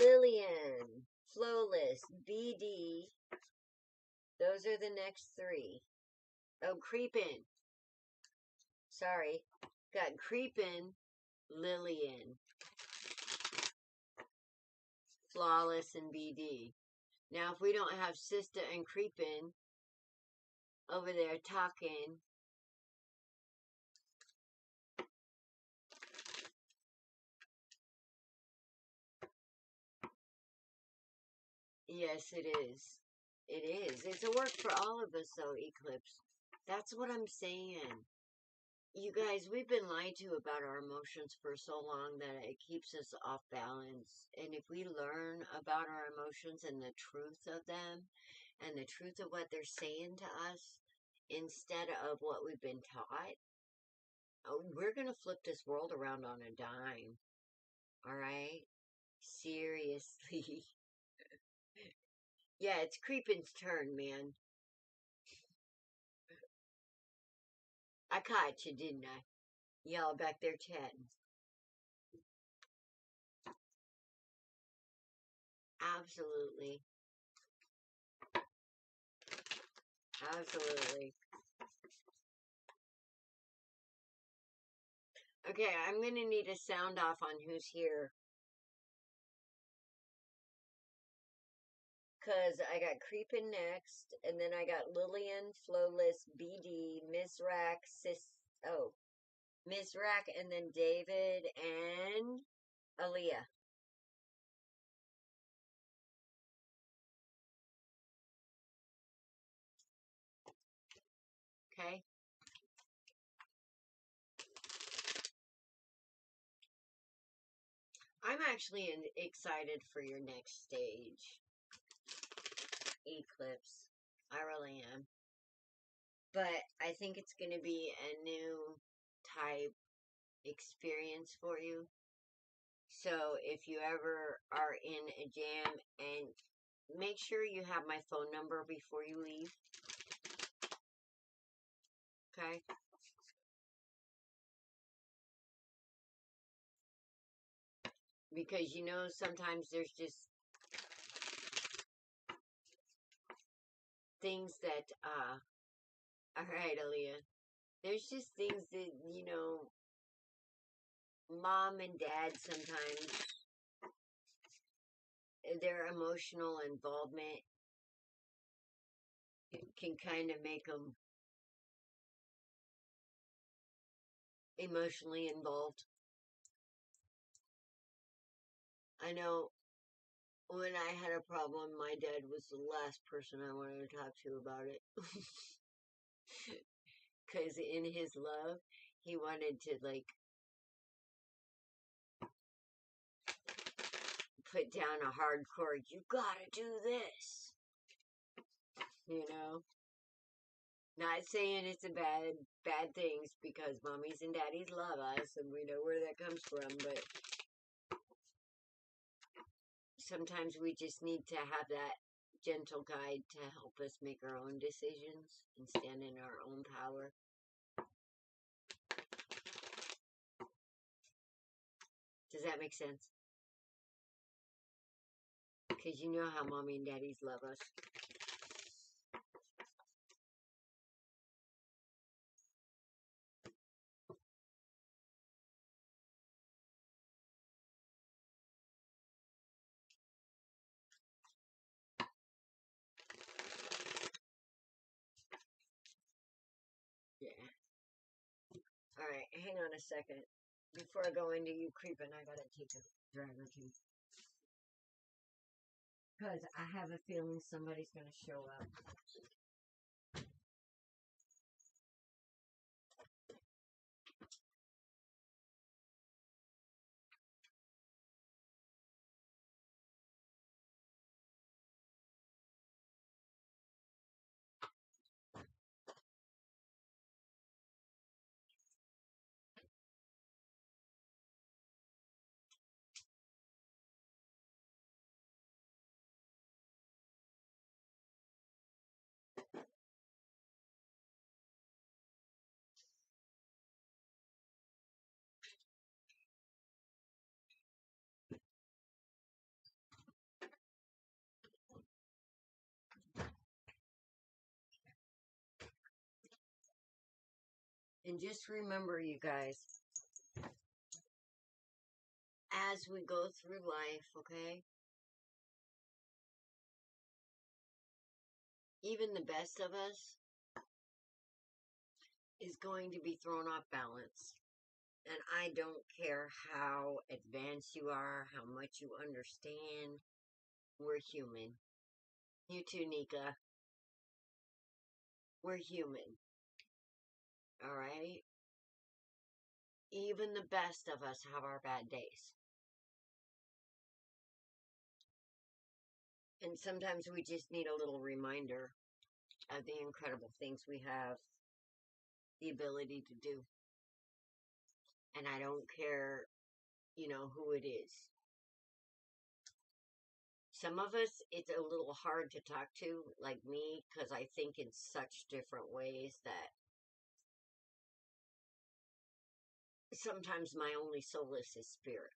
Lillian, Flawless, BD. Those are the next three. Oh, Creepin'. sorry, got creeping Lillian, flawless, and BD. Now, if we don't have Sista and creeping over there talking, yes, it is. It is. It's a work for all of us, though, Eclipse. That's what I'm saying. You guys, we've been lied to about our emotions for so long that it keeps us off balance. And if we learn about our emotions and the truth of them and the truth of what they're saying to us instead of what we've been taught, we're going to flip this world around on a dime. All right? Seriously. Yeah, it's Creepin's turn, man. I caught you, didn't I? Y'all back there chatting. Absolutely. Absolutely. Okay, I'm going to need a sound off on who's here. Because I got Creepin' next, and then I got Lillian, Flowless, BD, Miss Rack, Miss Rack, and then David and Aaliyah. Okay? I'm actually excited for your next stage, Eclipse. I really am. But I think it's going to be a new type experience for you. So if you ever are in a jam, and make sure you have my phone number before you leave. Okay? Because sometimes there's just things that, alright, Aaliyah. There's just things that, mom and dad sometimes, their emotional involvement can kind of make them emotionally involved. I know when I had a problem, my dad was the last person I wanted to talk to about it. Because in his love, he wanted to, put down a hardcore, you gotta do this. Not saying it's a bad things, because mommies and daddies love us and we know where that comes from, but sometimes we just need to have that gentle guide to help us make our own decisions and stand in our own power. Does that make sense? Because you know how mommy and daddies love us. Yeah. Alright, hang on a second. Before I go into you creeping, I gotta take a driver key. Because I have a feeling somebody's gonna show up. And just remember, you guys, as we go through life, okay, even the best of us is going to be thrown off balance. And I don't care how advanced you are, how much you understand. We're human. You too, Nika. We're human. Alright? Even the best of us have our bad days. And sometimes we just need a little reminder of the incredible things we have the ability to do. And I don't care, who it is. Some of us, it's a little hard to talk to, like me, because I think in such different ways that sometimes my only solace is spirit.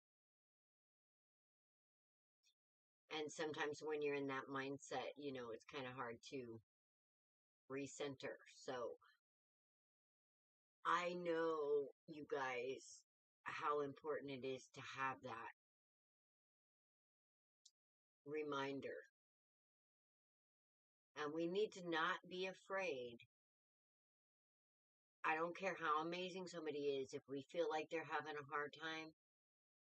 And sometimes when you're in that mindset, it's kind of hard to recenter. So I know, you guys, how important it is to have that reminder. And we need to not be afraid. I don't care how amazing somebody is. If we feel like they're having a hard time,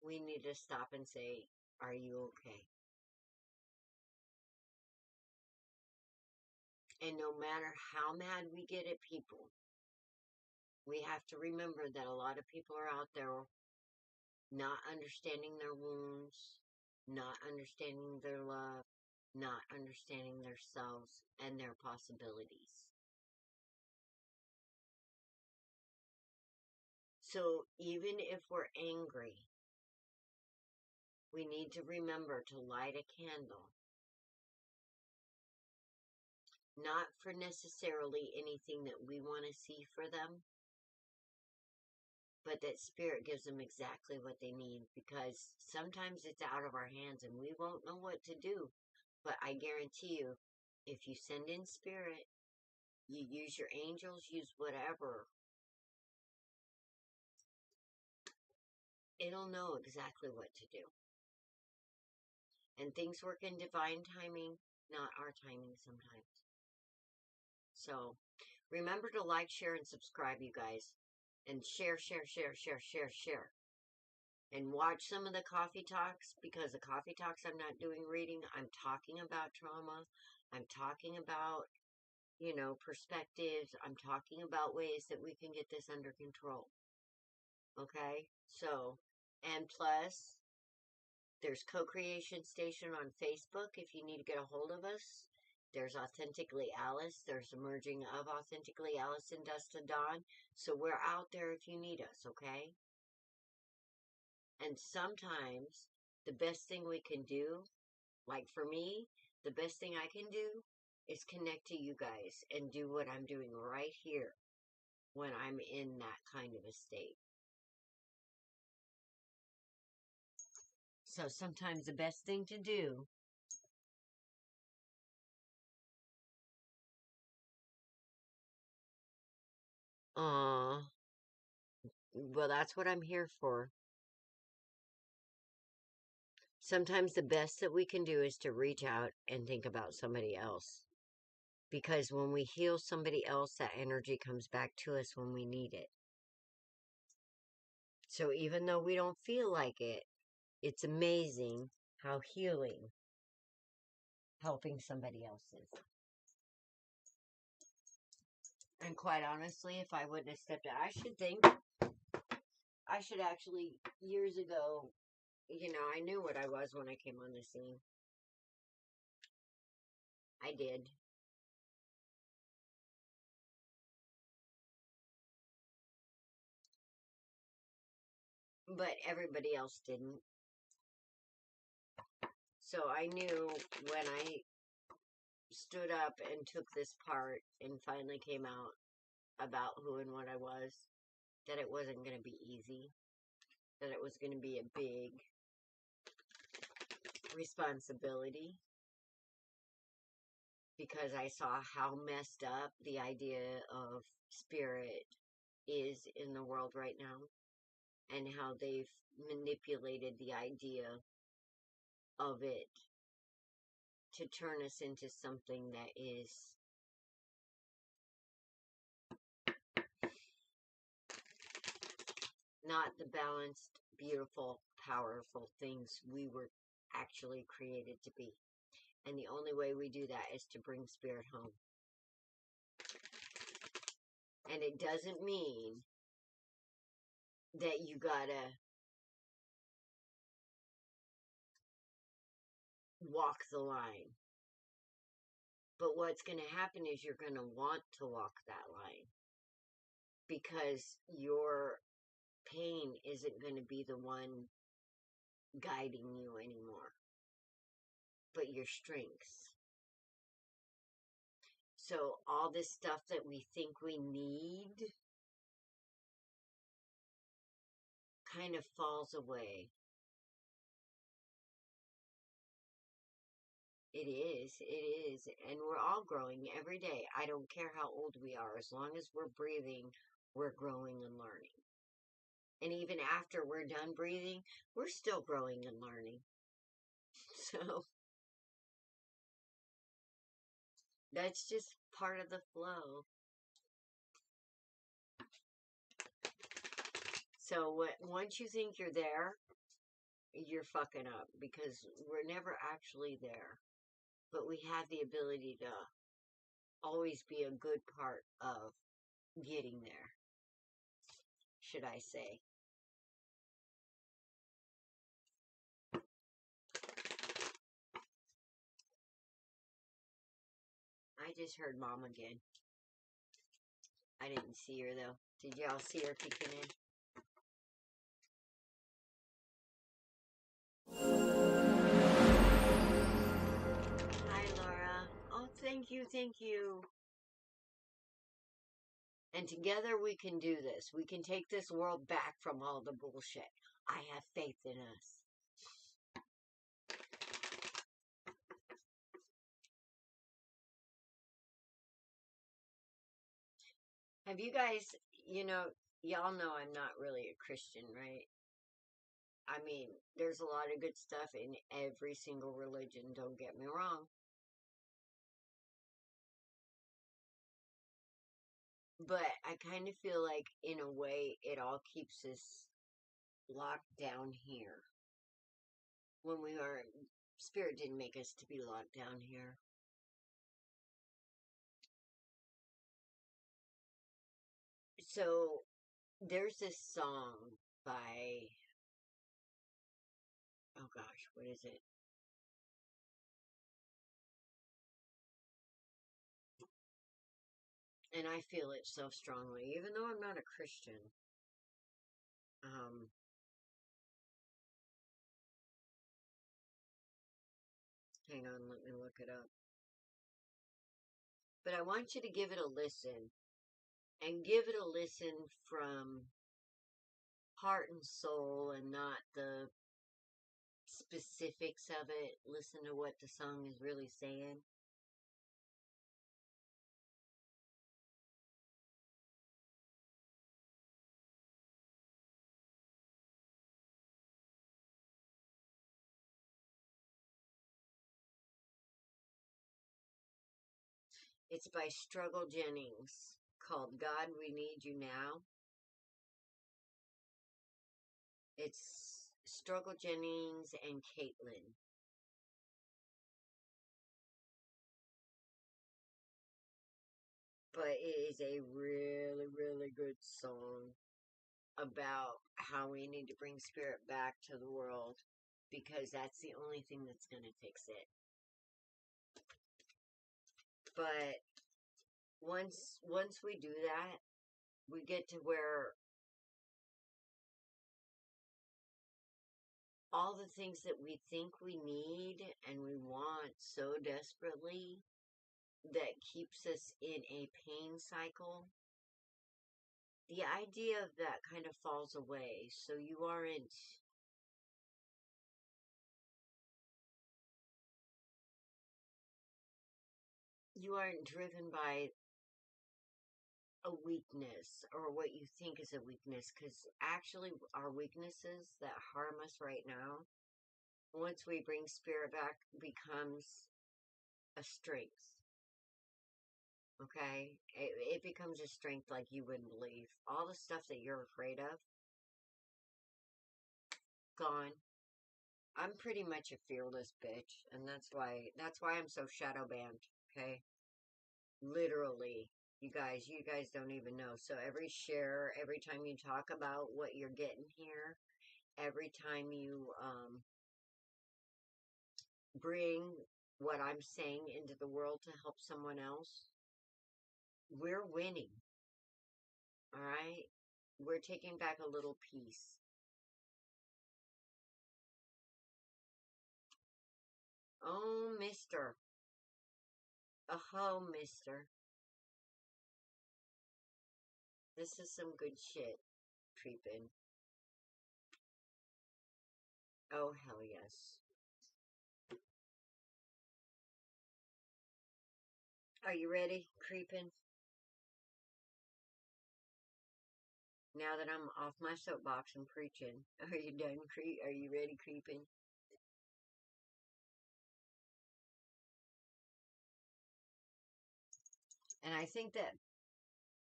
we need to stop and say, are you okay? And no matter how mad we get at people, we have to remember that a lot of people are out there not understanding their wounds, not understanding their love, not understanding themselves and their possibilities. So even if we're angry, we need to remember to light a candle. Not for necessarily anything that we want to see for them, but that spirit gives them exactly what they need, because sometimes it's out of our hands and we won't know what to do. But I guarantee you, if you send in spirit, you use your angels, use whatever, it'll know exactly what to do. And things work in divine timing, not our timing sometimes. So remember to like, share, and subscribe, you guys. And share, share, share, share, share, share. And watch some of the coffee talks, because the coffee talks I'm not doing reading. I'm talking about trauma. I'm talking about, perspectives. I'm talking about ways that we can get this under control. Okay? So, and plus, there's Co-Creation Station on Facebook if you need to get a hold of us. There's Authentically Alice. There's the merging of Authentically Alice and Dust to Dawn. So we're out there if you need us, okay? And sometimes the best thing we can do, like for me, the best thing I can do is connect to you guys and do what I'm doing right here when I'm in that kind of a state. So sometimes the best thing to do, well, that's what I'm here for. Sometimes the best that we can do is to reach out and think about somebody else. Because when we heal somebody else, that energy comes back to us when we need it. So even though we don't feel like it, it's amazing how healing helping somebody else is. And quite honestly, if I wouldn't have stepped out, I should actually, years ago, I knew what I was when I came on the scene. I did. But everybody else didn't. So I knew when I stood up and took this part and finally came out about who and what I was, that it wasn't going to be easy, that it was going to be a big responsibility, because I saw how messed up the idea of spirit is in the world right now, and how they've manipulated the idea of it to turn us into something that is not the balanced, beautiful, powerful things we were actually created to be. And the only way we do that is to bring spirit home. And it doesn't mean that you gotta walk the line. But what's going to happen is you're going to want to walk that line. Because your pain isn't going to be the one guiding you anymore, but your strengths. So all this stuff that we think we need kind of falls away. It is, and we're all growing every day. I don't care how old we are, as long as we're breathing, we're growing and learning. And even after we're done breathing, we're still growing and learning. So that's just part of the flow. So once you think you're there, you're fucking up, because we're never actually there. But we have the ability to always be a good part of getting there, should I say. I just heard Mom again. I didn't see her, though. Did y'all see her kicking in? Hi, Laura. Oh, thank you, thank you. And together we can do this. We can take this world back from all the bullshit. I have faith in us. Have you guys, y'all know I'm not really a Christian, right? I mean, there's a lot of good stuff in every single religion, don't get me wrong. But I kind of feel like, in a way, it all keeps us locked down here. When we are, Spirit didn't make us to be locked down here. So, there's this song by, oh gosh, what is it? And I feel it so strongly, even though I'm not a Christian. Um, Hang on, let me look it up. But I want you to give it a listen. And give it a listen from heart and soul, and not the specifics of it. Listen to what the song is really saying. It's by Struggle Jennings, called God We Need You Now. It's Struggle Jennings and Caitlin. But it is a really, really good song about how we need to bring spirit back to the world, because that's the only thing that's going to fix it. But once we do that, we get to where all the things that we think we need and we want so desperately, that keeps us in a pain cycle, the idea of that kind of falls away. So you aren't driven by a weakness or what you think is a weakness, because actually our weaknesses that harm us right now, once we bring spirit back, becomes a strength. Okay? It becomes a strength like you wouldn't believe. All the stuff that you're afraid of, gone. I'm pretty much a fearless bitch, and that's why I'm so shadow banned, okay? Literally. You guys don't even know. So every share, every time you talk about what you're getting here, every time you bring what I'm saying into the world to help someone else, we're winning. All right? We're taking back a little piece. Oh, mister. Oh, mister. This is some good shit, creeping. Oh, hell yes. Are you ready, creeping? Now that I'm off my soapbox and preaching, are you done? Are you ready, creeping? And I think that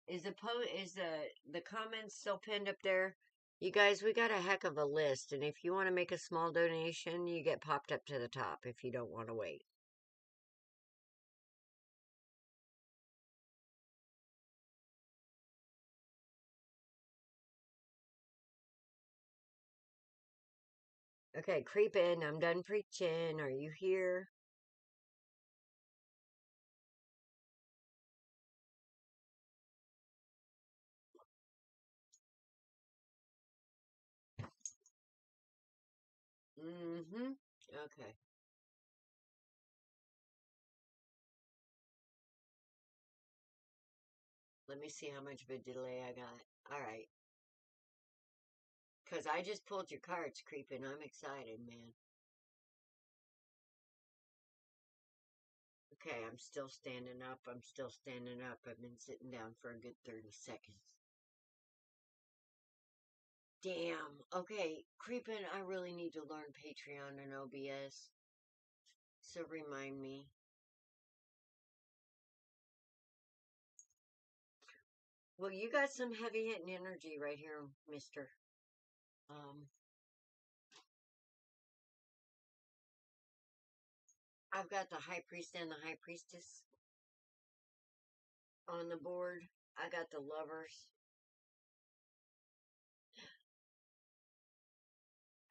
is the comments still pinned up there. You guys, we got a heck of a list, and if you want to make a small donation, you get popped up to the top if you don't want to wait. Okay, creeping. I'm done preaching. Are you here? Mm-hmm. Okay. Let me see how much of a delay I got. All right. Because I just pulled your cards, creeping. I'm excited, man. Okay, I'm still standing up. I'm still standing up. I've been sitting down for a good 30 seconds. Damn. Okay, creeping. I really need to learn Patreon and OBS. So remind me. Well, you got some heavy hitting energy right here, mister. Um, I've got the High Priest and the High Priestess on the board. I got the Lovers.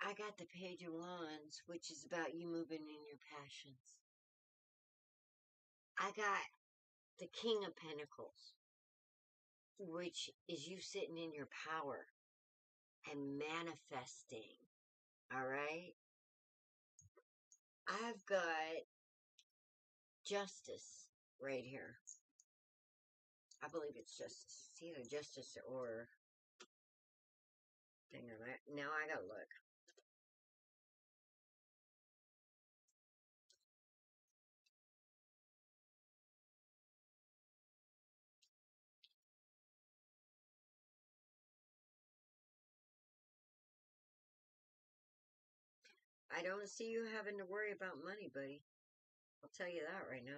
I got the Page of Wands, which is about you moving in your passions. I got the King of Pentacles, which is you sitting in your power and manifesting. All right? I've got Justice right here. I believe it's Justice. It's either Justice or... Hang on, now I gotta look. I don't see you having to worry about money, buddy. I'll tell you that right now.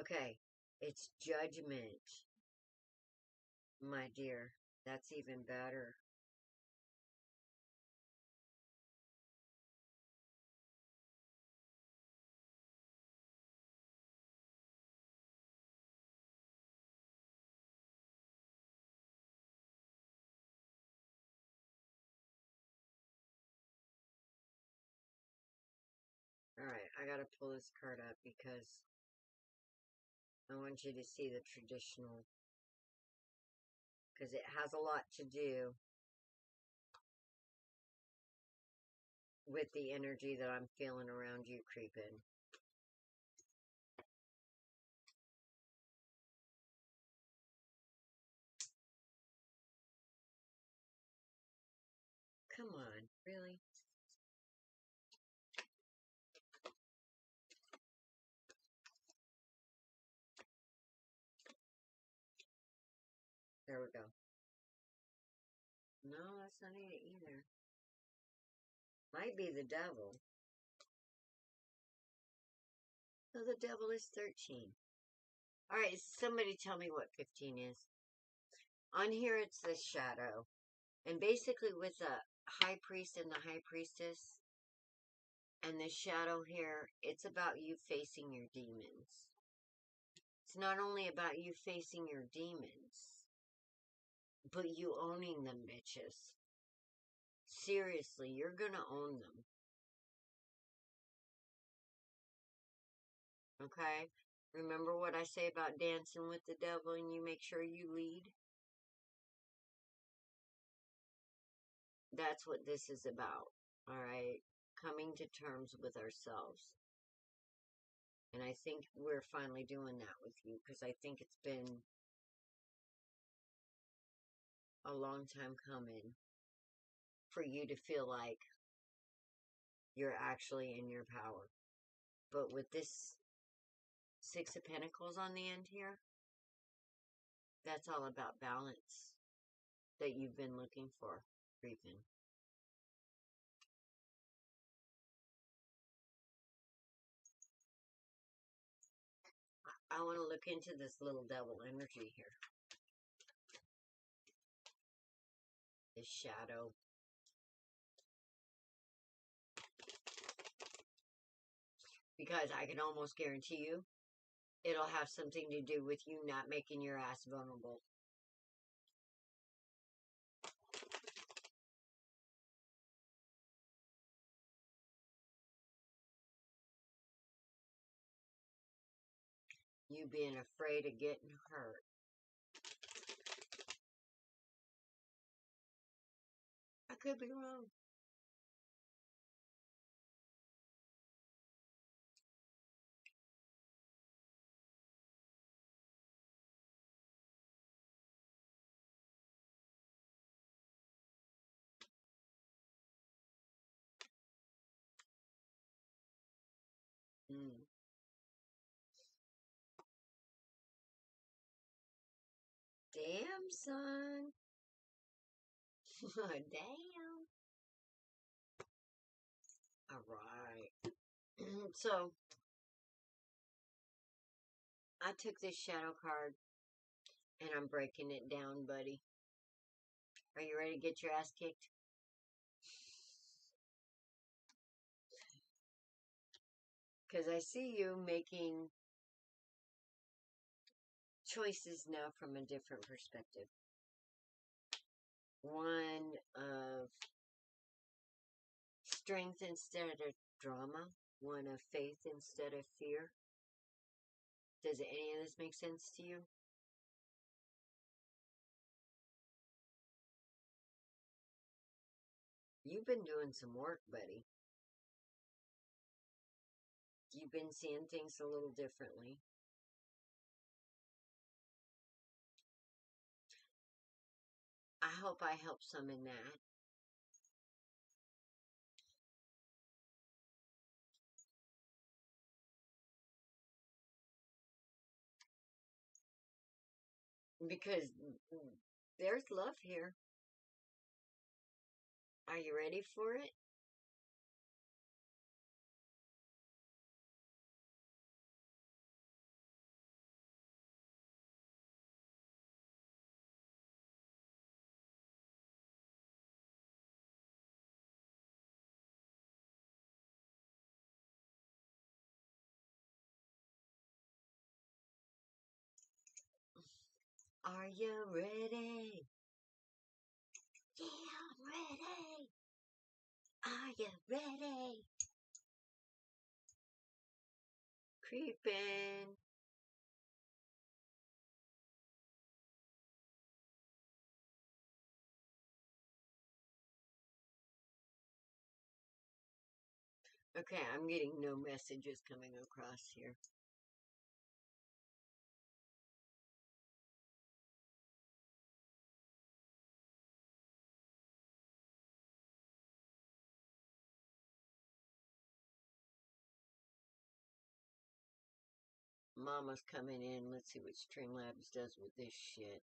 Okay, it's Judgment, my dear. That's even better. Alright, I gotta pull this card up because I want you to see the traditional. Because it has a lot to do with the energy that I'm feeling around you creeping. Come on, really? There we go. No, that's not it either. Might be the devil. So the devil is 13. Alright, somebody tell me what 15 is. On here it's the shadow. And basically with the high priest and the high priestess and the shadow here, it's about you facing your demons. It's not only about you facing your demons, but you owning them, bitches. Seriously, you're gonna own them. Okay? Remember what I say about dancing with the devil and you make sure you lead? That's what this is about. Alright? Coming to terms with ourselves. And I think we're finally doing that with you because I think it's been a long time coming for you to feel like you're actually in your power. But with this Six of Pentacles on the end here, that's all about balance that you've been looking for, Griffin. I want to look into this little devil energy here. This shadow. Because I can almost guarantee you, it'll have something to do with you not making your ass vulnerable. You being afraid of getting hurt. I could be wrong. Mm. Damn, son. Damn. Alright. So, I took this shadow card and I'm breaking it down, buddy. Are you ready to get your ass kicked? Because I see you making choices now from a different perspective. One of strength instead of drama. One of faith instead of fear. Does any of this make sense to you? You've been doing some work, buddy. You've been seeing things a little differently. I hope I help some in that. Because there's love here. Are you ready for it? Are you ready? Yeah, I'm ready. Are you ready? Creeping. Okay, I'm getting no messages coming across here. Mama's coming in. Let's see what Streamlabs does with this shit.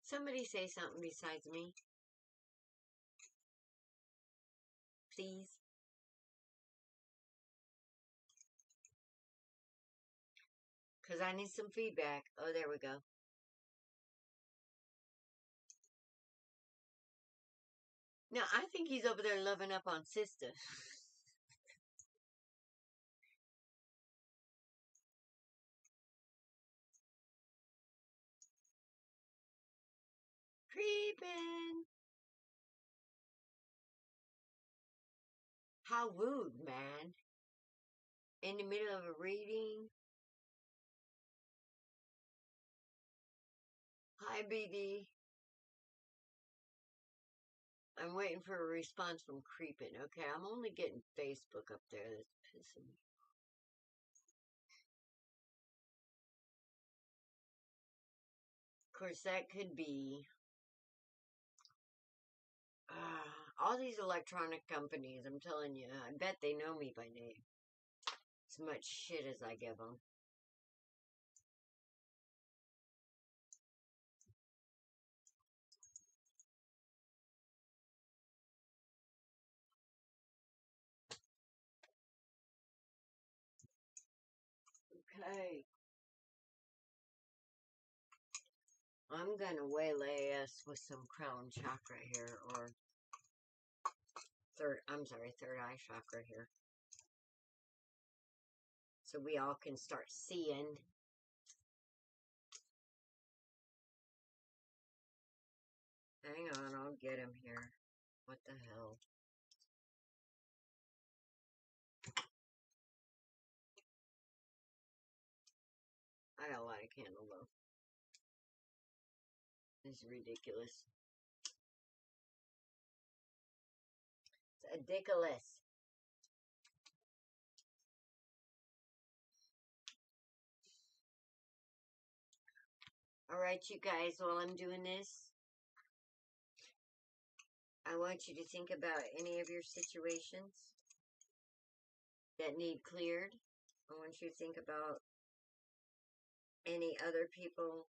Somebody say something besides me, please. Because I need some feedback. Oh, there we go. Now, I think he's over there loving up on Sister. Creeping. How rude, man. In the middle of a reading. Hi, BD. I'm waiting for a response from Creeping. Okay, I'm only getting Facebook up there. That's pissing me. Of course, that could be all these electronic companies. I'm telling you, I bet they know me by name. As much shit as I give them. Okay. I'm gonna waylay us with some crown chakra here, or third eye chakra here. So we all can start seeing. Hang on, I'll get him here. What the hell? I got a lot of candle though. It's ridiculous. It's ridiculous. Alright, you guys, while I'm doing this, I want you to think about any of your situations that need cleared. I want you to think about any other people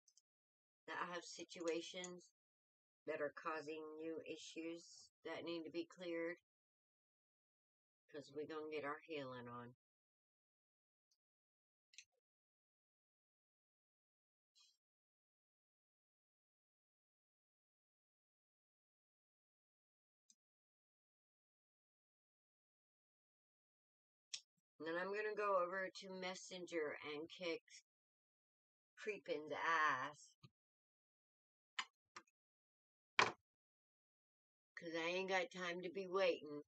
that have situations that are causing you issues that need to be cleared. Because we're going to get our healing on. And then I'm going to go over to Messenger and kick Creepin's ass. Because I ain't got time to be waiting.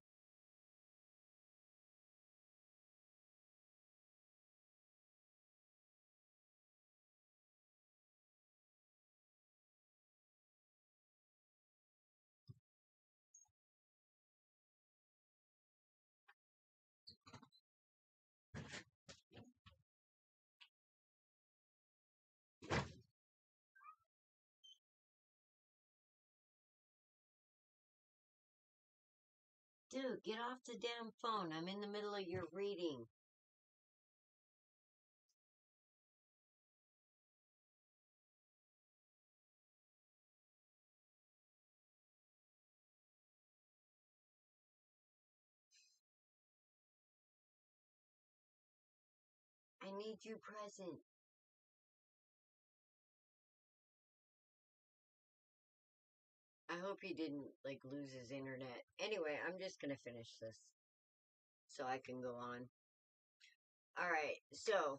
Dude, get off the damn phone. I'm in the middle of your reading. I need you present. I hope he didn't, like, lose his internet. Anyway, I'm just gonna finish this. So I can go on. Alright, so.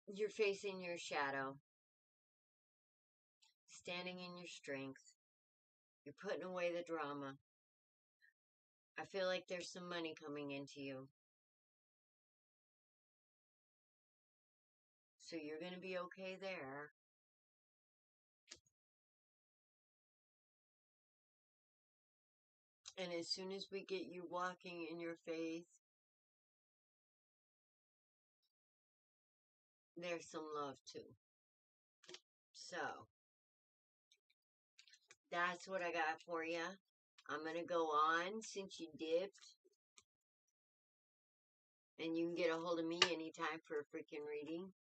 You're facing your shadow. Standing in your strength. You're putting away the drama. I feel like there's some money coming into you. So you're going to be okay there. And as soon as we get you walking in your faith, there's some love too. So, that's what I got for you. I'm going to go on since you dipped. And you can get a hold of me anytime for a freaking reading.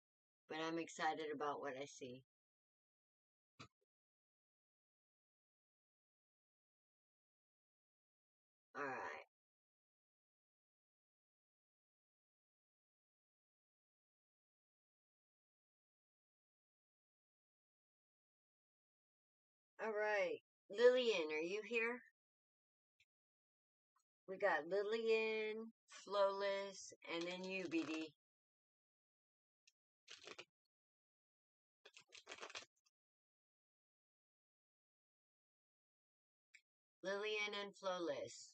But I'm excited about what I see. Alright. Alright. Lillian, are you here? We got Lillian, Flawless, and then you, BD. Lillian and Flawless.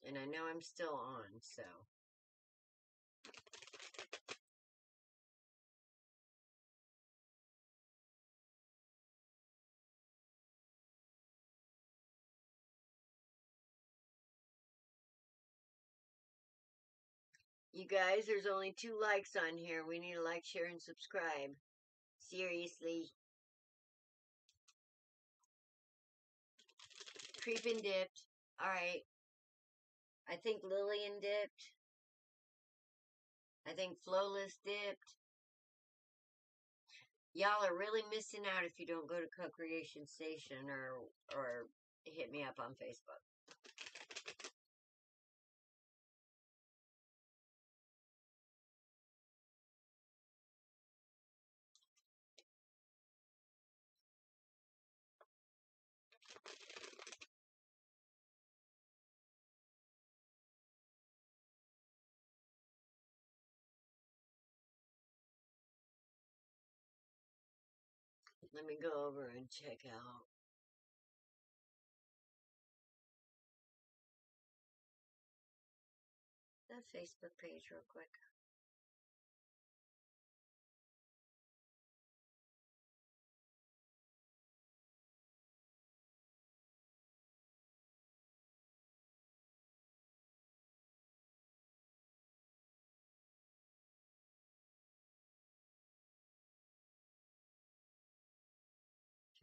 And I know I'm still on, so. You guys, there's only 2 likes on here. We need to like, share, and subscribe. Seriously. Creeping dipped. Alright. I think Lillian dipped. I think Flawless dipped. Y'all are really missing out if you don't go to Co-Creation Station or hit me up on Facebook. Let me go over and check out the Facebook page real quick.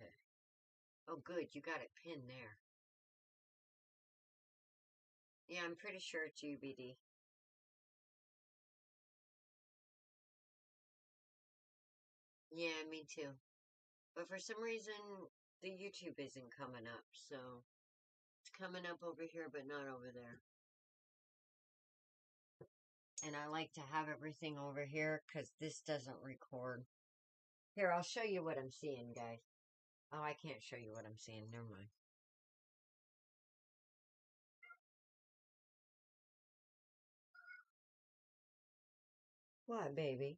Okay. Oh, good. You got it pinned there. Yeah, I'm pretty sure it's UBD. Yeah, me too. But for some reason, the YouTube isn't coming up, so it's coming up over here, but not over there. And I like to have everything over here because this doesn't record. Here, I'll show you what I'm seeing, guys. Oh, I can't show you what I'm seeing. Never mind. What, baby?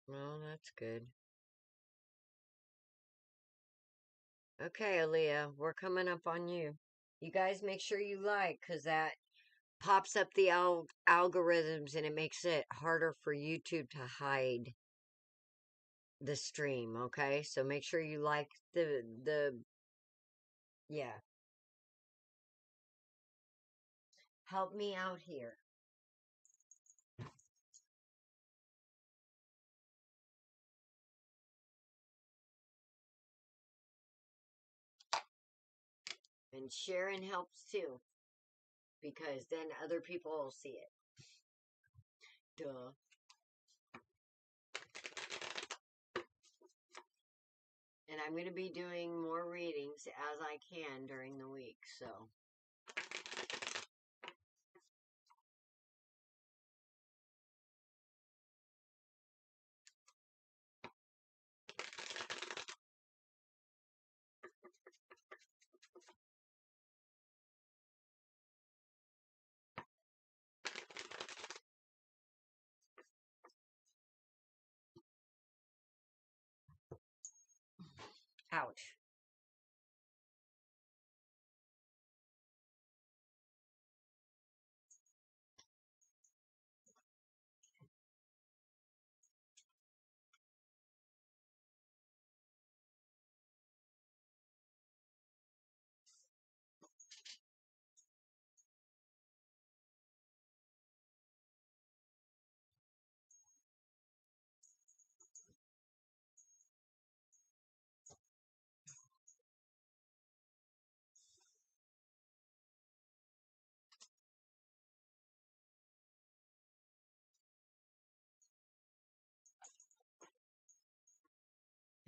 Well, that's good. Okay, Aaliyah, we're coming up on you. You guys make sure you like, because that pops up the algorithms and it makes it harder for YouTube to hide the stream, okay? So make sure you like yeah. Help me out here. And sharing helps too, because then other people will see it. Duh. And I'm going to be doing more readings as I can during the week, so. Ouch.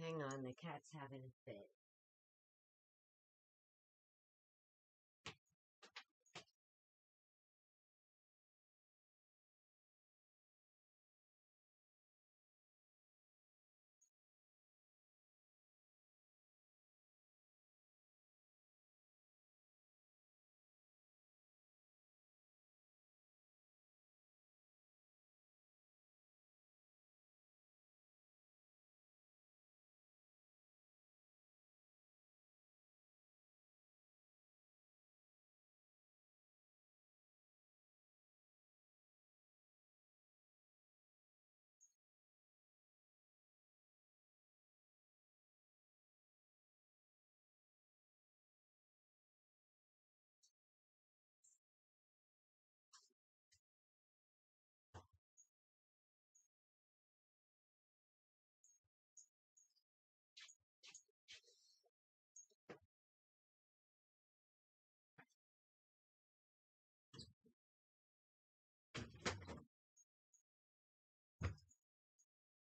Hang on, the cat's having a fit.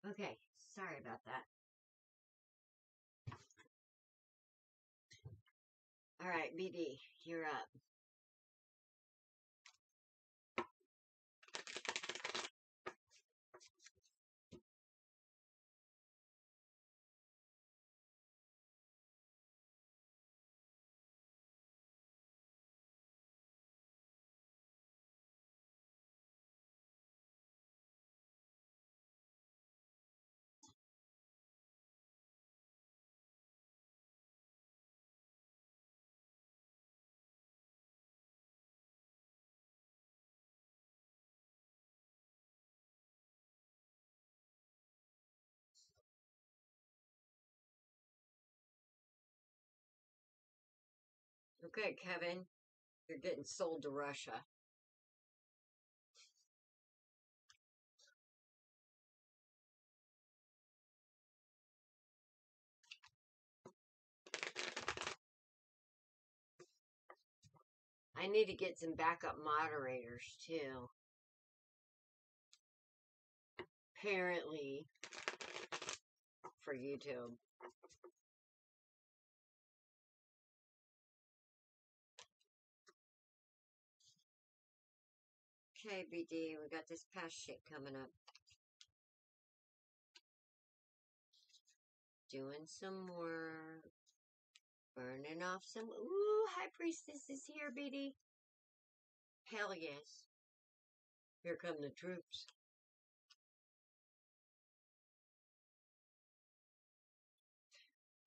Okay, sorry about that. Alright, BD, you're up. Okay, Kevin, you're getting sold to Russia. I need to get some backup moderators, too. Apparently, for YouTube. Okay, BD, we got this past shit coming up. Doing some more. Burning off some. Ooh, High Priestess is here, BD. Hell yes. Here come the troops.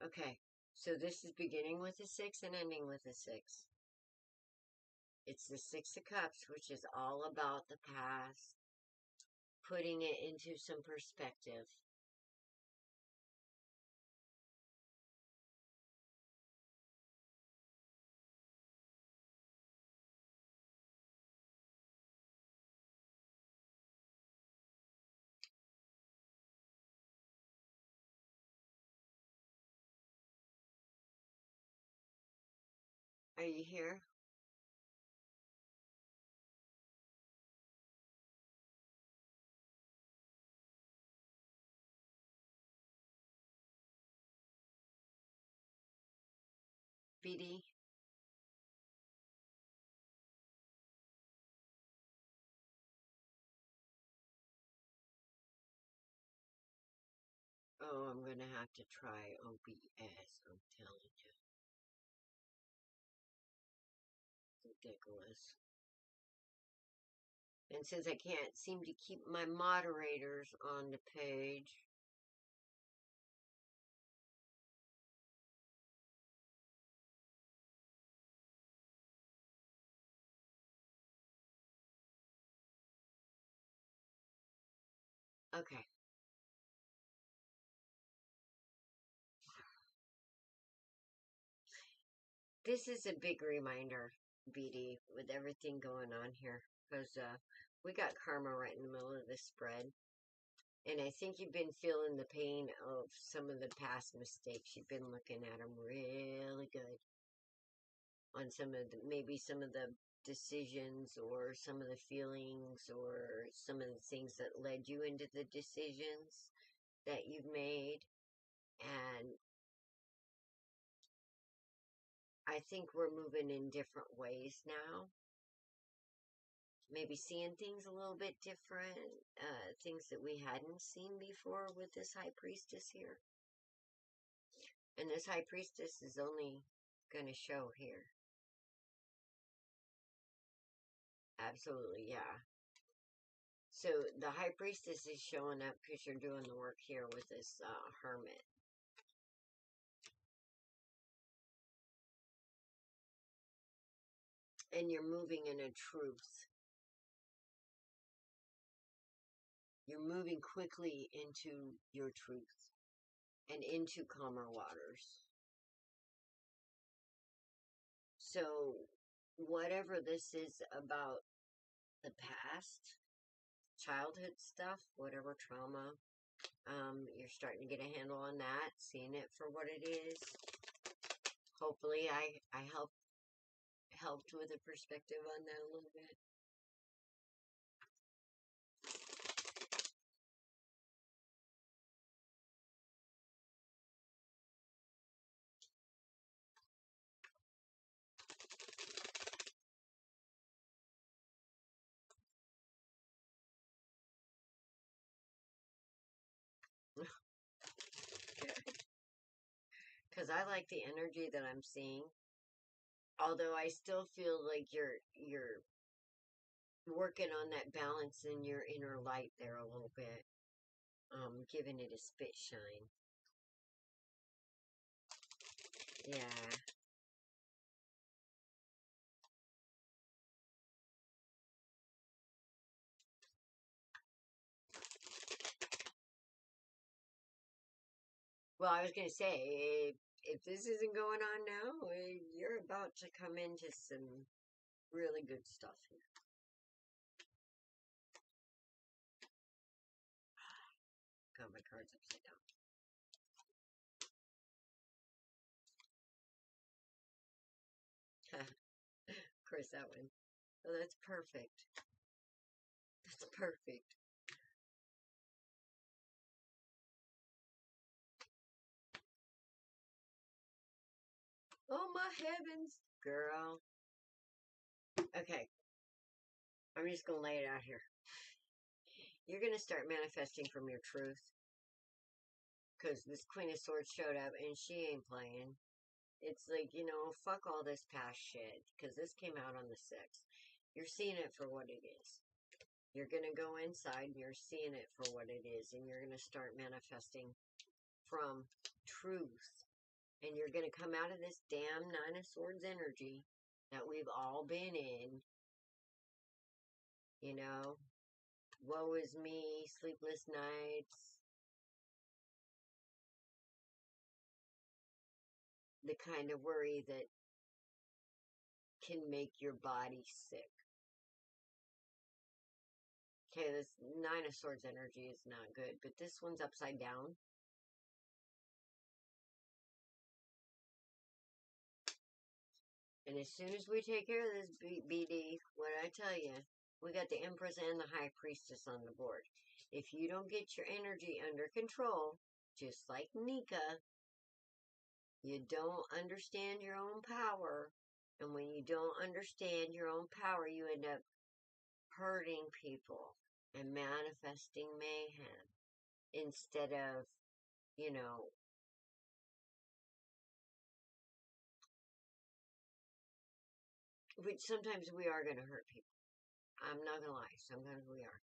Okay, so this is beginning with a 6 and ending with a 6. It's the 6 of Cups, which is all about the past, putting it into some perspective. Are you here? BD? Oh, I'm gonna have to try OBS, I'm telling you. Ridiculous. And since I can't seem to keep my moderators on the page, okay. This is a big reminder, BD, with everything going on here. Because we got karma right in the middle of this spread. And I think you've been feeling the pain of some of the past mistakes. You've been looking at them really good. On some of the, maybe some of the decisions or some of the feelings or some of the things that led you into the decisions that you've made. And I think we're moving in different ways now. Maybe seeing things a little bit different, things that we hadn't seen before with this high priestess here. And this high priestess is only going to show here. Absolutely, yeah. So the high priestess is showing up because you're doing the work here with this hermit. And you're moving in a truth. You're moving quickly into your truth and into calmer waters. So whatever this is about the past, childhood stuff, whatever trauma, you're starting to get a handle on that, seeing it for what it is. Hopefully I helped with a perspective on that a little bit. Because I like the energy that I'm seeing. Although I still feel like you're working on that balance in your inner light there a little bit. Giving it a spit shine. Yeah. Well, I was going to say, if this isn't going on now, you're about to come into some really good stuff here. Got my cards upside down. Of course, that one. Oh, that's perfect. That's perfect. Oh, my heavens, girl. Okay. I'm just going to lay it out here. You're going to start manifesting from your truth. Because this Queen of Swords showed up and she ain't playing. It's like, fuck all this past shit. Because this came out on the 6th. You're seeing it for what it is. You're going to go inside and you're seeing it for what it is. And you're going to start manifesting from truth. And you're going to come out of this damn 9 of Swords energy that we've all been in. Woe is me, sleepless nights. The kind of worry that can make your body sick. Okay, this 9 of Swords energy is not good, but this one's upside down. And as soon as we take care of this BD, what I tell you, we got the Empress and the High Priestess on the board. If you don't get your energy under control, just like Nika, you don't understand your own power. And when you don't understand your own power, you end up hurting people and manifesting mayhem instead of, which sometimes we are going to hurt people. I'm not going to lie. Sometimes we are.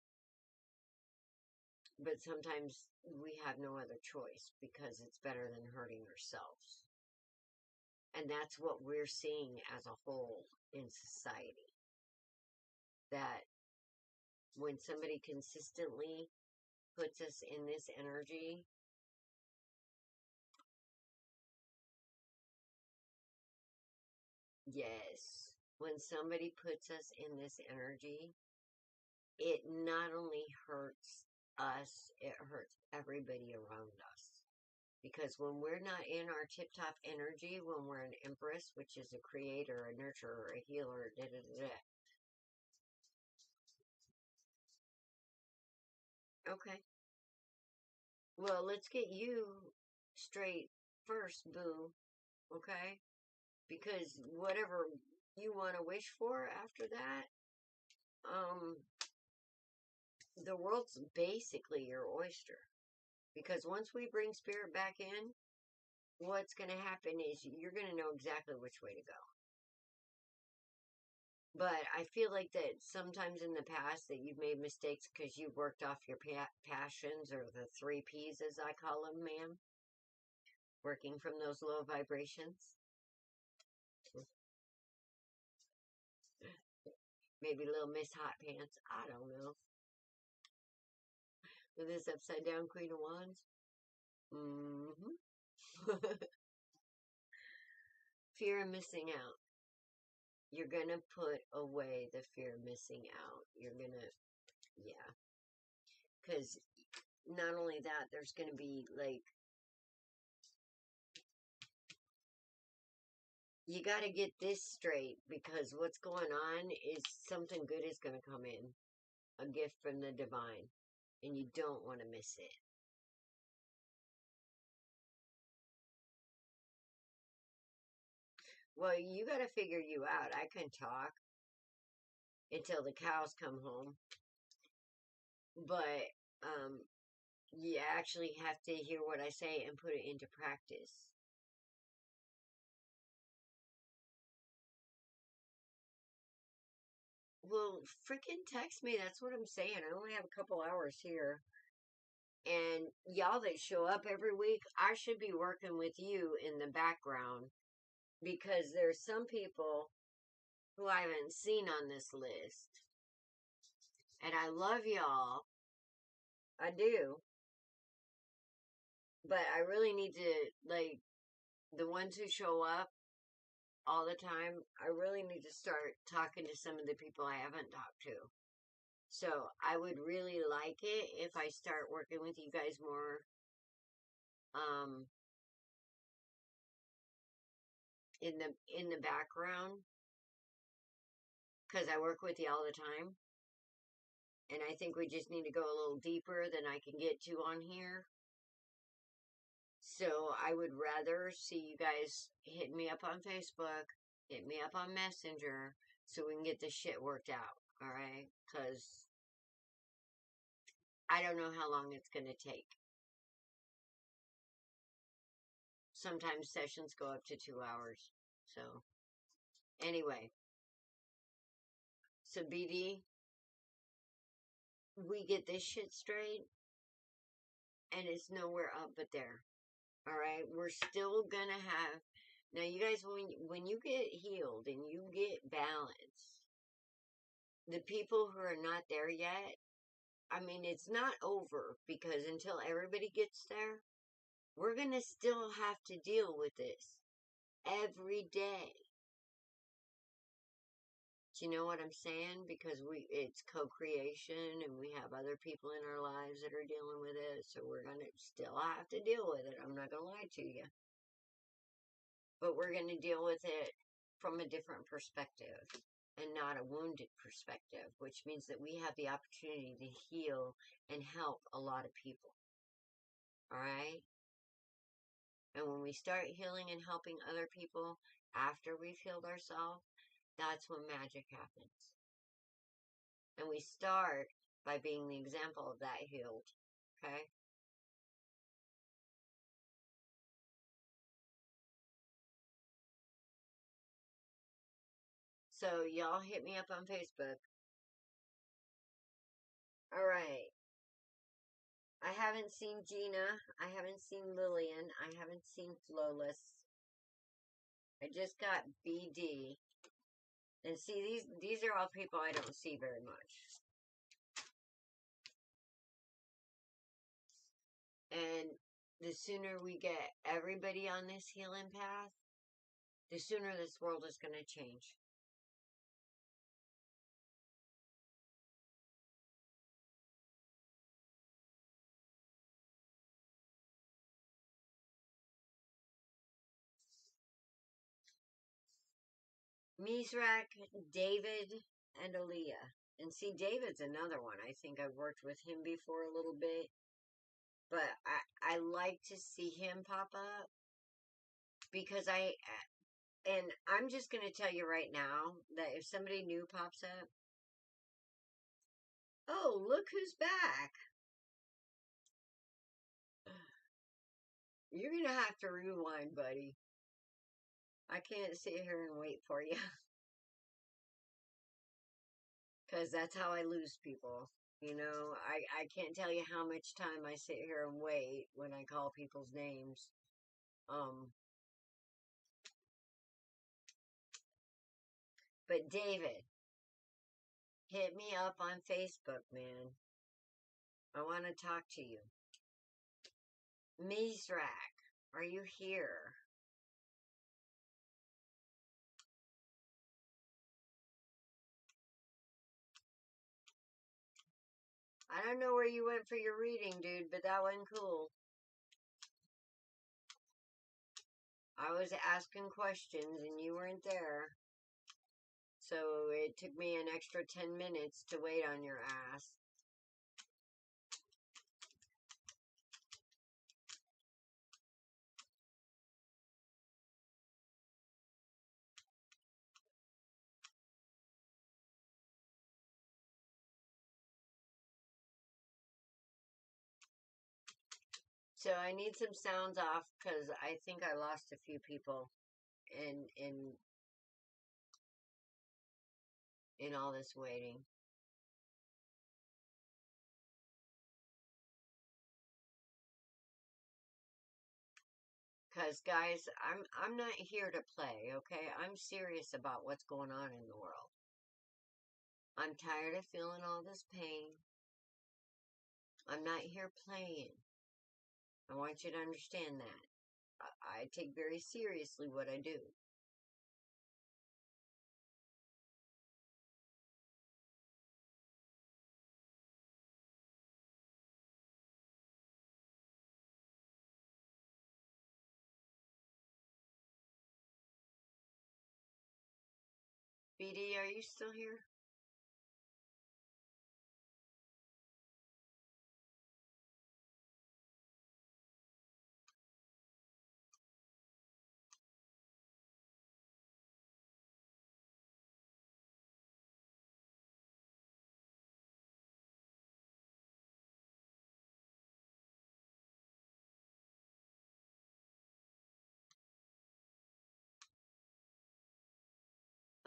But sometimes we have no other choice because it's better than hurting ourselves. And that's what we're seeing as a whole in society. That when somebody consistently puts us in this energy, yes, when somebody puts us in this energy, it not only hurts us, it hurts everybody around us. Because when we're not in our tip-top energy, when we're an Empress, which is a creator, a nurturer, a healer, Okay. Well, let's get you straight first, boo. Okay? Because whatever you want to wish for after that, the world's basically your oyster. Because once we bring spirit back in, what's going to happen is you're going to know exactly which way to go. But I feel like that sometimes in the past that you've made mistakes because you worked off your passions, or the 3 Ps as I call them, ma'am. Working from those low vibrations. Maybe little Miss Hot Pants. I don't know. With this upside down Queen of Wands. Fear of missing out. You're gonna put away the fear of missing out. You're gonna, yeah. Because not only that, there's gonna be like, you gotta get this straight, because what's going on is something good is gonna come in. A gift from the divine. And you don't want to miss it. Well, you gotta figure you out. I can talk until the cows come home. But, you actually have to hear what I say and put it into practice. Well, freaking text me. That's what I'm saying. I only have a couple hours here. And y'all that show up every week, I should be working with you in the background. Because there's some people who I haven't seen on this list. And I love y'all. I do. But I really need to, like, the ones who show up all the time, I really need to start talking to some of the people I haven't talked to. So I would really like it if I start working with you guys more, um, in the background, because I work with you all the time, and I think we just need to go a little deeper than I can get to on here. So I would rather see you guys hit me up on Facebook, hit me up on Messenger, so we can get this shit worked out. All right? Because I don't know how long it's going to take. Sometimes sessions go up to 2 hours. So, anyway. So, BD, we get this shit straight, and it's nowhere up but there. All right? We're still going to have. Now, you guys, when you get healed and you get balance, the people who are not there yet, I mean, it's not over, because until everybody gets there, we're going to still have to deal with this every day. Do you know what I'm saying? Because it's co-creation, and we have other people in our lives that are dealing with it, so we're going to still have to deal with it. I'm not going to lie to you. But we're going to deal with it from a different perspective, and not a wounded perspective, which means that we have the opportunity to heal and help a lot of people. All right? And when we start healing and helping other people after we've healed ourselves, that's when magic happens. And we start by being the example of that healed. Okay? So y'all hit me up on Facebook. Alright. I haven't seen Gina. I haven't seen Lillian. I haven't seen Flawless. I just got BD. And see, these are all people I don't see very much. And the sooner we get everybody on this healing path, the sooner this world is going to change. Mizrak, David, and Aaliyah. And see, David's another one. I think I've worked with him before a little bit. But I like to see him pop up because and I'm just going to tell you right now that if somebody new pops up, oh, look who's back. You're going to have to rewind, buddy. I can't sit here and wait for you because that's how I lose people. You know, I can't tell you how much time I sit here and wait when I call people's names. But David, hit me up on Facebook, man. I want to talk to you. Mizrak, are you here? I don't know where you went for your reading, dude, but that wasn't cool. I was asking questions and you weren't there. So it took me an extra 10 minutes to wait on your ass. So I need some sounds off because I think I lost a few people in all this waiting. Cause guys, I'm not here to play, okay? I'm serious about what's going on in the world. I'm tired of feeling all this pain. I'm not here playing. I want you to understand that. I take very seriously what I do. BD, are you still here?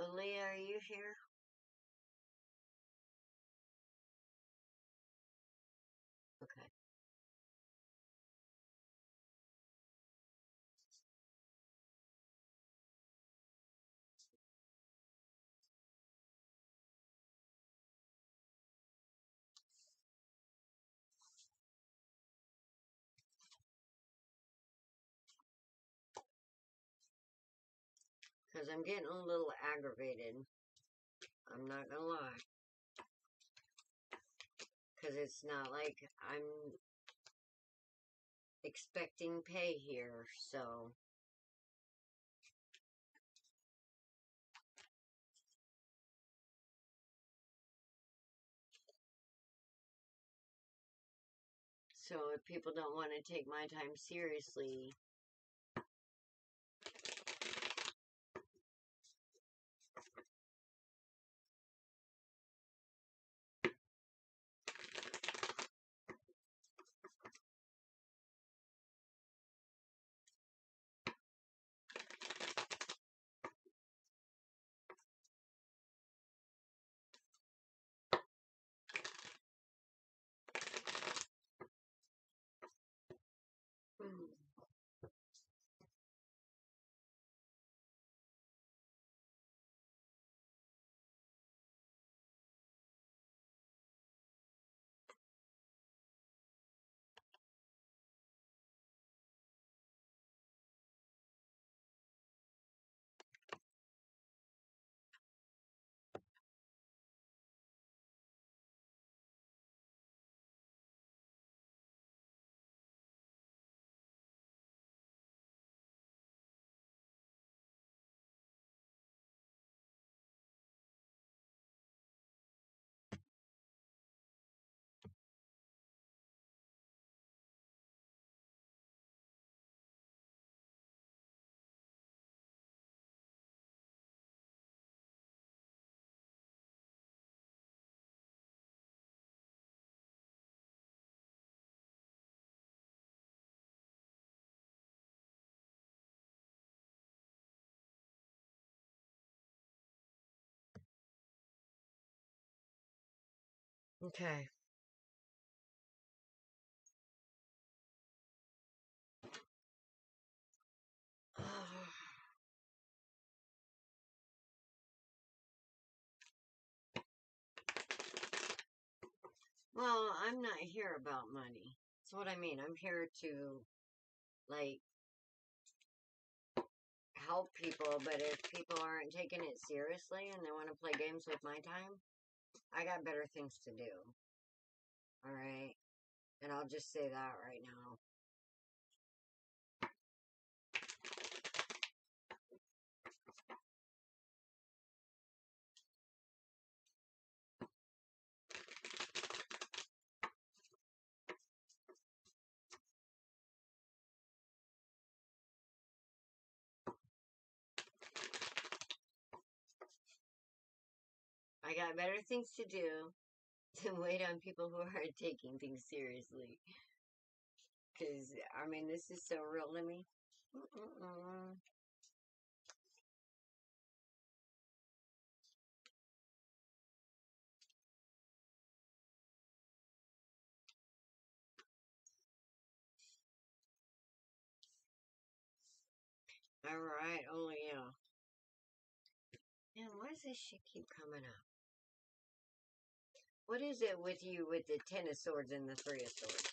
Aaliyah, are you here? Okay. Because I'm getting a little aggravated. I'm not gonna lie. Because it's not like I'm expecting pay here, so. So if people don't want to take my time seriously, Okay. Well, I'm not here about money. That's what I mean. I'm here to, like, help people, but if people aren't taking it seriously and they want to play games with my time, I got better things to do. Alright? And I'll just say that right now. I got better things to do than wait on people who aren't taking things seriously. Because, I mean, this is so real to me. Alright, oh yeah. Man, why does this shit keep coming up? What is it with you with the Ten of Swords and the Three of Swords?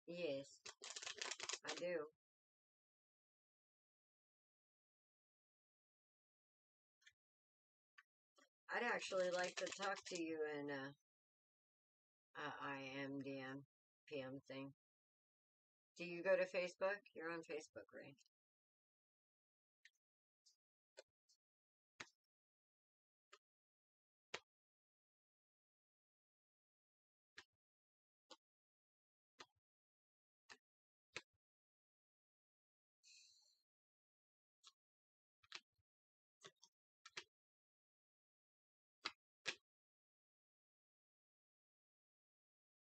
Yes, I do. I'd actually like to talk to you in IMDM PM thing. Do you go to Facebook? You're on Facebook, right?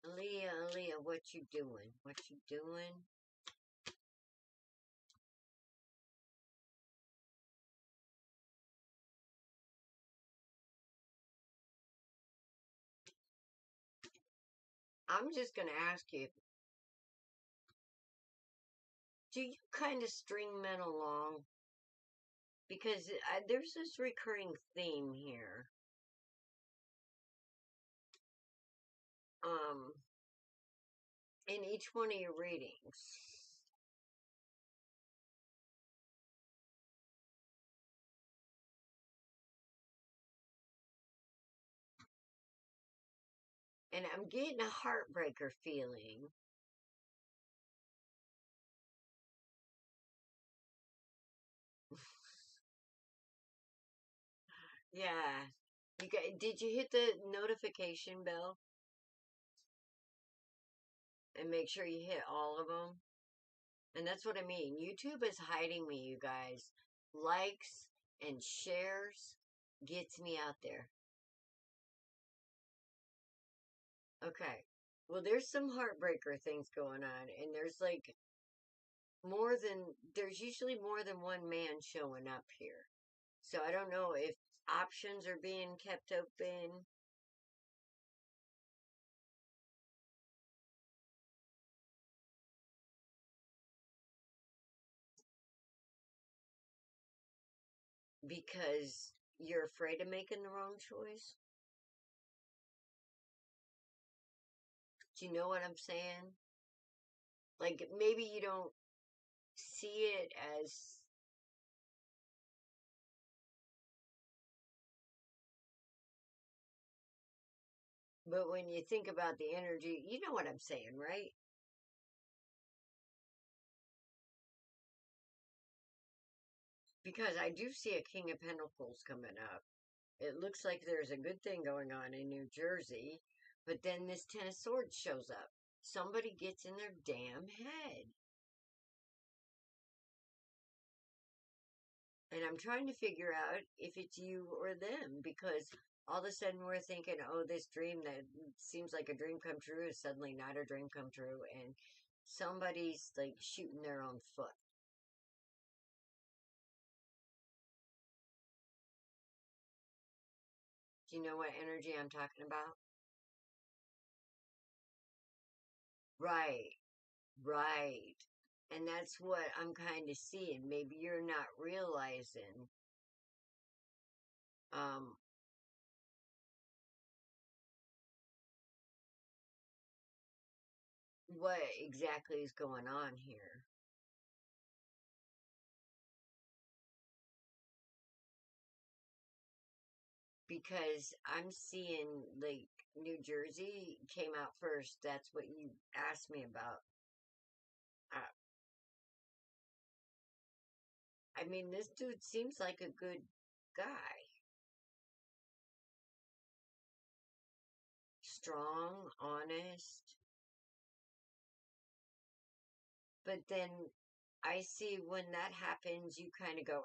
Aaliyah, what you doing? What you doing? I'm just gonna ask you, do you kind of string men along? Because there's this recurring theme here. Um, in each one of your readings. And I'm getting a heartbreaker feeling. Yeah. Did you hit the notification bell? And make sure you hit all of them? And that's what I mean. YouTube is hiding me, you guys. Likes and shares gets me out there. Okay. Well, there's some heartbreaker things going on, and there's usually more than one man showing up here. So I don't know if options are being kept open. Because you're afraid of making the wrong choice. Do you know what I'm saying? Like, maybe you don't see it as, but when you think about the energy, you know what I'm saying, right? Because I do see a King of Pentacles coming up. It looks like there's a good thing going on in New Jersey, but then this Ten of Swords shows up. Somebody gets in their damn head. And I'm trying to figure out if it's you or them, because all of a sudden we're thinking, oh, this dream that seems like a dream come true is suddenly not a dream come true, and somebody's like shooting their own foot. Do you know what energy I'm talking about? Right, right. And that's what I'm kind of seeing. Maybe you're not realizing um, what exactly is going on here. Because I'm seeing like New Jersey came out first. That's what you asked me about. Uh, I mean, this dude seems like a good guy, strong, honest. But then I see when that happens, you kind of go,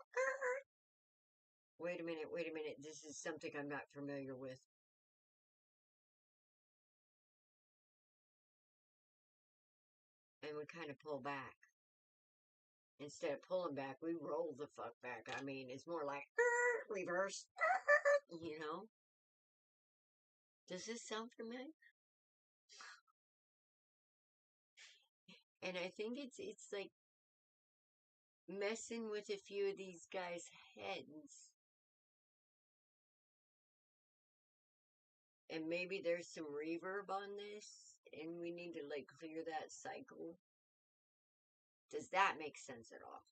wait a minute, this is something I'm not familiar with. And we kind of pull back. Instead of pulling back, we roll the fuck back. I mean, it's more like reverse, you know? Does this sound familiar? And I think it's like messing with a few of these guys' heads. And maybe there's some reverb on this, and we need to like clear that cycle. Does that make sense at all?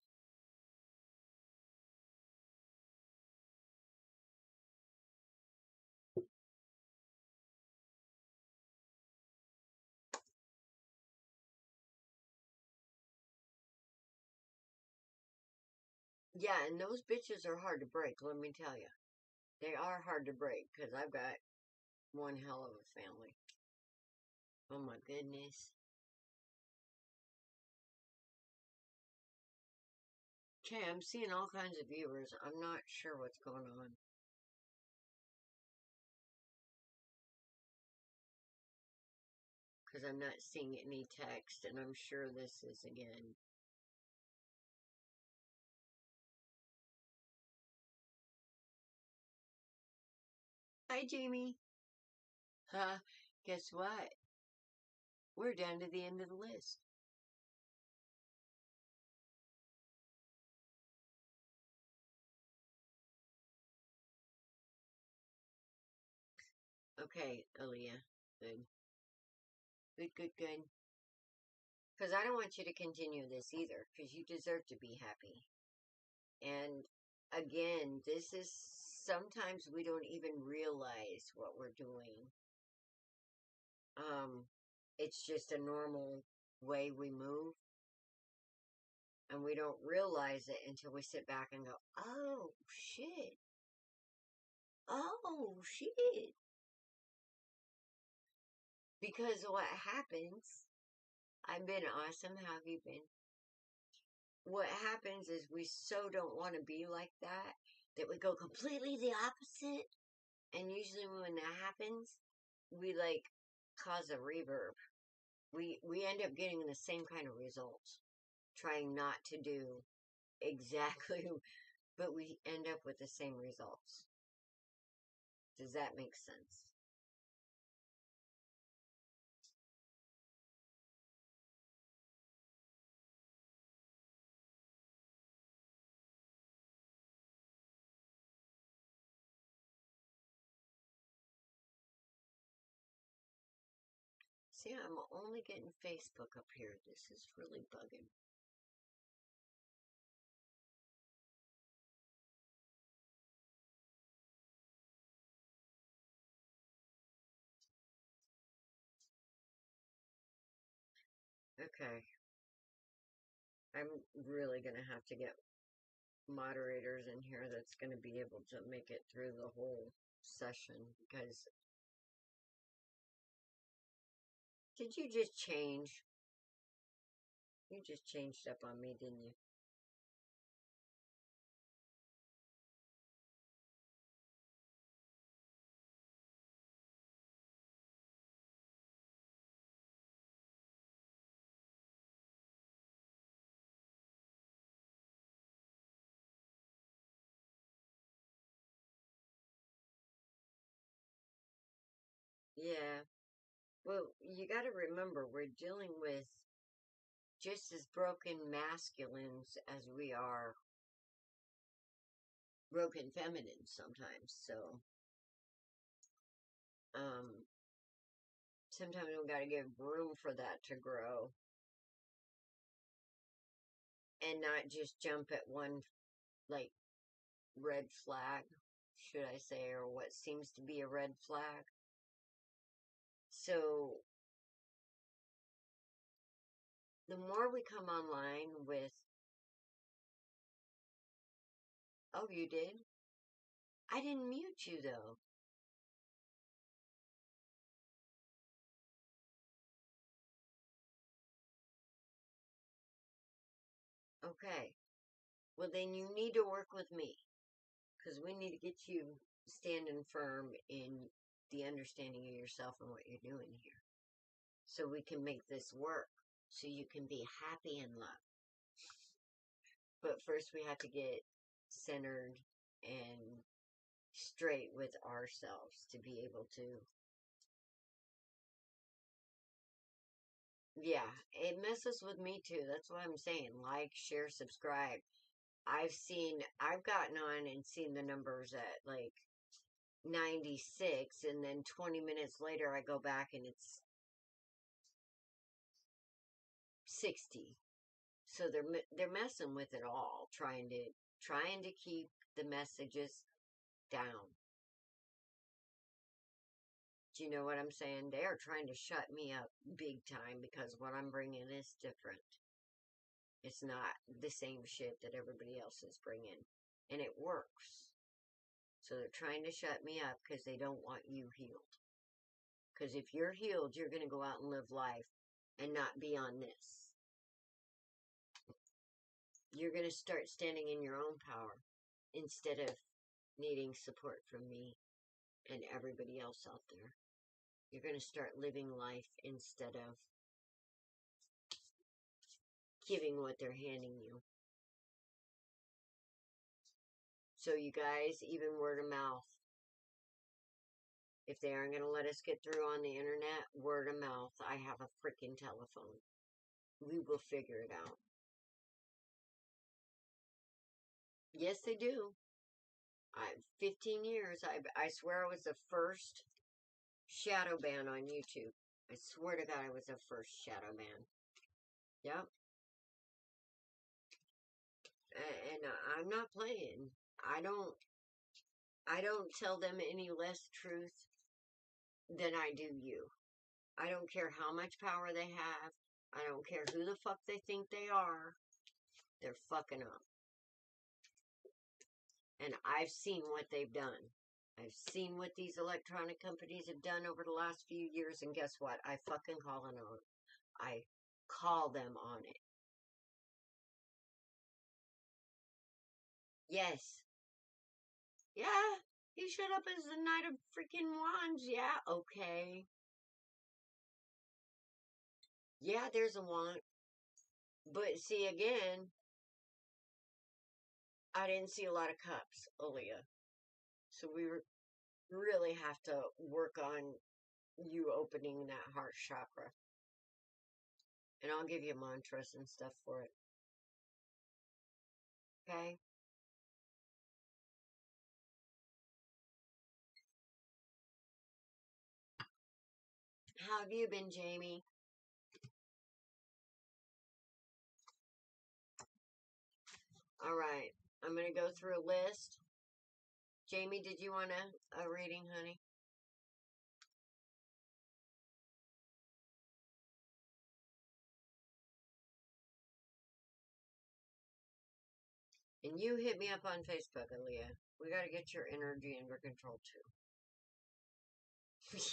Yeah, and those bitches are hard to break, let me tell you. They are hard to break, because I've got one hell of a family. Oh my goodness. Okay, I'm seeing all kinds of viewers. I'm not sure what's going on. Because I'm not seeing any text, and I'm sure this is again. Hi, Jamie. Huh? Guess what? We're down to the end of the list. Okay, Aaliyah. Good. Good, good, good. Because I don't want you to continue this either, because you deserve to be happy. And again, this is sometimes we don't even realize what we're doing. Um, it's just a normal way we move, and we don't realize it until we sit back and go, oh, shit. Oh, shit. Because what happens, I've been awesome. How have you been? What happens is we so don't want to be like that that we go completely the opposite. And usually when that happens, we like cause a reverb. We end up getting the same kind of results, trying not to do exactly, but we end up with the same results. Does that make sense? See, I'm only getting Facebook up here. This is really bugging. Okay. I'm really going to have to get moderators in here that's going to be able to make it through the whole session because did you just change? You just changed up on me, didn't you? Yeah. Well, you got to remember, we're dealing with just as broken masculines as we are broken feminines sometimes. So, um, sometimes we got to give room for that to grow and not just jump at one, like, red flag, should I say, or what seems to be a red flag. So, the more we come online with, oh, you did? I didn't mute you though. Okay. Well, then you need to work with me because we need to get you standing firm in the understanding of yourself and what you're doing here so we can make this work so you can be happy in love. But first, we have to get centered and straight with ourselves to be able to. Yeah, it messes with me too. That's what I'm saying. Like, share, subscribe. I've gotten on and seen the numbers at like 96, and then 20 minutes later I go back and it's 60. So they're messing with it all, trying to keep the messages down. Do you know what I'm saying? They are trying to shut me up big time because what I'm bringing is different. It's not the same shit that everybody else is bringing, and it works. So they're trying to shut me up because they don't want you healed. Because if you're healed, you're going to go out and live life and not be on this. You're going to start standing in your own power instead of needing support from me and everybody else out there. You're going to start living life instead of giving what they're handing you. So you guys, even word of mouth. If they aren't going to let us get through on the internet, word of mouth. I have a freaking telephone. We will figure it out. Yes, they do. 15 years. I swear I was the first shadow ban on YouTube. I swear to God I was the first shadow ban. Yep. And I'm not playing. I don't I don't tell them any less truth than I do you. I don't care how much power they have. I don't care who the fuck they think they are. They're fucking up. And I've seen what they've done. I've seen what these electronic companies have done over the last few years, and guess what? I fucking I call them on it. Yes. Yeah. He showed up as the Knight of freaking Wands. Yeah, okay. Yeah, there's a want. But see, again, I didn't see a lot of cups, Aaliyah. So we really have to work on you opening that heart chakra. And I'll give you mantras and stuff for it. Okay? How have you been, Jamie? All right. I'm going to go through a list. Jamie, did you want a reading, honey? And you hit me up on Facebook, Aaliyah. We got to get your energy under control, too.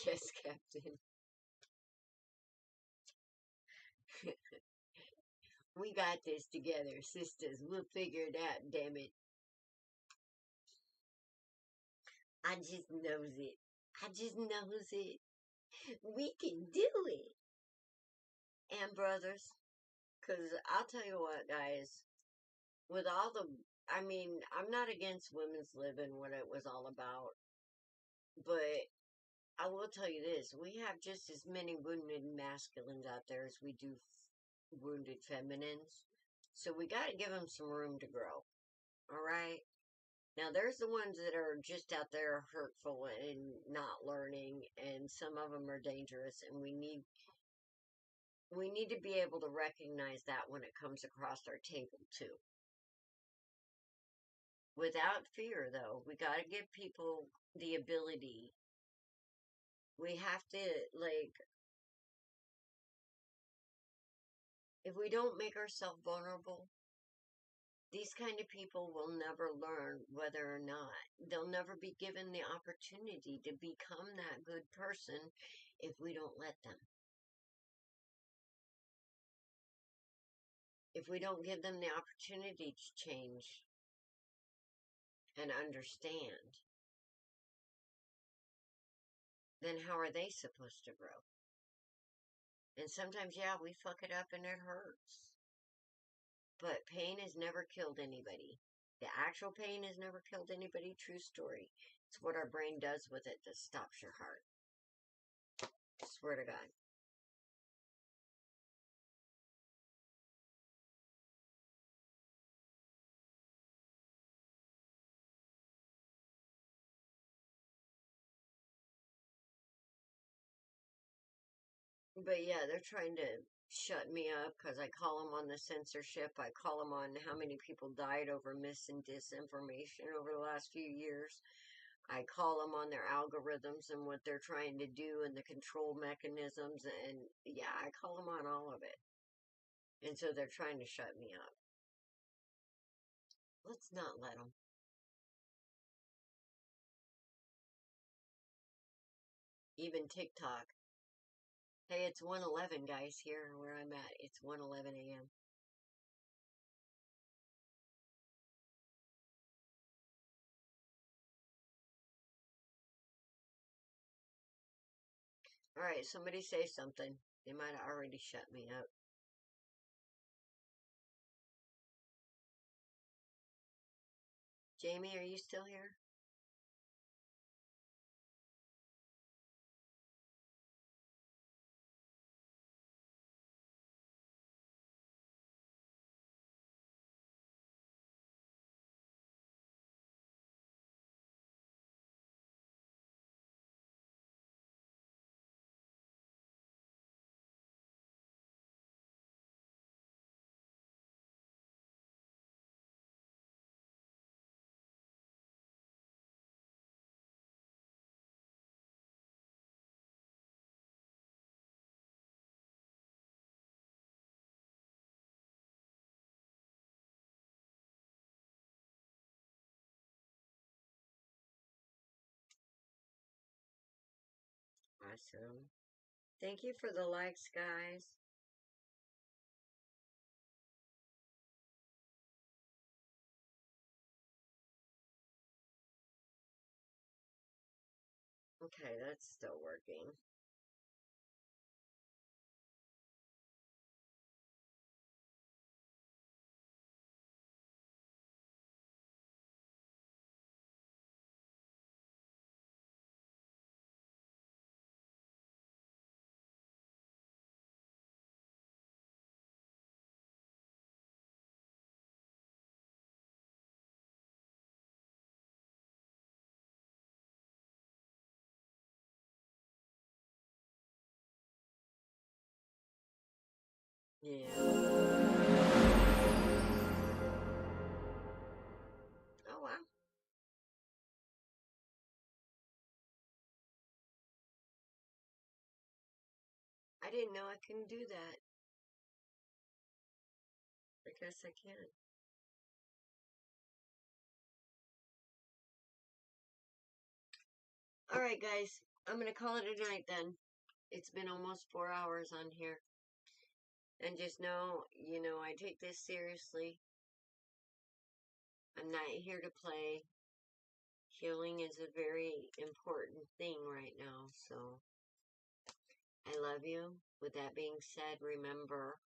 Yes, Captain. We got this together, sisters. We'll figure it out, damn it. I just knows it. I just knows it. We can do it. And brothers, because I'll tell you what, guys, with all the, I mean, I'm not against women's living, what it was all about, but I will tell you this, we have just as many wounded masculines out there as we do wounded feminines. So we got to give them some room to grow. All right? Now, there's the ones that are just out there hurtful and not learning, and some of them are dangerous, and we need to be able to recognize that when it comes across our table too. Without fear, though, we got to give people the ability. We have to, like, if we don't make ourselves vulnerable, these kind of people will never learn whether or not they'll never be given the opportunity to become that good person if we don't let them. If we don't give them the opportunity to change and understand, then how are they supposed to grow? And sometimes, yeah, we fuck it up and it hurts. But pain has never killed anybody. The actual pain has never killed anybody. True story. It's what our brain does with it that stops your heart. Swear to God. But yeah, they're trying to shut me up because I call them on the censorship. I call them on how many people died over mis and disinformation over the last few years. I call them on their algorithms and what they're trying to do and the control mechanisms. And yeah, I call them on all of it. And so they're trying to shut me up. Let's not let them. Even TikTok. Hey, it's 1:11, guys, here where I'm at. It's 1:11 a.m. All right, somebody say something. They might have already shut me up. Jamie, are you still here? Awesome. Thank you for the likes, guys. Okay, that's still working. Yeah. Oh, wow. I didn't know I can do that. I guess I can. All right, guys. I'm going to call it a night then. It's been almost 4 hours on here. And just know, I take this seriously. I'm not here to play. Healing is a very important thing right now. So I love you. With that being said, remember,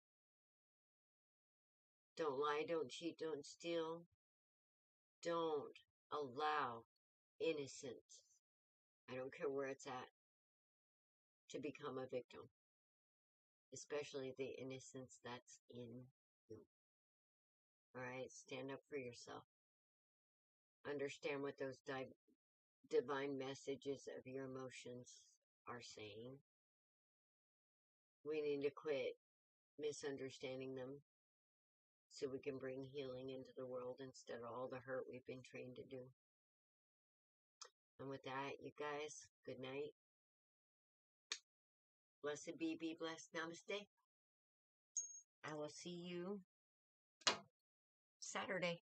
don't lie, don't cheat, don't steal. Don't allow innocence. I don't care where it's at. to become a victim, especially the innocence that's in you. Alright, stand up for yourself. Understand what those divine messages of your emotions are saying. We need to quit misunderstanding them so we can bring healing into the world instead of all the hurt we've been trained to do. And with that, you guys, good night. Blessed be blessed. Namaste. I will see you Saturday.